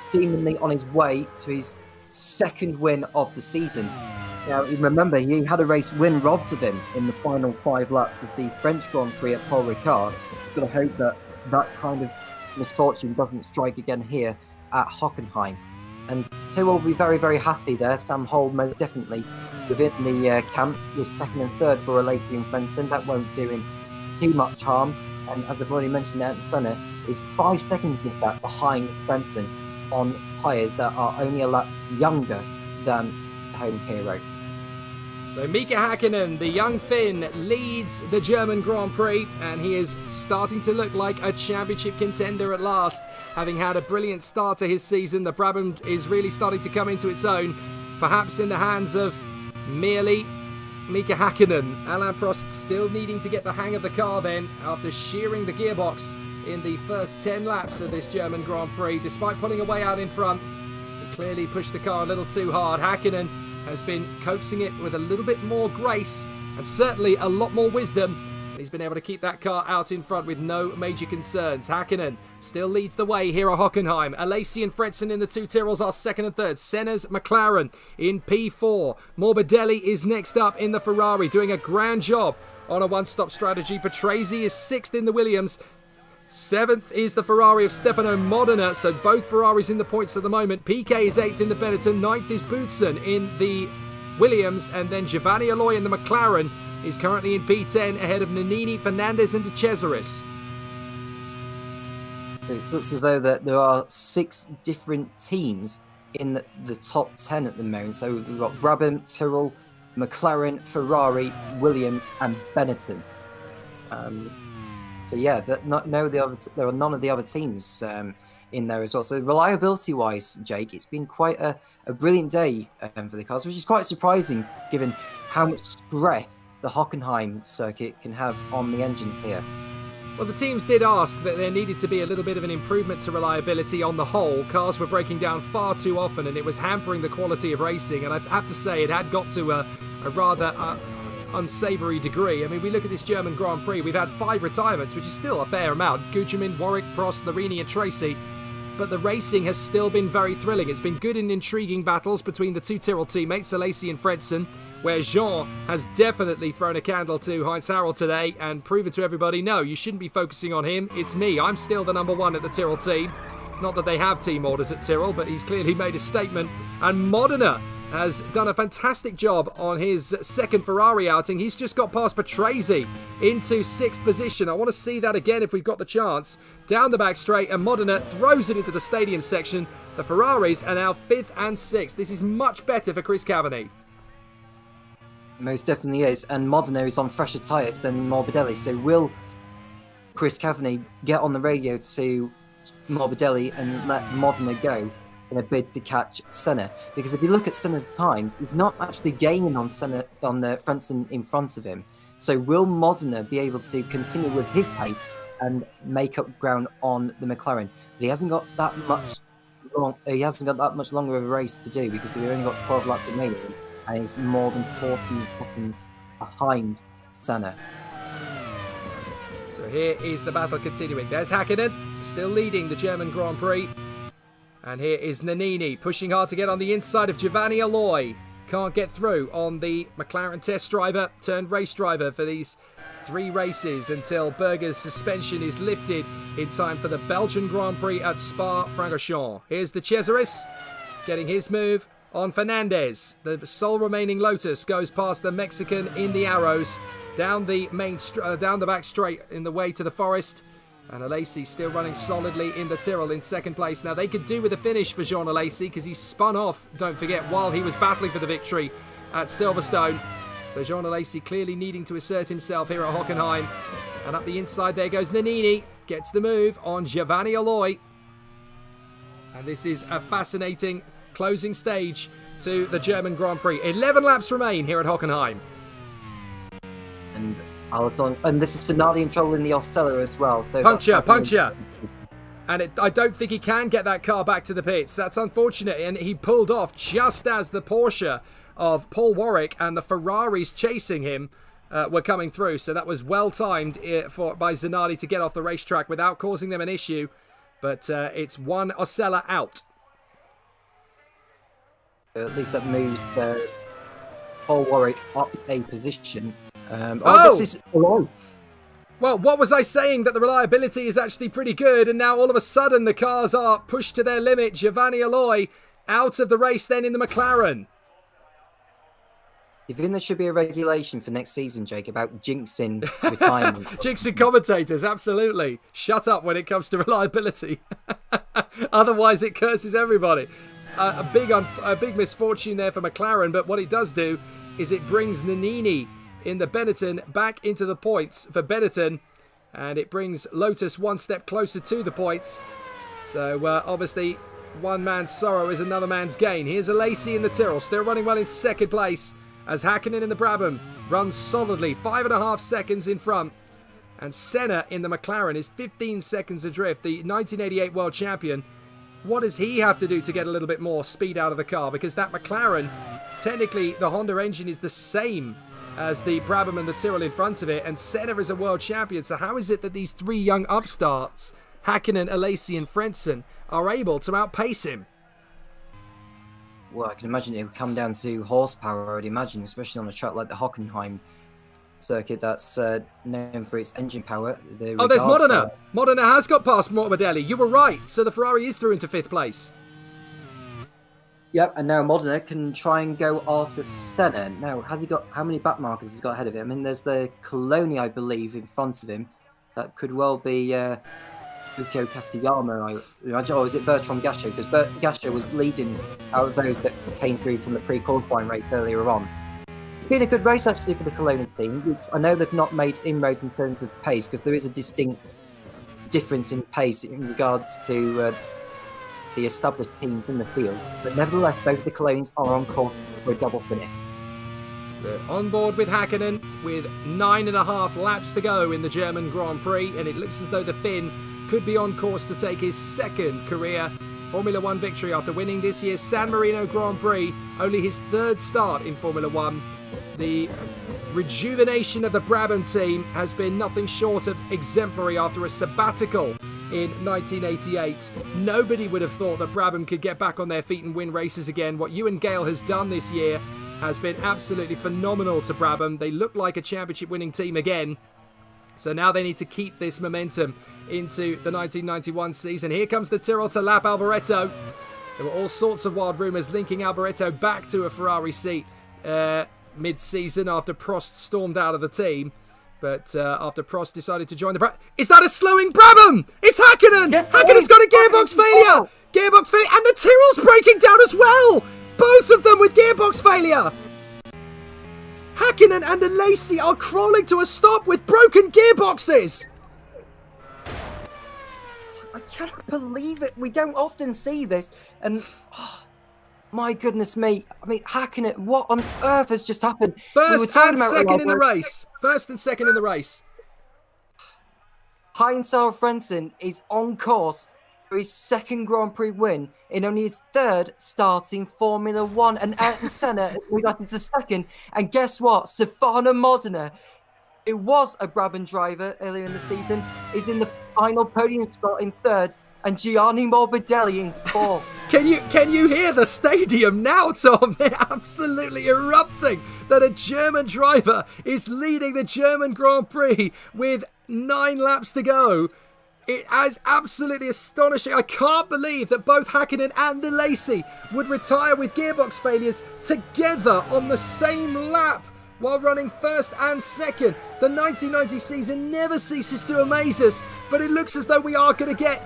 seemingly on his way to his 2nd win of the season. Now, remember, he had a race win robbed of him in the final 5 laps of the French Grand Prix at Paul Ricard. Just got to hope that that kind of misfortune doesn't strike again here at Hockenheim. And Tyrrell will be very, very happy there. Sam Hole most definitely within the camp with 2nd and 3rd for Alesi and Frentzen. That won't do him too much harm. and as I've already mentioned, Ayrton Senna is 5 seconds, in fact, behind Frentzen on tyres that are only a lap younger than the home hero. So Mika Hakkinen, the young Finn, leads the German Grand Prix, and he is starting to look like a championship contender at last. Having had a brilliant start to his season, the Brabham is really starting to come into its own, perhaps in the hands of merely Mika Hakkinen. Alain Prost still needing to get the hang of the car then, after shearing the gearbox in the first 10 laps of this German Grand Prix. Despite pulling away out in front, he clearly pushed the car a little too hard. Hakkinen has been coaxing it with a little bit more grace and certainly a lot more wisdom. And he's been able to keep that car out in front with no major concerns. Hakkinen still leads the way here at Hockenheim. Alesi and Frentzen in the two Tyrrells are second and third. Senna's McLaren in P4. Morbidelli is next up in the Ferrari, doing a grand job on a one-stop strategy. Patrese is sixth in the Williams. Seventh is the Ferrari of Stefano Modena, so both Ferraris in the points at the moment. Piquet is eighth in the Benetton, ninth is Boutsen in the Williams, and then Giovanni Aloi in the McLaren is currently in P10 ahead of Nannini, Fernandez and De Cesaris. So it looks as though that there are 6 different teams in the top 10 at the moment. So we've got Brabham, Tyrrell, McLaren, Ferrari, Williams and Benetton. So yeah, there are none of the other teams in there as well. So reliability-wise, Jake, it's been quite a brilliant day for the cars, which is quite surprising given how much stress the Hockenheim circuit can have on the engines here. Well, the teams did ask that there needed to be a little bit of an improvement to reliability on the whole. Cars were breaking down far too often and it was hampering the quality of racing. And I have to say, it had got to a rather unsavoury degree. I mean, we look at this German Grand Prix, we've had 5 retirements, which is still a fair amount. Gugelmin, Warwick, Prost, Larini and Tracy. But the racing has still been very thrilling. It's been good and intriguing battles between the two Tyrrell teammates, Alesi and Frentzen, where Jean has definitely thrown a candle to Heinz Harald today and proven to everybody, no, you shouldn't be focusing on him. It's me. I'm still the number 1 at the Tyrrell team. Not that they have team orders at Tyrrell, but he's clearly made a statement. And Modena has done a fantastic job on his second Ferrari outing. He's just got past Patrese into 6th position. I want to see that again if we've got the chance. Down the back straight, and Modena throws it into the stadium section. The Ferraris are now 5th and 6th. This is much better for Chris Cavani. Most definitely is, and Modena is on fresher tyres than Morbidelli. So will Chris Cavani get on the radio to Morbidelli and let Modena go in a bid to catch Senna? Because if you look at Senna's times, he's not actually gaining on Senna on the Frentzen in front of him. So will Modena be able to continue with his pace and make up ground on the McLaren? But he hasn't got that much longer of a race to do because we've only got 12 laps remaining, and he's more than 14 seconds behind Senna. So here is the battle continuing. There's Hakkinen, still leading the German Grand Prix. And here is Nannini, pushing hard to get on the inside of Giovanni Aloi. Can't get through on the McLaren test driver turned race driver for these 3 races until Berger's suspension is lifted in time for the Belgian Grand Prix at Spa-Francorchamps. Here's De Cesaris getting his move on Fernandez. The sole remaining Lotus goes past the Mexican in the arrows down the back straight in the way to the forest. And Alesi still running solidly in the Tyrrell in second place. Now they could do with a finish for Jean Alesi because he spun off, don't forget, while he was battling for the victory at Silverstone. So Jean Alesi clearly needing to assert himself here at Hockenheim. And up the inside there goes Nannini. Gets the move on Giovanni Aloi. And this is a fascinating closing stage to the German Grand Prix. 11 laps remain here at Hockenheim. And this is Sonati in trouble in the Ostella as well. So puncture. And I don't think he can get that car back to the pits. That's unfortunate. And he pulled off just as the Porsche of Paul Warwick and the Ferraris chasing him were coming through. So that was well timed by Zanardi to get off the racetrack without causing them an issue. But it's one Ostella out. At least that moves Paul Warwick up a position. This is Aloi. Well, what was I saying? That the reliability is actually pretty good, and now all of a sudden the cars are pushed to their limit. Giovanni Aloi out of the race then in the McLaren. Do you think there should be a regulation for next season, Jake, about jinxing retirement? Jinxing commentators, absolutely. Shut up when it comes to reliability. Otherwise, it curses everybody. A big misfortune there for McLaren, but what it does do is it brings Nannini in the Benetton back into the points for Benetton, and it brings Lotus one step closer to the points. So, obviously, one man's sorrow is another man's gain. Here's Alesi in the Tyrrell, still running well in second place, as Hakkinen in the Brabham runs solidly, 5.5 seconds in front. And Senna in the McLaren is 15 seconds adrift, the 1988 world champion. What does he have to do to get a little bit more speed out of the car? Because that McLaren, technically the Honda engine is the same as the Brabham and the Tyrrell in front of it, and Senna is a world champion. So how is it that these three young upstarts, Hakkinen, Alesi and Frentzen, are able to outpace him? Well, I can imagine it will come down to horsepower, I would imagine, especially on a track like the Hockenheim circuit that's known for its engine power. Oh, there's Modena. Modena has got past Morbidelli. You were right. So the Ferrari is through into 5th place. Yep, and now Modena can try and go after Senna. Now, has he got, how many back markers has he got ahead of him? I mean, there's the Coloni, I believe, in front of him. That could well be Lucio Castellano, I imagine. Or is it Bertrand Gachot? Because Gachot was leading out of those that came through from the pre-qualifying race earlier on. It's been a good race, actually, for the Coloni team, which I know they've not made inroads in terms of pace, because there is a distinct difference in pace in regards to the established teams in the field. But nevertheless, both the Colonians are on course for a double finish. They're on board with Hakkinen with 9.5 laps to go in the German Grand Prix, and it looks as though the Finn could be on course to take his second career Formula One victory after winning this year's San Marino Grand Prix, only his third start in Formula One. The rejuvenation of the Brabham team has been nothing short of exemplary after a sabbatical in 1988. Nobody would have thought that Brabham could get back on their feet and win races again. What Ewan Gale has done this year has been absolutely phenomenal to Brabham. They look like a championship winning team again. So now they need to keep this momentum into the 1991 season. Here comes the Tyrrell to lap Alboreto. There were all sorts of wild rumours linking Alboreto back to a Ferrari seat mid-season after Prost stormed out of the team. But after Prost decided to join the Brabham... Is that a slowing Brabham? It's Hakkinen! Hakkinen's got a gearbox failure! Gearbox failure! And the Tyrrell's breaking down as well! Both of them with gearbox failure! Hakkinen and Alesi are crawling to a stop with broken gearboxes! I cannot believe it. We don't often see this. And... my goodness me. I mean, Hakkinen, what on earth has just happened? First and second in the race. First and second in the race. Heinz-Harald Frentzen is on course for his second Grand Prix win in only his third start in Formula One. And Ayrton Senna got into second. And guess what? Stefano Modena, who was a Brabham driver earlier in the season, is in the final podium spot in third. And Gianni Morbidelli in fourth. Can you hear the stadium now, Tom? They're absolutely erupting that a German driver is leading the German Grand Prix with 9 laps to go. It is absolutely astonishing. I can't believe that both Hakkinen and Alesi would retire with gearbox failures together on the same lap while running first and second. The 1990 season never ceases to amaze us, but it looks as though we are going to get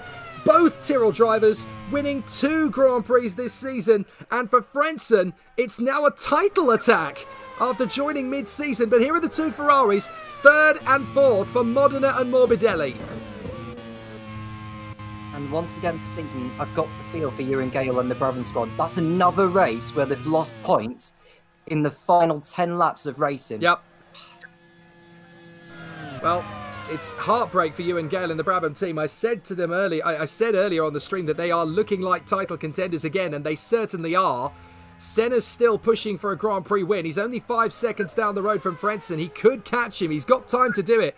both Tyrrell drivers winning 2 Grand Prix this season. And for Frentzen, it's now a title attack after joining mid-season. But here are the 2 Ferraris, 3rd and 4th for Modena and Morbidelli. And once again this season, I've got to feel for Ewan Gale and the Brabham squad. That's another race where they've lost points in the final 10 laps of racing. Yep. Well, it's heartbreak for Ewan Gale and the Brabham team. I said to them I said earlier on the stream that they are looking like title contenders again, and they certainly are. Senna's still pushing for a Grand Prix win. He's only 5 seconds down the road from Frentzen. He could catch him. He's got time to do it.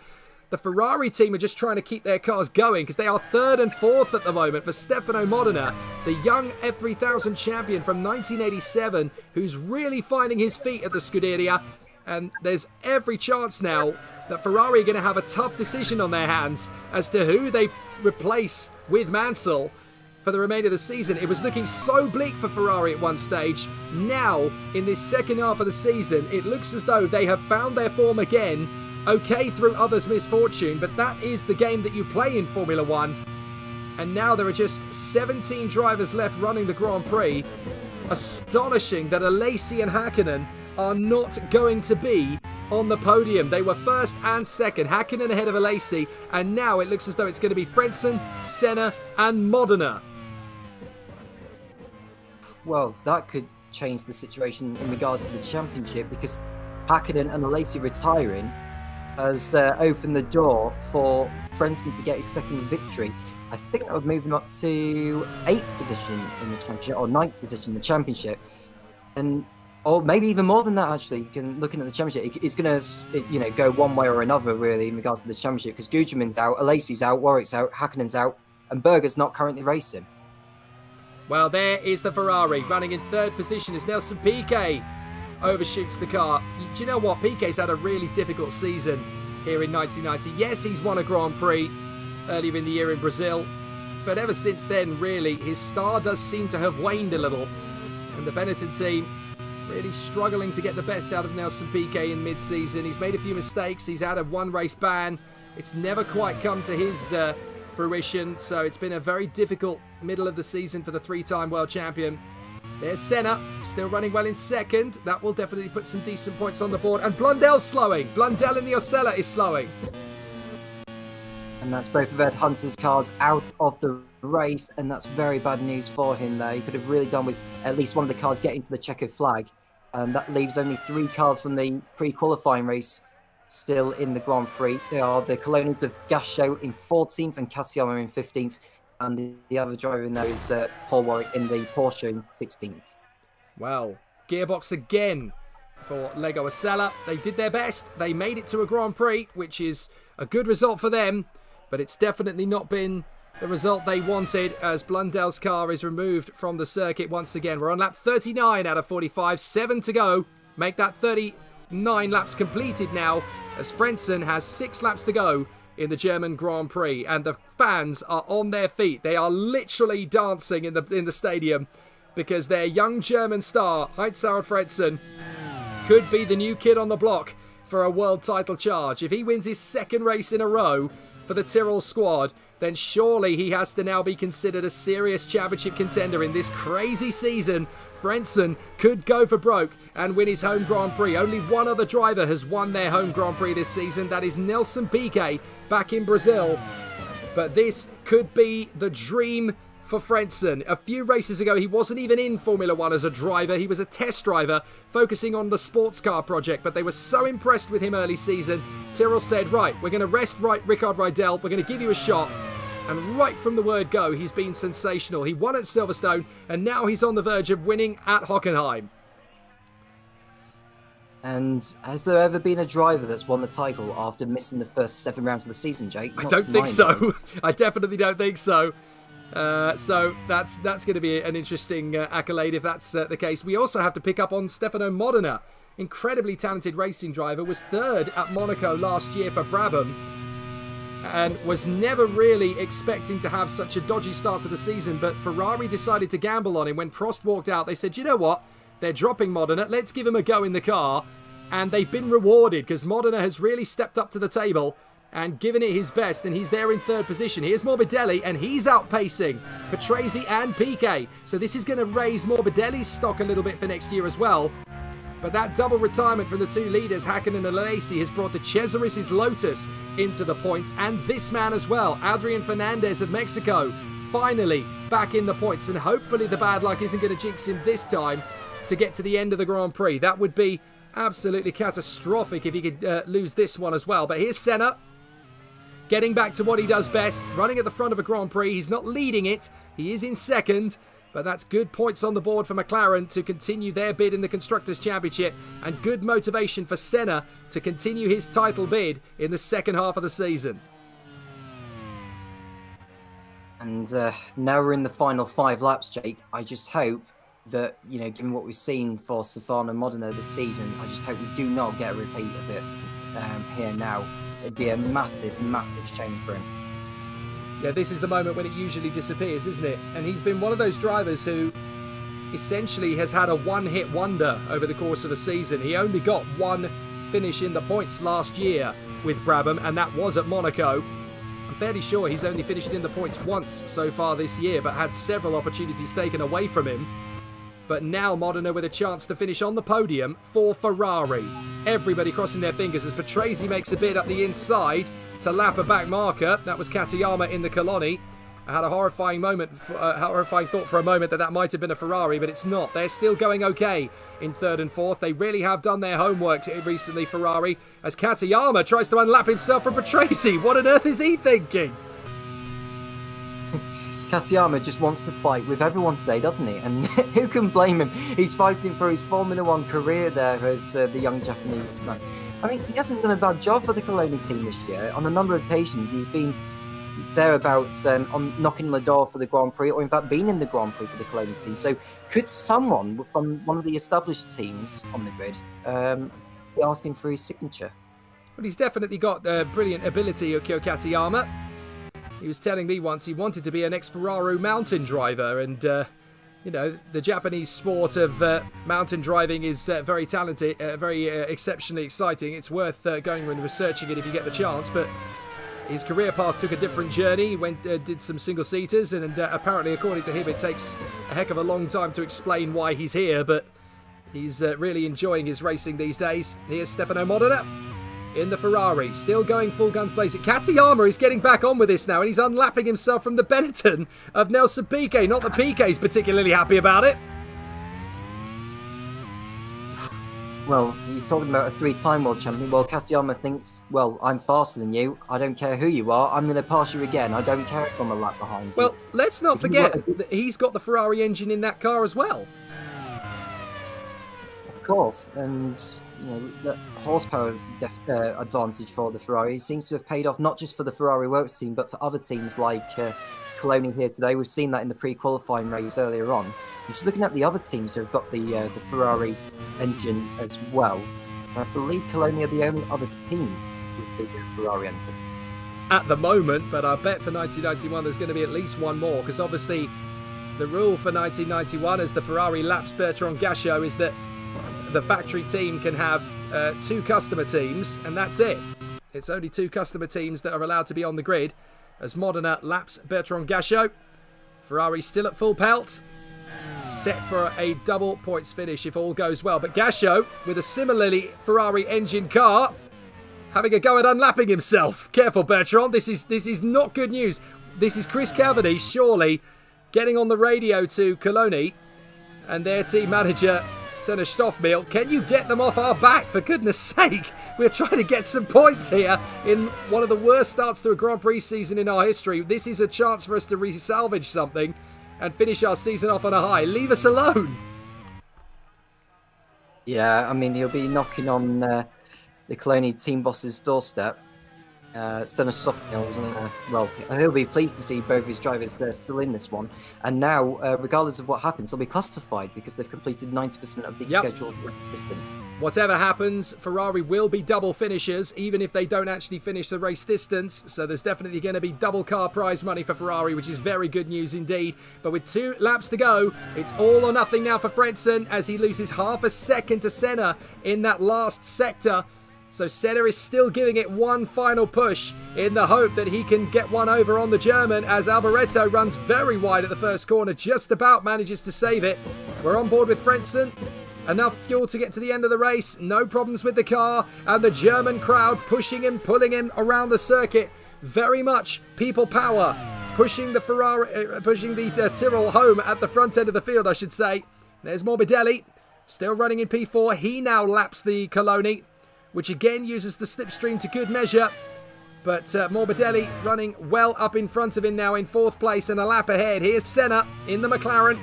The Ferrari team are just trying to keep their cars going because they are 3rd and 4th at the moment for Stefano Modena, the young F3000 champion from 1987, who's really finding his feet at the Scuderia. And there's every chance now that Ferrari are going to have a tough decision on their hands as to who they replace with Mansell. for the remainder of the season. It was looking so bleak for Ferrari at one stage. Now, in this second half of the season, it looks as though they have found their form again. Okay, through others' misfortune, but that is the game that you play in Formula One. And now there are just 17 drivers left running the Grand Prix. Astonishing that Alesi and Hakkinen are not going to be on the podium. They were first and second. Hakkinen ahead of Alesi, and now it looks as though it's going to be Frentzen, Senna and Modena. Well, that could change the situation in regards to the championship, because Hakkinen and Alesi retiring has opened the door for Frentzen to get his second victory. I think that would move him up to 8th position in the championship, or 9th position in the championship. And or maybe even more than that, actually. You can, looking at the championship, it's going to go one way or another, really, in regards to the championship, because Gugelmin's out, Alesi's out, Warwick's out, Hakkinen's out, and Berger's not currently racing. Well, there is the Ferrari running in 3rd position as Nelson Piquet overshoots the car. Do you know what? Piquet's had a really difficult season here in 1990. Yes, he's won a Grand Prix earlier in the year in Brazil, but ever since then, really, his star does seem to have waned a little. And the Benetton team really struggling to get the best out of Nelson Piquet in mid-season. He's made a few mistakes. He's had a one-race ban. It's never quite come to his fruition, so it's been a very difficult middle of the season for the 3-time world champion. There's Senna, still running well in 2nd. That will definitely put some decent points on the board. And Blundell's slowing. Blundell in the Osella is slowing. And that's both of Ed Hunter's cars out of the race, and that's very bad news for him there. He could have really done with at least one of the cars getting to the checkered flag. And that leaves only 3 cars from the pre-qualifying race still in the Grand Prix. They are the Colonials of Gasho in 14th and Katayama in 15th. And the other driver in there is Paul Warwick in the Porsche in 16th. Well, gearbox again for Lego Osella. They did their best. They made it to a Grand Prix, which is a good result for them. But it's definitely not been the result they wanted, as Blundell's car is removed from the circuit once again. We're on lap 39 out of 45, 7 to go. Make that 39 laps completed now, as Frentzen has 6 laps to go in the German Grand Prix. And the fans are on their feet. They are literally dancing in the stadium, because their young German star, Heinz-Harald Frentzen, could be the new kid on the block for a world title charge. If he wins his 2nd race in a row for the Tyrrell squad, then surely he has to now be considered a serious championship contender in this crazy season. Frentzen could go for broke and win his home Grand Prix. Only one other driver has won their home Grand Prix this season. That is Nelson Piquet back in Brazil. But this could be the dream for Frentzen. A few races ago, he wasn't even in Formula One as a driver. He was a test driver focusing on the sports car project, but they were so impressed with him early season. Tyrrell said, right, we're going to rest Rickard Rydell. We're going to give you a shot. And right from the word go, he's been sensational. He won at Silverstone, and now he's on the verge of winning at Hockenheim. And has there ever been a driver that's won the title after missing the first 7 rounds of the season, Jake? I don't think so. I definitely don't think so. So that's going to be an interesting accolade if that's the case. We also have to pick up on Stefano Modena. Incredibly talented racing driver, was 3rd at Monaco last year for Brabham, and was never really expecting to have such a dodgy start to the season, but Ferrari decided to gamble on him. When Prost walked out, they said, you know what, they're dropping Modena, let's give him a go in the car. And they've been rewarded, because Modena has really stepped up to the table and given it his best, and he's there in 3rd position. Here's Morbidelli, and he's outpacing Patrese and Piquet. So this is going to raise Morbidelli's stock a little bit for next year as well. But that double retirement from the 2 leaders, Hakkinen and Alesi, has brought the Cesaris' Lotus into the points. And this man as well, Adrian Fernandez of Mexico, finally back in the points. And hopefully the bad luck isn't going to jinx him this time to get to the end of the Grand Prix. That would be absolutely catastrophic if he could lose this one as well. But here's Senna, getting back to what he does best, running at the front of a Grand Prix. He's not leading it. He is in 2nd. But that's good points on the board for McLaren to continue their bid in the Constructors' Championship, and good motivation for Senna to continue his title bid in the 2nd half of the season. And now we're in the final 5 laps, Jake. I just hope that, given what we've seen for Stefano Modena this season, I just hope we do not get a repeat of it here now. It'd be a massive, massive change for him. Yeah, this is the moment when it usually disappears, isn't it? And he's been one of those drivers who essentially has had a one-hit wonder over the course of a season. He only got one finish in the points last year with Brabham, and that was at Monaco. I'm fairly sure he's only finished in the points once so far this year, but had several opportunities taken away from him. But now Modena with a chance to finish on the podium for Ferrari. Everybody crossing their fingers as Patrese makes a bid up the inside to lap a back marker. That was Katayama in the Coloni. I had a horrifying thought for a moment that might have been a Ferrari, but it's not. They're still going okay in third and fourth. They really have done their homework recently, Ferrari, as Katayama tries to unlap himself from Patrese. What on earth is he thinking? Katayama just wants to fight with everyone today, doesn't he? And who can blame him? He's fighting for his Formula One career there as the young Japanese man. I mean, he hasn't done a bad job for the Coloni team this year. On a number of occasions, he's been thereabouts on knocking on the door for the Grand Prix, or in fact been in the Grand Prix for the Coloni team. So could someone from one of the established teams on the grid be asking for his signature? Well, he's definitely got brilliant ability, Yukio Katayama. He was telling me once he wanted to be an ex-Ferrari mountain driver, and you know, the Japanese sport of mountain driving is very talented, very exceptionally exciting. It's worth going and researching it if you get the chance, but his career path took a different journey. He went, did some single-seaters, and apparently, according to him, it takes a heck of a long time to explain why he's here, but he's really enjoying his racing these days. Here's Stefano Modena in the Ferrari, still going full guns blazing. Katayama is getting back on with this now, and he's unlapping himself from the Benetton of Nelson Piquet. Not that Piquet's particularly happy about it. Well, you're talking about a three-time world champion. Well, Katayama thinks, well, I'm faster than you. I don't care who you are. I'm going to pass you again. I don't care if I'm a lap behind you. Well, let's not forget that he's got the Ferrari engine in that car as well. Of course, and you know, the horsepower advantage for the Ferrari seems to have paid off not just for the Ferrari Works team, but for other teams like Coloni here today. We've seen that in the pre-qualifying race earlier on. Just looking at the other teams who have got the Ferrari engine as well, I believe Coloni are the only other team with the Ferrari engine at the moment, but I bet for 1991 there's going to be at least one more, because obviously the rule for 1991 as the Ferrari laps Bertrand Gachot is that the factory team can have two customer teams, and that's it. It's only two customer teams that are allowed to be on the grid as Modena laps Bertrand Gachot. Ferrari still at full pelt, set for a double points finish if all goes well. But Gachot, with a similarly Ferrari engine car, having a go at unlapping himself. Careful, Bertrand, this is not good news. This is Chris Cavady, surely, getting on the radio to Coloni and their team manager, Senna Stoffmeal. Can you get them off our back, for goodness sake? We're trying to get some points here in one of the worst starts to a Grand Prix season in our history. This is a chance for us to re-salvage something and finish our season off on a high. Leave us alone. Yeah, I mean, he'll be knocking on the Coloni team boss's doorstep. Steno Stoffmeal, well, he'll be pleased to see both his drivers still in this one. And now, regardless of what happens, they'll be classified because they've completed 90% of the scheduled distance. Whatever happens, Ferrari will be double finishers, even if they don't actually finish the race distance. So there's definitely going to be double car prize money for Ferrari, which is very good news indeed. But with 2 laps to go, it's all or nothing now for Frentzen as he loses half a second to Senna in that last sector. So Senna is still giving it one final push in the hope that he can get one over on the German as Alboreto runs very wide at the first corner, just about manages to save it. We're on board with Frentzen. Enough fuel to get to the end of the race. No problems with the car. And the German crowd pushing him, pulling him around the circuit. Very much people power. Pushing the Ferrari, pushing the Tyrrell home at the front end of the field, I should say. There's Morbidelli, still running in P4. He now laps the Coloni, which again uses the slipstream to good measure. But Morbidelli running well up in front of him now in 4th place and a lap ahead. Here's Senna in the McLaren.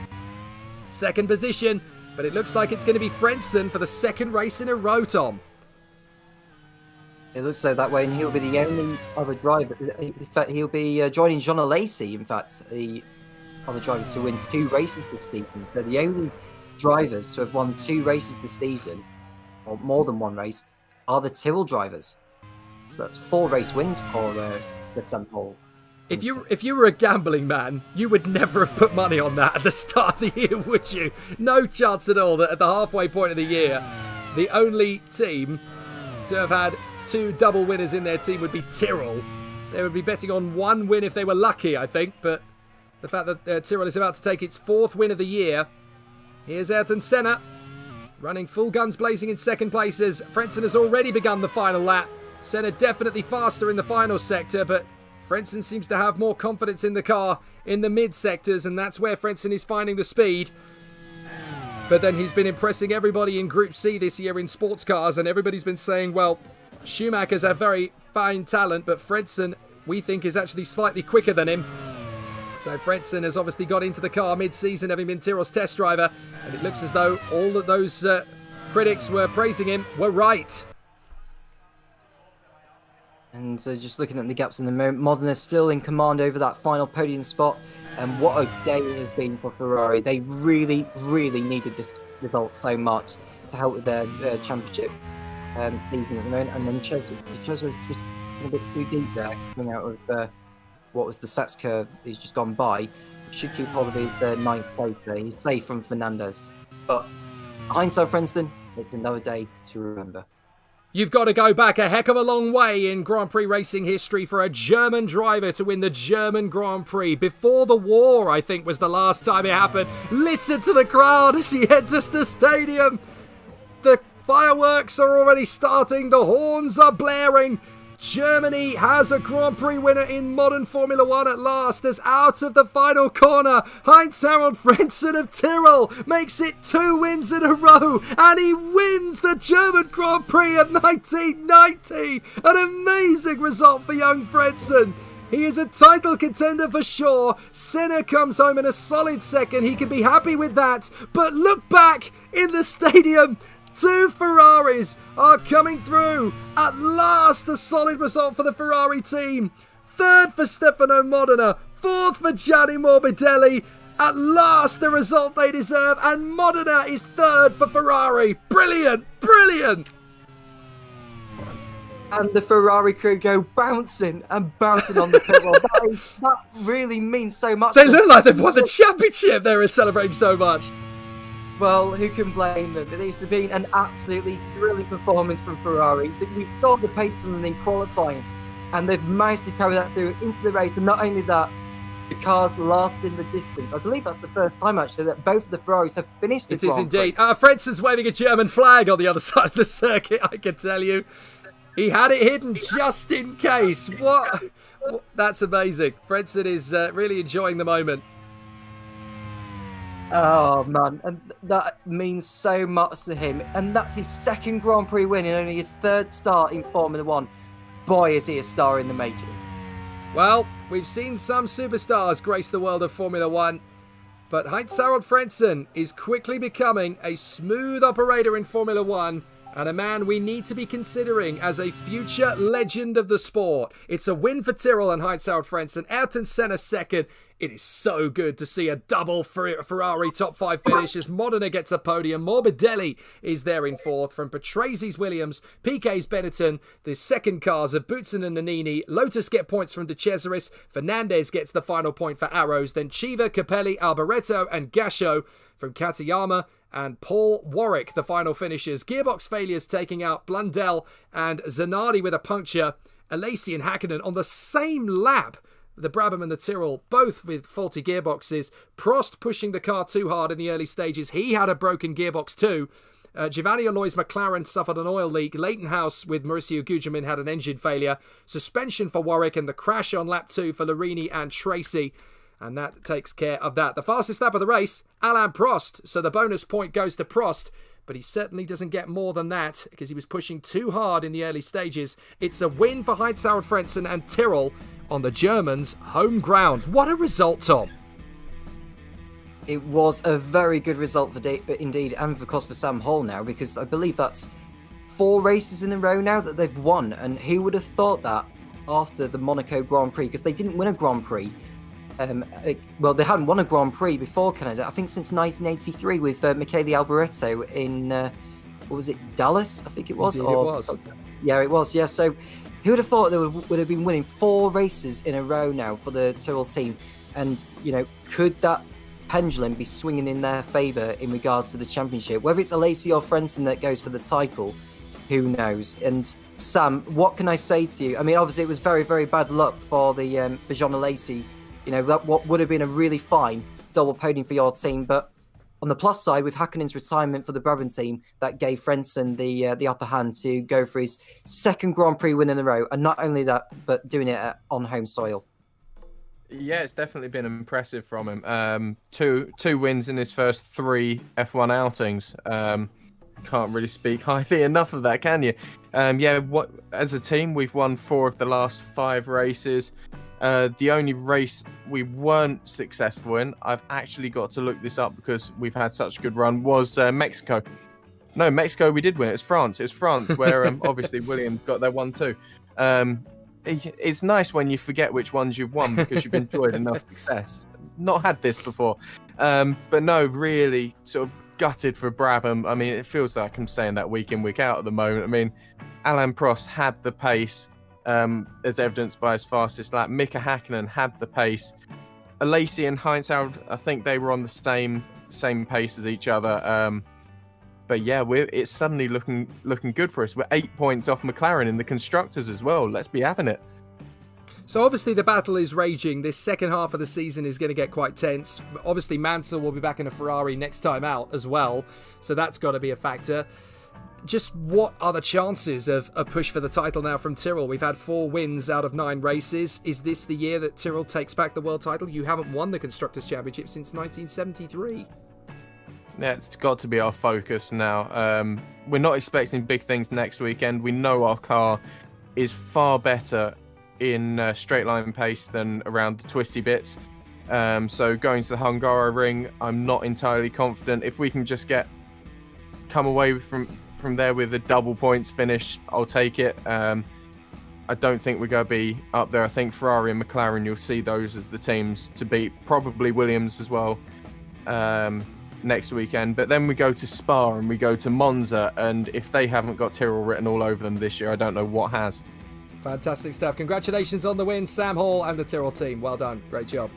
2nd position, but it looks like it's going to be Frentzen for the 2nd race in a row, Tom. It looks so that way, and he'll be the only other driver. In fact, he'll be joining John Alesi, in fact, the other driver to win 2 races this season. So the only drivers to have won 2 races this season, or more than 1 race, are the Tyrrell drivers. So that's 4 race wins for the St. Paul. If you were a gambling man, you would never have put money on that at the start of the year, would you? No chance at all that at the halfway point of the year, the only team to have had 2 double winners in their team would be Tyrrell. They would be betting on 1 win if they were lucky, I think, but the fact that Tyrrell is about to take its 4th win of the year. Here's Ayrton Senna, running full guns blazing in second place as Frentzen has already begun the final lap. Senna definitely faster in the final sector, but Frentzen seems to have more confidence in the car in the mid sectors, and that's where Frentzen is finding the speed. But then he's been impressing everybody in Group C this year in sports cars, and everybody's been saying, well, Schumacher's a very fine talent, but Frentzen, we think, is actually slightly quicker than him. So Frentzen has obviously got into the car mid-season, having been Tyrrell's test driver, and it looks as though all of those critics were praising him were right. And just looking at the gaps in the moment, Modena still in command over that final podium spot. And what a day it has been for Ferrari. They really, really needed this result so much to help with their championship season at the moment. And then Chesler's just a bit too deep there, coming out of what was the Sats curve he's just gone by. He should keep hold of his 9th place there. He's safe from Fernandez. But hindsight, Frentzen, it's another day to remember. You've got to go back a heck of a long way in Grand Prix racing history for a German driver to win the German Grand Prix. Before the war, I think, was the last time it happened. Listen to the crowd as he enters the stadium. The fireworks are already starting. The horns are blaring. Germany has a Grand Prix winner in modern Formula 1 at last, as out of the final corner, Heinz-Harald Frentzen of Tyrrell makes it 2 wins in a row, and he wins the German Grand Prix of 1990. An amazing result for young Frentzen. He is a title contender for sure. Senna comes home in a solid second. He can be happy with that. But look back in the stadium. 2 Ferraris are coming through. At last, a solid result for the Ferrari team. 3rd for Stefano Modena. 4th for Gianni Morbidelli. At last, the result they deserve. And Modena is 3rd for Ferrari. Brilliant, brilliant. And the Ferrari crew go bouncing and bouncing on the pit wall. That really means so much. They look like they've won the championship. They're celebrating so much. Well, who can blame them? It's been an absolutely thrilling performance from Ferrari. We saw the pace from them in qualifying, and they've managed to carry that through into the race. And not only that, the cars lasted the distance. I believe that's the first time, actually, that both of the Ferraris have finished the Grand Prix. It is indeed. Frentzen's waving a German flag on the other side of the circuit, I can tell you. He had it hidden just in case. What? That's amazing. Frentzen is really enjoying the moment. Oh, man. And that means so much to him. And that's his 2nd Grand Prix win in only his 3rd start in Formula 1. Boy, is he a star in the making. Well, we've seen some superstars grace the world of Formula 1. But Heinz-Harald Frentzen is quickly becoming a smooth operator in Formula 1. And a man we need to be considering as a future legend of the sport. It's a win for Tyrrell and Heinz-Harald Frentzen. Ayrton Senna 2nd. It is so good to see a double Ferrari top 5 finish as Modena gets a podium. Morbidelli is there in 4th from Patrese Williams, Piquet's Benetton, the second cars of Boutsen and Nannini. Lotus get points from De Cesaris. Fernandez gets the final point for Arrows. Then Chiva, Capelli, Alboreto and Gasho from Katayama. And Paul Warwick, the final finishers. Gearbox failures taking out Blundell and Zanardi with a puncture. Alesi and Hakkinen on the same lap. The Brabham and the Tyrrell, both with faulty gearboxes. Prost pushing the car too hard in the early stages. He had a broken gearbox too. Giovanni Aloy's McLaren suffered an oil leak. Leighton House with Mauricio Gugelmin had an engine failure. Suspension for Warwick and the crash on lap 2 for Larini and Tracy. And that takes care of that. The fastest lap of the race, Alain Prost. So the bonus point goes to Prost. But he certainly doesn't get more than that because he was pushing too hard in the early stages. It's a win for Heinz-Harald Frentzen and Tyrrell on the Germans' home ground. What a result, Tom. It was a very good result for indeed, and of course for Sam Hall now, because I believe that's 4 races in a row now that they've won. And who would have thought that after the Monaco Grand Prix? Because they didn't win a Grand Prix. Well, they hadn't won a Grand Prix before Canada, I think since 1983 with Michele Alboreto in, what was it, Dallas, I think it was? Indeed, it was. Yeah, it was, yeah. So Who would have thought they would have been winning 4 races in a row now for the Tyrrell team? And, could that pendulum be swinging in their favour in regards to the championship? Whether it's Alesi or Frentzen that goes for the title, who knows? And Sam, what can I say to you? I mean, obviously it was very, very bad luck for the for Jean Alesi. That what would have been a really fine double podium for your team. But on the plus side, with Häkkinen's retirement for the Brabham team, that gave Frentzen the upper hand to go for his second Grand Prix win in a row. And not only that, but doing it on home soil. Yeah, it's definitely been impressive from him. Two wins in his first 3 F1 outings. Can't really speak highly enough of that, can you? As a team, we've won 4 of the last 5 races. The only race we weren't successful in, I've actually got to look this up because we've had such a good run, was Mexico. No, Mexico we did win. It's France. It's France where obviously Williams got their 1-2. It's nice when you forget which ones you've won because you've enjoyed enough success. Not had this before. But no, really sort of gutted for Brabham. I mean, it feels like I'm saying that week in, week out at the moment. I mean, Alain Prost had the pace, as evidenced by his fastest lap. Mika Häkkinen had the pace. Alesi and Heinz, I think they were on the same pace as each other. But yeah, it's suddenly looking good for us. We're 8 points off McLaren in the constructors as well. Let's be having it. So obviously the battle is raging. This second half of the season is going to get quite tense. Obviously Mansell will be back in a Ferrari next time out as well. So that's got to be a factor. Just what are the chances of a push for the title now from Tyrrell? We've had 4 wins out of 9 races. Is this the year that Tyrrell takes back the world title? You haven't won the Constructors' Championship since 1973. Yeah, it's got to be our focus now. We're not expecting big things next weekend. We know our car is far better in straight line pace than around the twisty bits. So going to the Hungaroring, I'm not entirely confident. If we can just come away from there with a double points finish, I'll take it. I don't think we're going to be up there. I think Ferrari and McLaren, you'll see those as the teams to beat. Probably Williams as well. Next weekend, but then we go to Spa and we go to Monza, and if they haven't got Tyrrell written all over them this year, I don't know what has. Fantastic stuff. Congratulations on the win, Sam Hall and the Tyrrell team. Well done. Great job.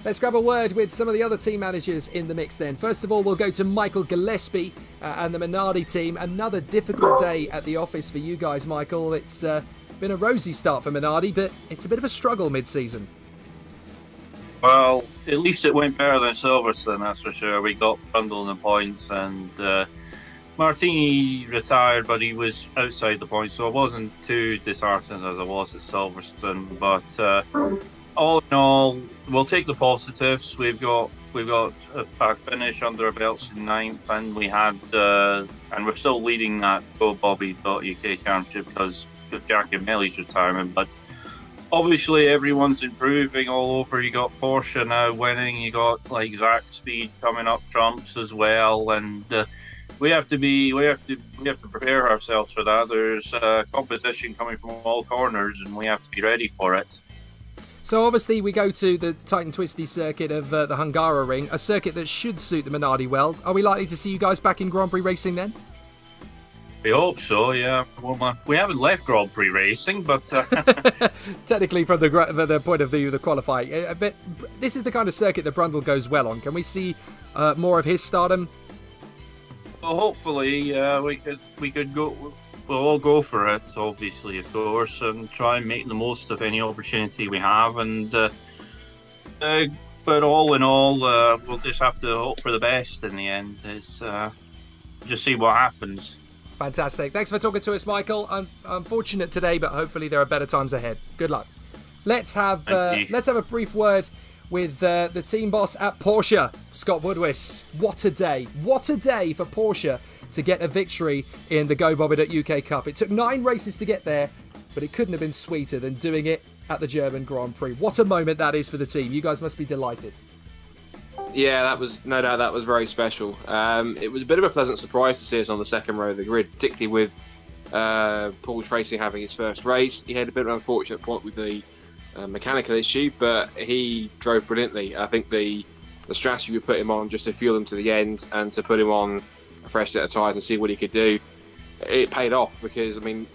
Let's grab a word with some of the other team managers in the mix then. First of all, we'll go to Michael Gillespie and the Minardi team. Another difficult day at the office for you guys, Michael. It's been a rosy start for Minardi, but it's a bit of a struggle mid-season. Well, at least it went better than Silverstone, that's for sure. We got bundled in the points, and Martini retired, but he was outside the points, so I wasn't too disheartened as I was at Silverstone. But all in all, we'll take the positives. We've got a finish under our belts in 9th, and we had and we're still leading that GoBobby.UK championship because of Jackie Melly's retirement, but. Obviously, everyone's improving all over. You got Porsche now winning. You got Zach Speed coming up trumps as well, and we have to prepare ourselves for that. There's competition coming from all corners, and we have to be ready for it. So obviously, we go to the tight and twisty circuit of the Hungaroring, a circuit that should suit the Minardi well. Are we likely to see you guys back in Grand Prix racing then? We hope so, yeah. Well, we haven't left Grand Prix racing, but... Technically, from the point of view of the qualifying. But this is the kind of circuit that Brundle goes well on. Can we see more of his stardom? Well, hopefully, we could go... We'll all go for it, obviously, of course, and try and make the most of any opportunity we have. And but all in all, we'll just have to hope for the best in the end. It's just see what happens. Fantastic. Thanks for talking to us, Michael. I'm unfortunate today, but hopefully there are better times ahead. Good luck. Let's have a brief word with the team boss at Porsche, Scott Woodwis. What a day. What a day for Porsche to get a victory in the GoBobby.UK Cup. It took 9 races to get there, but it couldn't have been sweeter than doing it at the German Grand Prix. What a moment that is for the team. You guys must be delighted. Yeah, that was no doubt that was very special. It was a bit of a pleasant surprise to see us on the second row of the grid, particularly with Paul Tracy having his first race. He had a bit of an unfortunate point with the mechanical issue, but he drove brilliantly. I think the strategy we put him on just to fuel him to the end and to put him on a fresh set of tyres and see what he could do, it paid off because, I mean,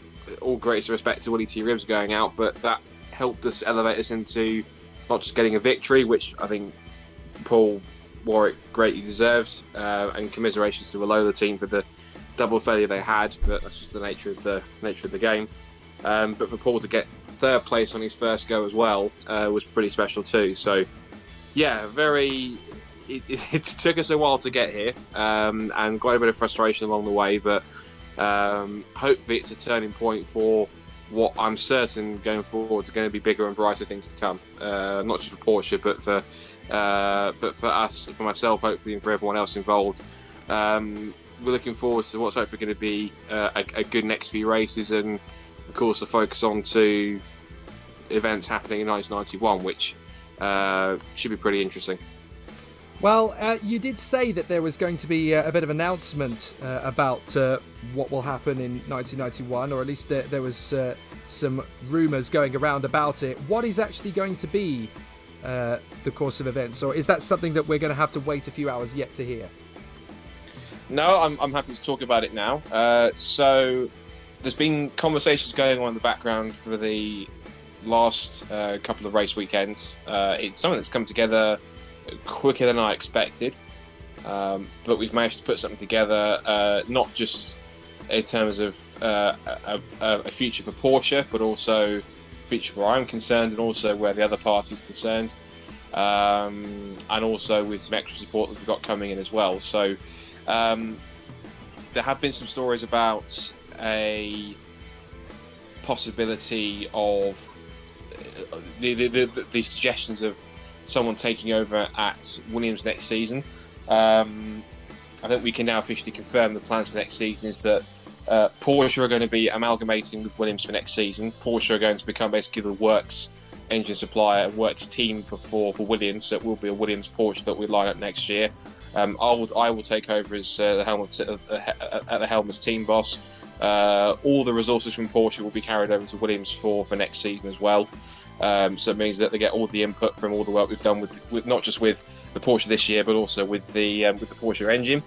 all greatest respect to Willie T. Ribbs going out, but that helped us elevate us into not just getting a victory, which I think Paul Warwick greatly deserved, and commiserations to the Lola team for the double failure they had, but that's just the nature of the game. But for Paul to get third place on his first go as well was pretty special too. So yeah, it took us a while to get here, and quite a bit of frustration along the way, but hopefully it's a turning point for what I'm certain going forward are going to be bigger and brighter things to come, not just for Porsche but for us, for myself, hopefully, and for everyone else involved. We're looking forward to what's hopefully going to be a good next few races, and of course a focus on to events happening in 1991, which should be pretty interesting. Well, you did say that there was going to be a bit of announcement about what will happen in 1991, or at least there was some rumours going around about it. What is actually going to be the course of events, or is that something that we're going to have to wait a few hours yet to hear? No, I'm happy to talk about it now. So there's been conversations going on in the background for the last couple of race weekends. It's something that's come together quicker than I expected, but we've managed to put something together, not just in terms of a future for Porsche, but also a future where I'm concerned, and also where the other party's concerned, and also with some extra support that we've got coming in as well. So there have been some stories about a possibility of the suggestions of someone taking over at Williams next season. I think we can now officially confirm the plans for next season is that Porsche are going to be amalgamating with Williams for next season. Porsche are going to become basically the works engine supplier, works team for Williams. So it will be a Williams Porsche that we line up next year. I will take over as the helm as team boss. All the resources from Porsche will be carried over to Williams for next season as well. So it means that they get all the input from all the work we've done with not just with the Porsche this year, but also with the Porsche engine.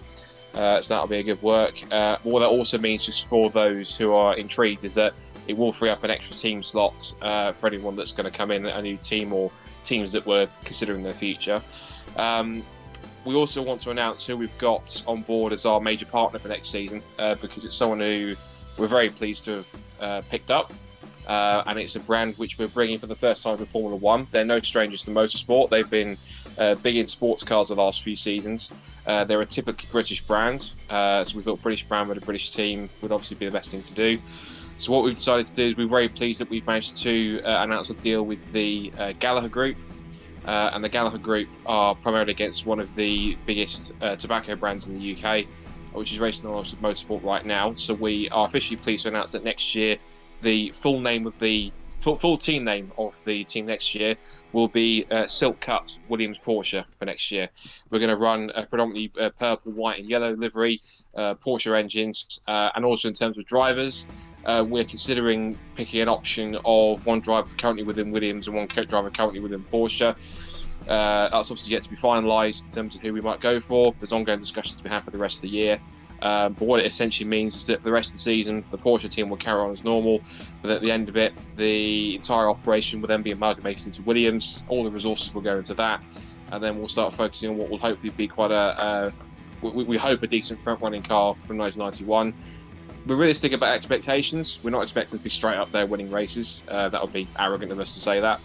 So that'll be a good work. What that also means, just for those who are intrigued, is that it will free up an extra team slot for anyone that's going to come in, a new team or teams that were considering their future. We also want to announce who we've got on board as our major partner for next season, because it's someone who we're very pleased to have picked up. And it's a brand which we're bringing for the first time in Formula One. They're no strangers to motorsport. They've been big in sports cars the last few seasons. They're a typically British brand, so we thought British brand with a British team would obviously be the best thing to do. So what we've decided to do is we're very pleased that we've managed to announce a deal with the Gallagher Group. And the Gallagher Group are primarily against one of the biggest tobacco brands in the UK, which is racing on motorsport right now. So we are officially pleased to announce that next year the full team name of the team next year will be Silk Cut Williams Porsche for next year. We're going to run a predominantly purple, white and yellow livery, Porsche engines, and also in terms of drivers, we're considering picking an option of one driver currently within Williams and one driver currently within Porsche. That's obviously yet to be finalised in terms of who we might go for. There's ongoing discussions to be had for the rest of the year. But what it essentially means is that for the rest of the season, the Porsche team will carry on as normal, but at the end of it, the entire operation will then be amalgamated into Williams. All the resources will go into that, and then we'll start focusing on what will hopefully be quite we hope a decent front-running car from 1991. We're realistic about expectations. We're not expecting to be straight up there winning races. That would be arrogant of us to say that.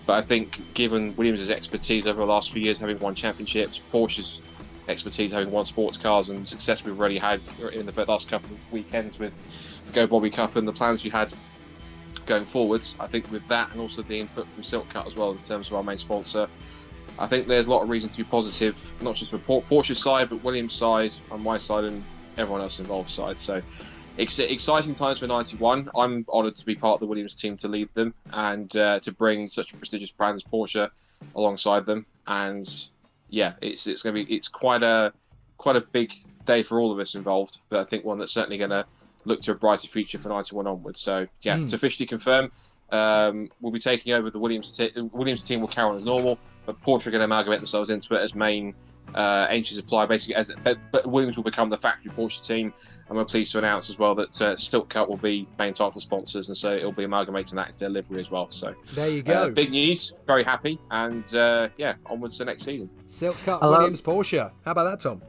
But I think given Williams' expertise over the last few years, having won championships, Porsche's expertise having won sports cars, and success we've already had in the last couple of weekends with the Go Bobby Cup and the plans we had going forwards, I think with that and also the input from Silk Cut as well in terms of our main sponsor, I think there's a lot of reason to be positive, not just for Porsche's side, but Williams' side, on my side, and everyone else involved side. So exciting times for 91. I'm honoured to be part of the Williams team to lead them and to bring such a prestigious brand as Porsche alongside them. And yeah, it's quite a big day for all of us involved, but I think one that's certainly going to look to a brighter future for 91 onwards. So yeah, to officially confirm, we'll be taking over the Williams team will carry on as normal, but Porsche are going to amalgamate themselves into it as main entry supply, basically, but Williams will become the factory Porsche team, and we're pleased to announce as well that Silk Cut will be main title sponsors, and so it'll be amalgamating that into their livery as well. So there you go. Big news, very happy, and onwards to next season. Silk Cut Williams Porsche. How about that, Tom?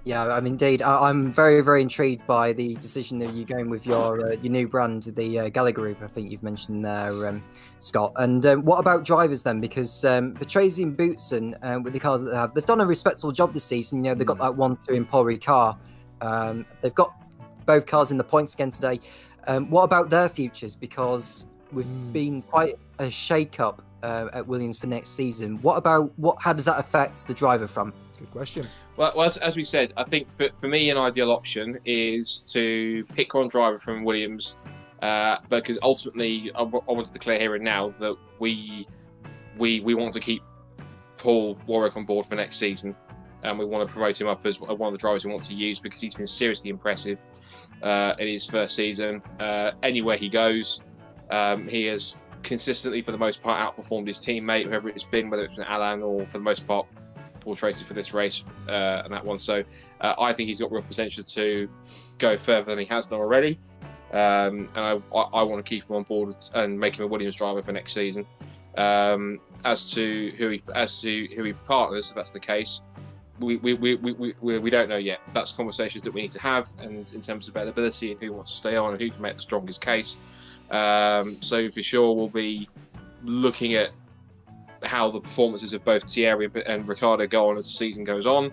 Yeah, I mean, indeed. I'm very, very intrigued by the decision that you're going with your new brand, the Gallagher Group, I think you've mentioned there, Scott. And what about drivers then? Because Patrese and Boutsen, with the cars that they have, they've done a respectable job this season. You know, they've got that 1-2 in Paul Ricard. They've got both cars in the points again today. What about their futures? Because we've been quite a shake-up at Williams for next season. How does that affect the driver front? Good question. Well, as we said, I think for me, an ideal option is to pick one driver from Williams, because ultimately, I want to declare here and now that we want to keep Paul Warwick on board for next season, and we want to promote him up as one of the drivers we want to use because he's been seriously impressive in his first season. Anywhere he goes, he has consistently, for the most part, outperformed his teammate, whoever it's been, whether it's been Alain or for the most part Paul Tracy for this race and that one. So I think he's got real potential to go further than he has done already, and I want to keep him on board and make him a Williams driver for next season. As to who he partners, if that's the case, we don't know yet. That's conversations that we need to have, and in terms of availability and who wants to stay on and who can make the strongest case. So for sure we'll be looking at how the performances of both Thierry and Ricciardo go on as the season goes on.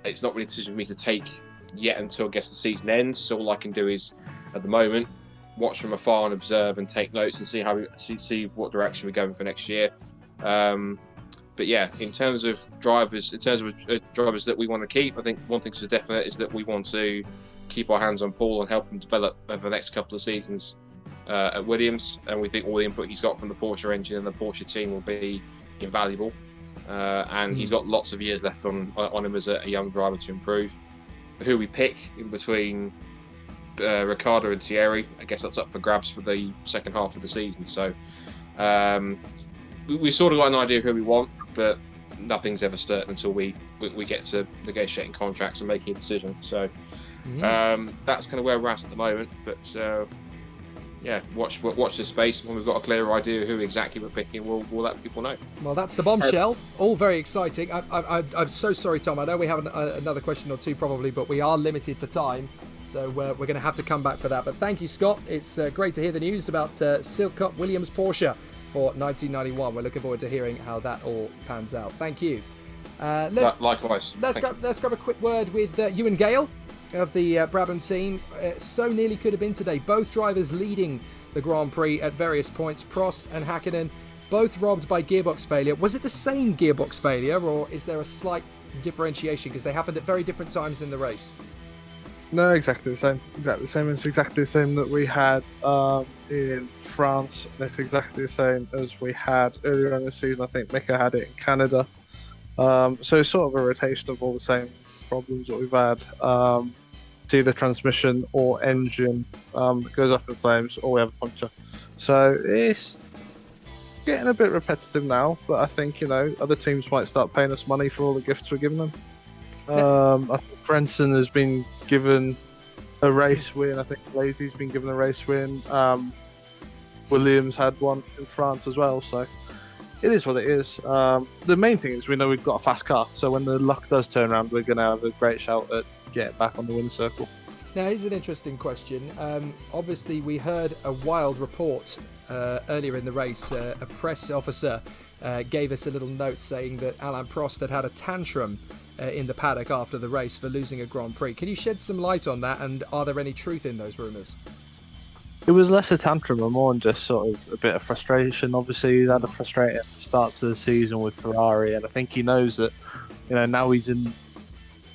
It's not really a decision for me to take yet until I guess the season ends. So all I can do is, at the moment, watch from afar and observe and take notes and see what direction we're going for next year. But yeah, in terms of drivers, that we want to keep, I think one thing's for definite is that we want to keep our hands on Paul and help him develop over the next couple of seasons at Williams, and we think all the input he's got from the Porsche engine and the Porsche team will be invaluable. And he's got lots of years left on him as a young driver to improve. Who we pick in between Ricciardo and Thierry, I guess that's up for grabs for the second half of the season. So we sort of got an idea of who we want, but nothing's ever certain until we get to negotiating contracts and making a decision. So that's kind of where we're at the moment. But watch this space. When we've got a clearer idea of who exactly we're picking, we'll let people know. Well, that's the bombshell. All very exciting. I'm so sorry, Tom. I know we have another question or two probably, but we are limited for time. So we're going to have to come back for that. But thank you, Scott. It's great to hear the news about Silk Cut Williams Porsche for 1991. We're looking forward to hearing how that all pans out. Thank you. Likewise. Let's grab a quick word with Ewan Gale of the Brabham team. So nearly could have been today. Both drivers leading the Grand Prix at various points. Prost and Hakkinen both robbed by gearbox failure. Was it the same gearbox failure, or is there a slight differentiation because they happened at very different times in the race? No, exactly the same. Exactly the same. It's exactly the same that we had in France. It's exactly the same as we had earlier in the season. I think Mika had it in Canada. So it's sort of a rotation of all the same problems that we've had. It's either transmission or engine goes up in flames, or we have a puncture. So it's getting a bit repetitive now, but I think, other teams might start paying us money for all the gifts we're giving them. I think Frenson has been given a race win. I think Lazy's been given a race win. Williams had one in France as well, so it is what it is. The main thing is we know we've got a fast car, so when the luck does turn around, we're going to have a great shout at getting back on the win circle. Now, here's an interesting question. Obviously, we heard a wild report earlier in the race. A press officer gave us a little note saying that Alain Prost had a tantrum in the paddock after the race for losing a Grand Prix. Can you shed some light on that, and are there any truth in those rumours? It was less a tantrum and more just sort of a bit of frustration. Obviously, he had a frustrating start to the season with Ferrari, and I think he knows that, now he's in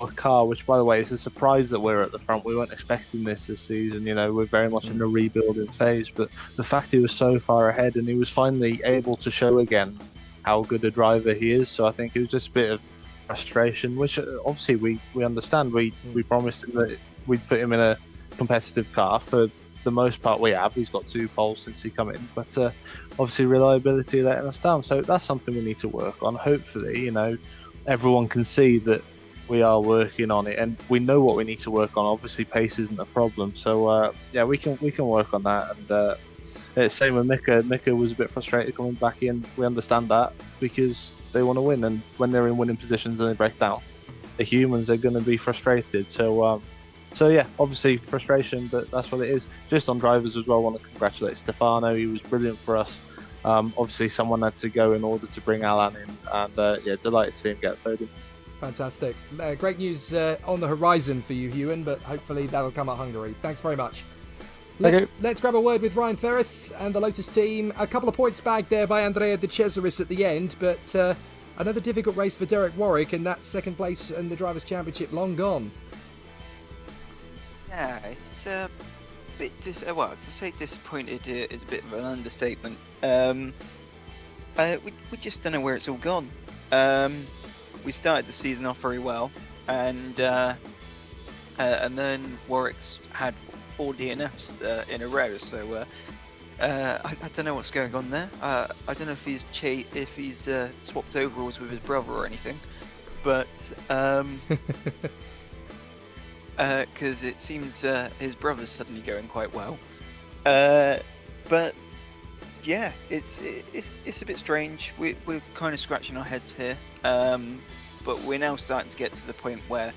a car, which, by the way, is a surprise that we're at the front. We weren't expecting this season. We're very much in the rebuilding phase, but the fact he was so far ahead and he was finally able to show again how good a driver he is. So I think it was just a bit of frustration, which obviously we understand. We promised him that we'd put him in a competitive car. For the most part, we have. He's got 2 poles since he come in, but obviously reliability letting us down. So that's something we need to work on. Hopefully, everyone can see that we are working on it, and we know what we need to work on. Obviously, pace isn't a problem, so we can work on that. And same with Mika. Mika was a bit frustrated coming back in. We understand that because they want to win, and when they're in winning positions and they break down, the humans are going to be frustrated. So yeah, obviously frustration, but that's what it is. Just on drivers as well, I want to congratulate Stefano. He was brilliant for us. Obviously, someone had to go in order to bring Alan in, and delighted to see him get podium. Fantastic. Great news on the horizon for you, Ewan, but hopefully that'll come at Hungary. Thanks very much. Let's grab a word with Ryan Ferris and the Lotus team. A couple of points bagged there by Andrea De Cesaris at the end, but another difficult race for Derek Warwick, and that second place in the Drivers' Championship long gone. Yeah, it's a bit to say disappointed is a bit of an understatement. We just don't know where it's all gone. We started the season off very well, and then Warwick's had 4 DNFs in a row. So I don't know what's going on there. I don't know if he's swapped overalls with his brother or anything, but because it seems his brother's suddenly going quite well. But yeah, it's a bit strange. We're kind of scratching our heads here, but we're now starting to get to the point where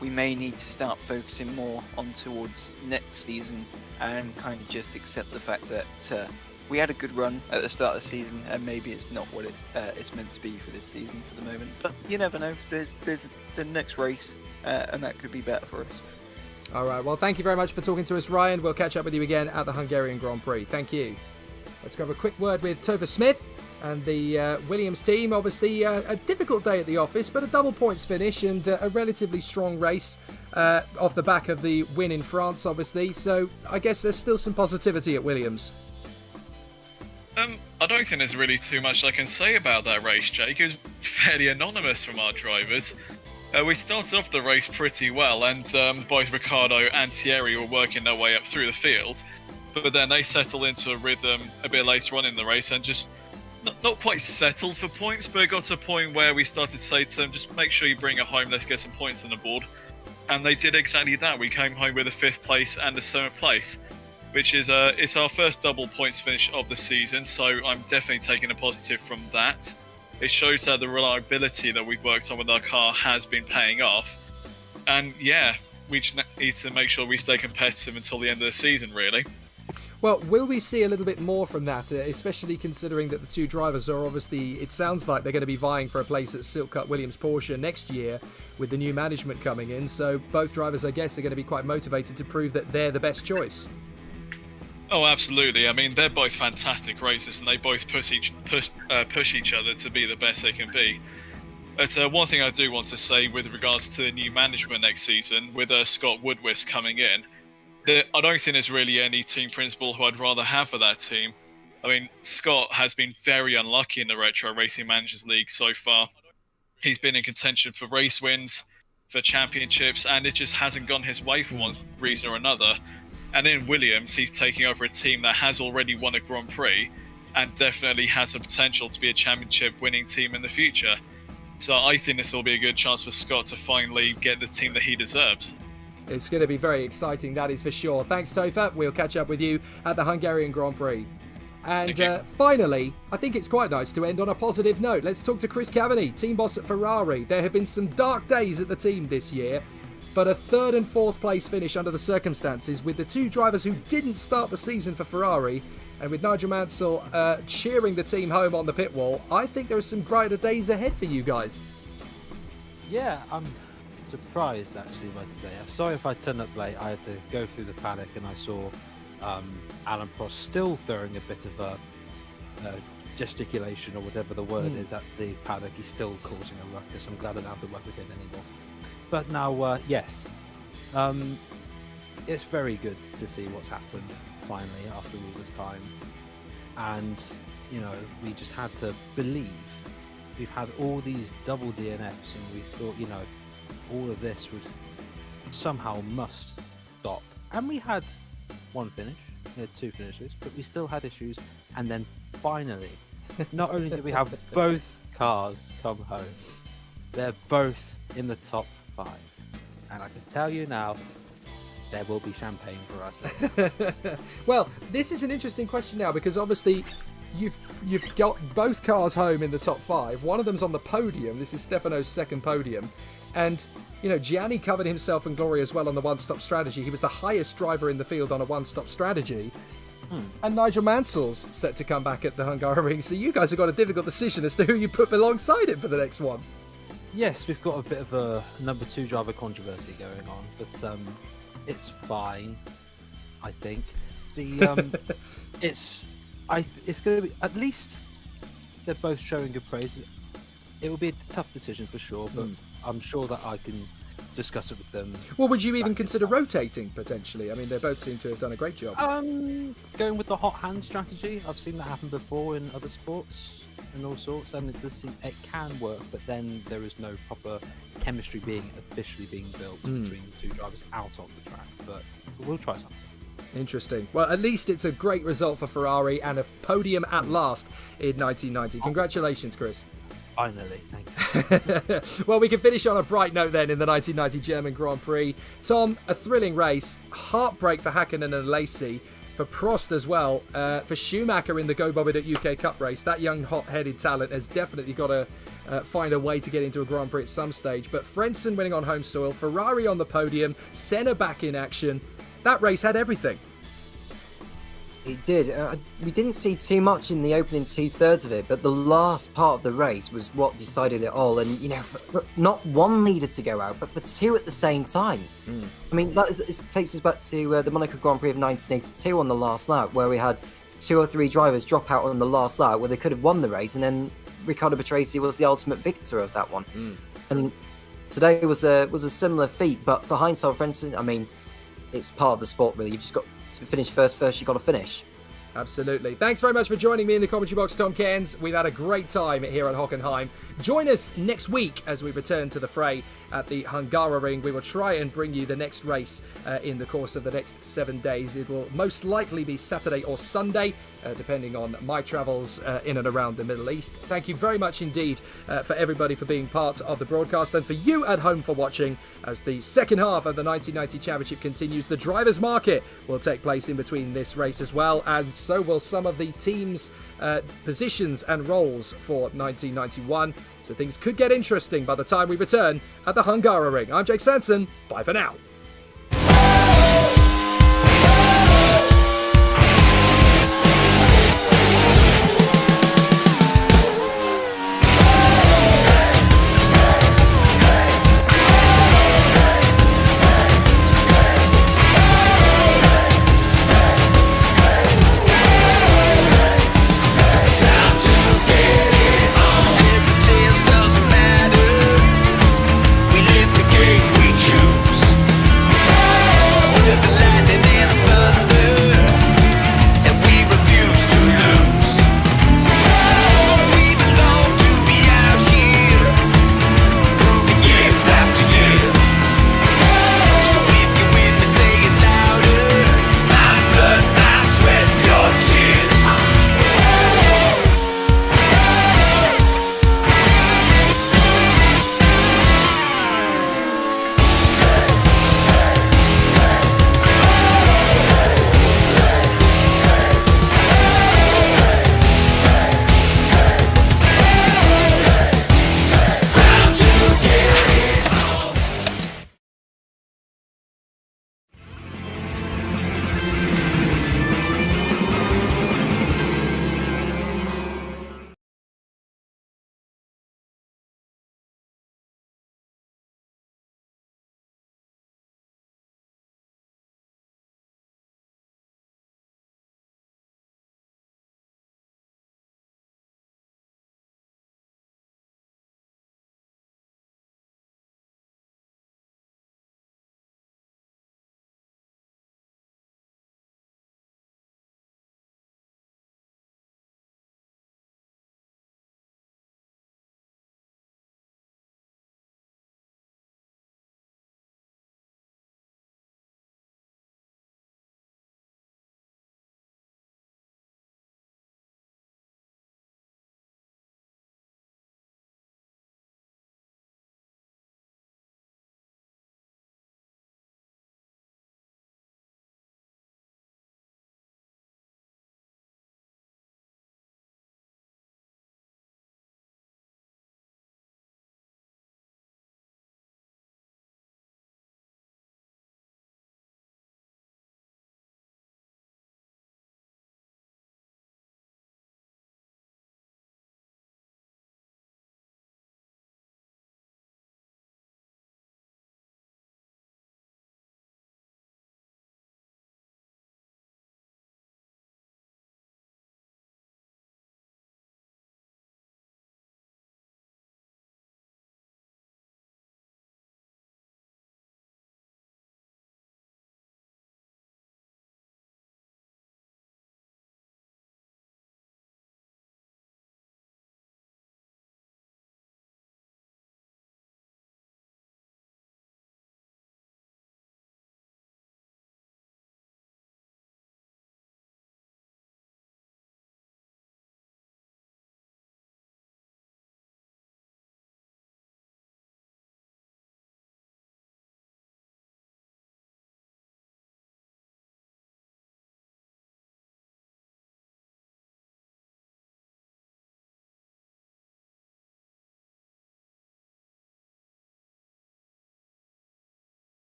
we may need to start focusing more on towards next season and kind of just accept the fact that we had a good run at the start of the season, and maybe it's not what it's meant to be for this season for the moment. But you never know. There's the next race, and that could be better for us. All right. Well, thank you very much for talking to us, Ryan. We'll catch up with you again at the Hungarian Grand Prix. Thank you. Let's go have a quick word with Topher Smith and the Williams team. Obviously, a difficult day at the office, but a double points finish and a relatively strong race off the back of the win in France, obviously. So I guess there's still some positivity at Williams. I don't think there's really too much I can say about that race, Jake. It was fairly anonymous from our drivers. We started off the race pretty well, and both Ricciardo and Thierry were working their way up through the field. But then they settled into a rhythm a bit later on in the race and just not quite settled for points, but it got to a point where we started to say to them, just make sure you bring it home, let's get some points on the board. And they did exactly that. We came home with a 5th place and a 7th place, which is it's our first double points finish of the season, so I'm definitely taking a positive from that. It shows that the reliability that we've worked on with our car has been paying off. And yeah, we just need to make sure we stay competitive until the end of the season, really. Well, will we see a little bit more from that, especially considering that the two drivers are obviously, it sounds like they're going to be vying for a place at Silk Cut Williams Porsche next year with the new management coming in. So both drivers, I guess, are going to be quite motivated to prove that they're the best choice. Oh, absolutely. I mean, they're both fantastic racers, and they both push each other to be the best they can be. But one thing I do want to say with regards to the new management next season, with Scott Woodwist coming in, I don't think there's really any team principal who I'd rather have for that team. I mean, Scott has been very unlucky in the Retro Racing Managers League so far. He's been in contention for race wins, for championships, and it just hasn't gone his way for one reason or another. And in Williams, he's taking over a team that has already won a Grand Prix and definitely has the potential to be a championship winning team in the future. So I think this will be a good chance for Scott to finally get the team that he deserves. It's going to be very exciting, that is for sure. Thanks, Topher. We'll catch up with you at the Hungarian Grand Prix. And finally, I think it's quite nice to end on a positive note. Let's talk to Chris Cavani, team boss at Ferrari. There have been some dark days at the team this year, but a 3rd and 4th place finish under the circumstances with the two drivers who didn't start the season for Ferrari, and with Nigel Mansell cheering the team home on the pit wall. I think there are some brighter days ahead for you guys. Yeah, I'm surprised actually by today. I'm sorry if I turned up late. I had to go through the paddock and I saw Alan Prost still throwing a bit of a gesticulation or whatever the word is at the paddock. He's still causing a ruckus. I'm glad I don't have to work with him anymore. But now, yes, it's very good to see what's happened finally after all this time. And, you know, we just had to believe. We've had all these double DNFs and we thought, you know, all of this would somehow must stop. And we had one finish, we had 2 finishes, but we still had issues. And then finally, not only did we have both cars come home, They're both in the top 5. And I can tell you now, there will be champagne for us. Well, this is an interesting question now, because obviously you've got both cars home in the top 5. One of them's on the podium. This is Stefano's second podium. And, you know, Gianni covered himself in glory as well on the one-stop strategy. He was the highest driver in the field on a one-stop strategy. And Nigel Mansell's set to come back at the Hungaroring. So you guys have got a difficult decision as to who you put alongside him for the next one. Yes, we've got a bit of a number 2 driver controversy going on, but it's fine, I think. It's going to be, at least they're both showing good praise. It will be a tough decision for sure, but I'm sure that I can discuss it with them. Well, would you even consider rotating potentially? I mean, they both seem to have done a great job. Going with the hot hand strategy, I've seen that happen before in other sports and all sorts, and it can work, but then there is no proper chemistry officially being built between the two drivers out on the track. But we'll try something. Interesting. Well, at least it's a great result for Ferrari and a podium at last in 1990. Congratulations, Chris. Finally, thank you. Well, we can finish on a bright note then in the 1990 German Grand Prix. Tom, a thrilling race. Heartbreak for Hakkinen and Lacey. For Prost as well. For Schumacher in the Go Bobbit at UK Cup race. That young hot-headed talent has definitely got to find a way to get into a Grand Prix at some stage. But Frentzen winning on home soil. Ferrari on the podium. Senna back in action. That race had everything. It did. We didn't see too much in the opening 2/3 of it, but the last part of the race was what decided it all. And, you know, for not one leader to go out, but for two at the same time. I mean, it takes us back to the Monaco Grand Prix of 1982 on the last lap, where we had 2 or 3 drivers drop out on the last lap where they could have won the race, and then Riccardo Patrese was the ultimate victor of that one. And today was a similar feat, but for Heinz Frentzen, I mean, it's part of the sport, really. You've just got to finish first, you've got to finish. Absolutely. Thanks very much for joining me in the commentary box, Tom Cairns. We've had a great time here at Hockenheim. Join us next week as we return to the fray at the Hungaroring. We will try and bring you the next race in the course of the next 7 days. It will most likely be Saturday or Sunday, depending on my travels in and around the Middle East. Thank you very much indeed for everybody for being part of the broadcast, and for you at home for watching as the second half of the 1990 Championship continues. The drivers' market will take place in between this race as well, and so will some of the teams' positions and roles for 1991. So things could get interesting by the time we return at the Hungaroring. I'm Jake Sanson. Bye for now.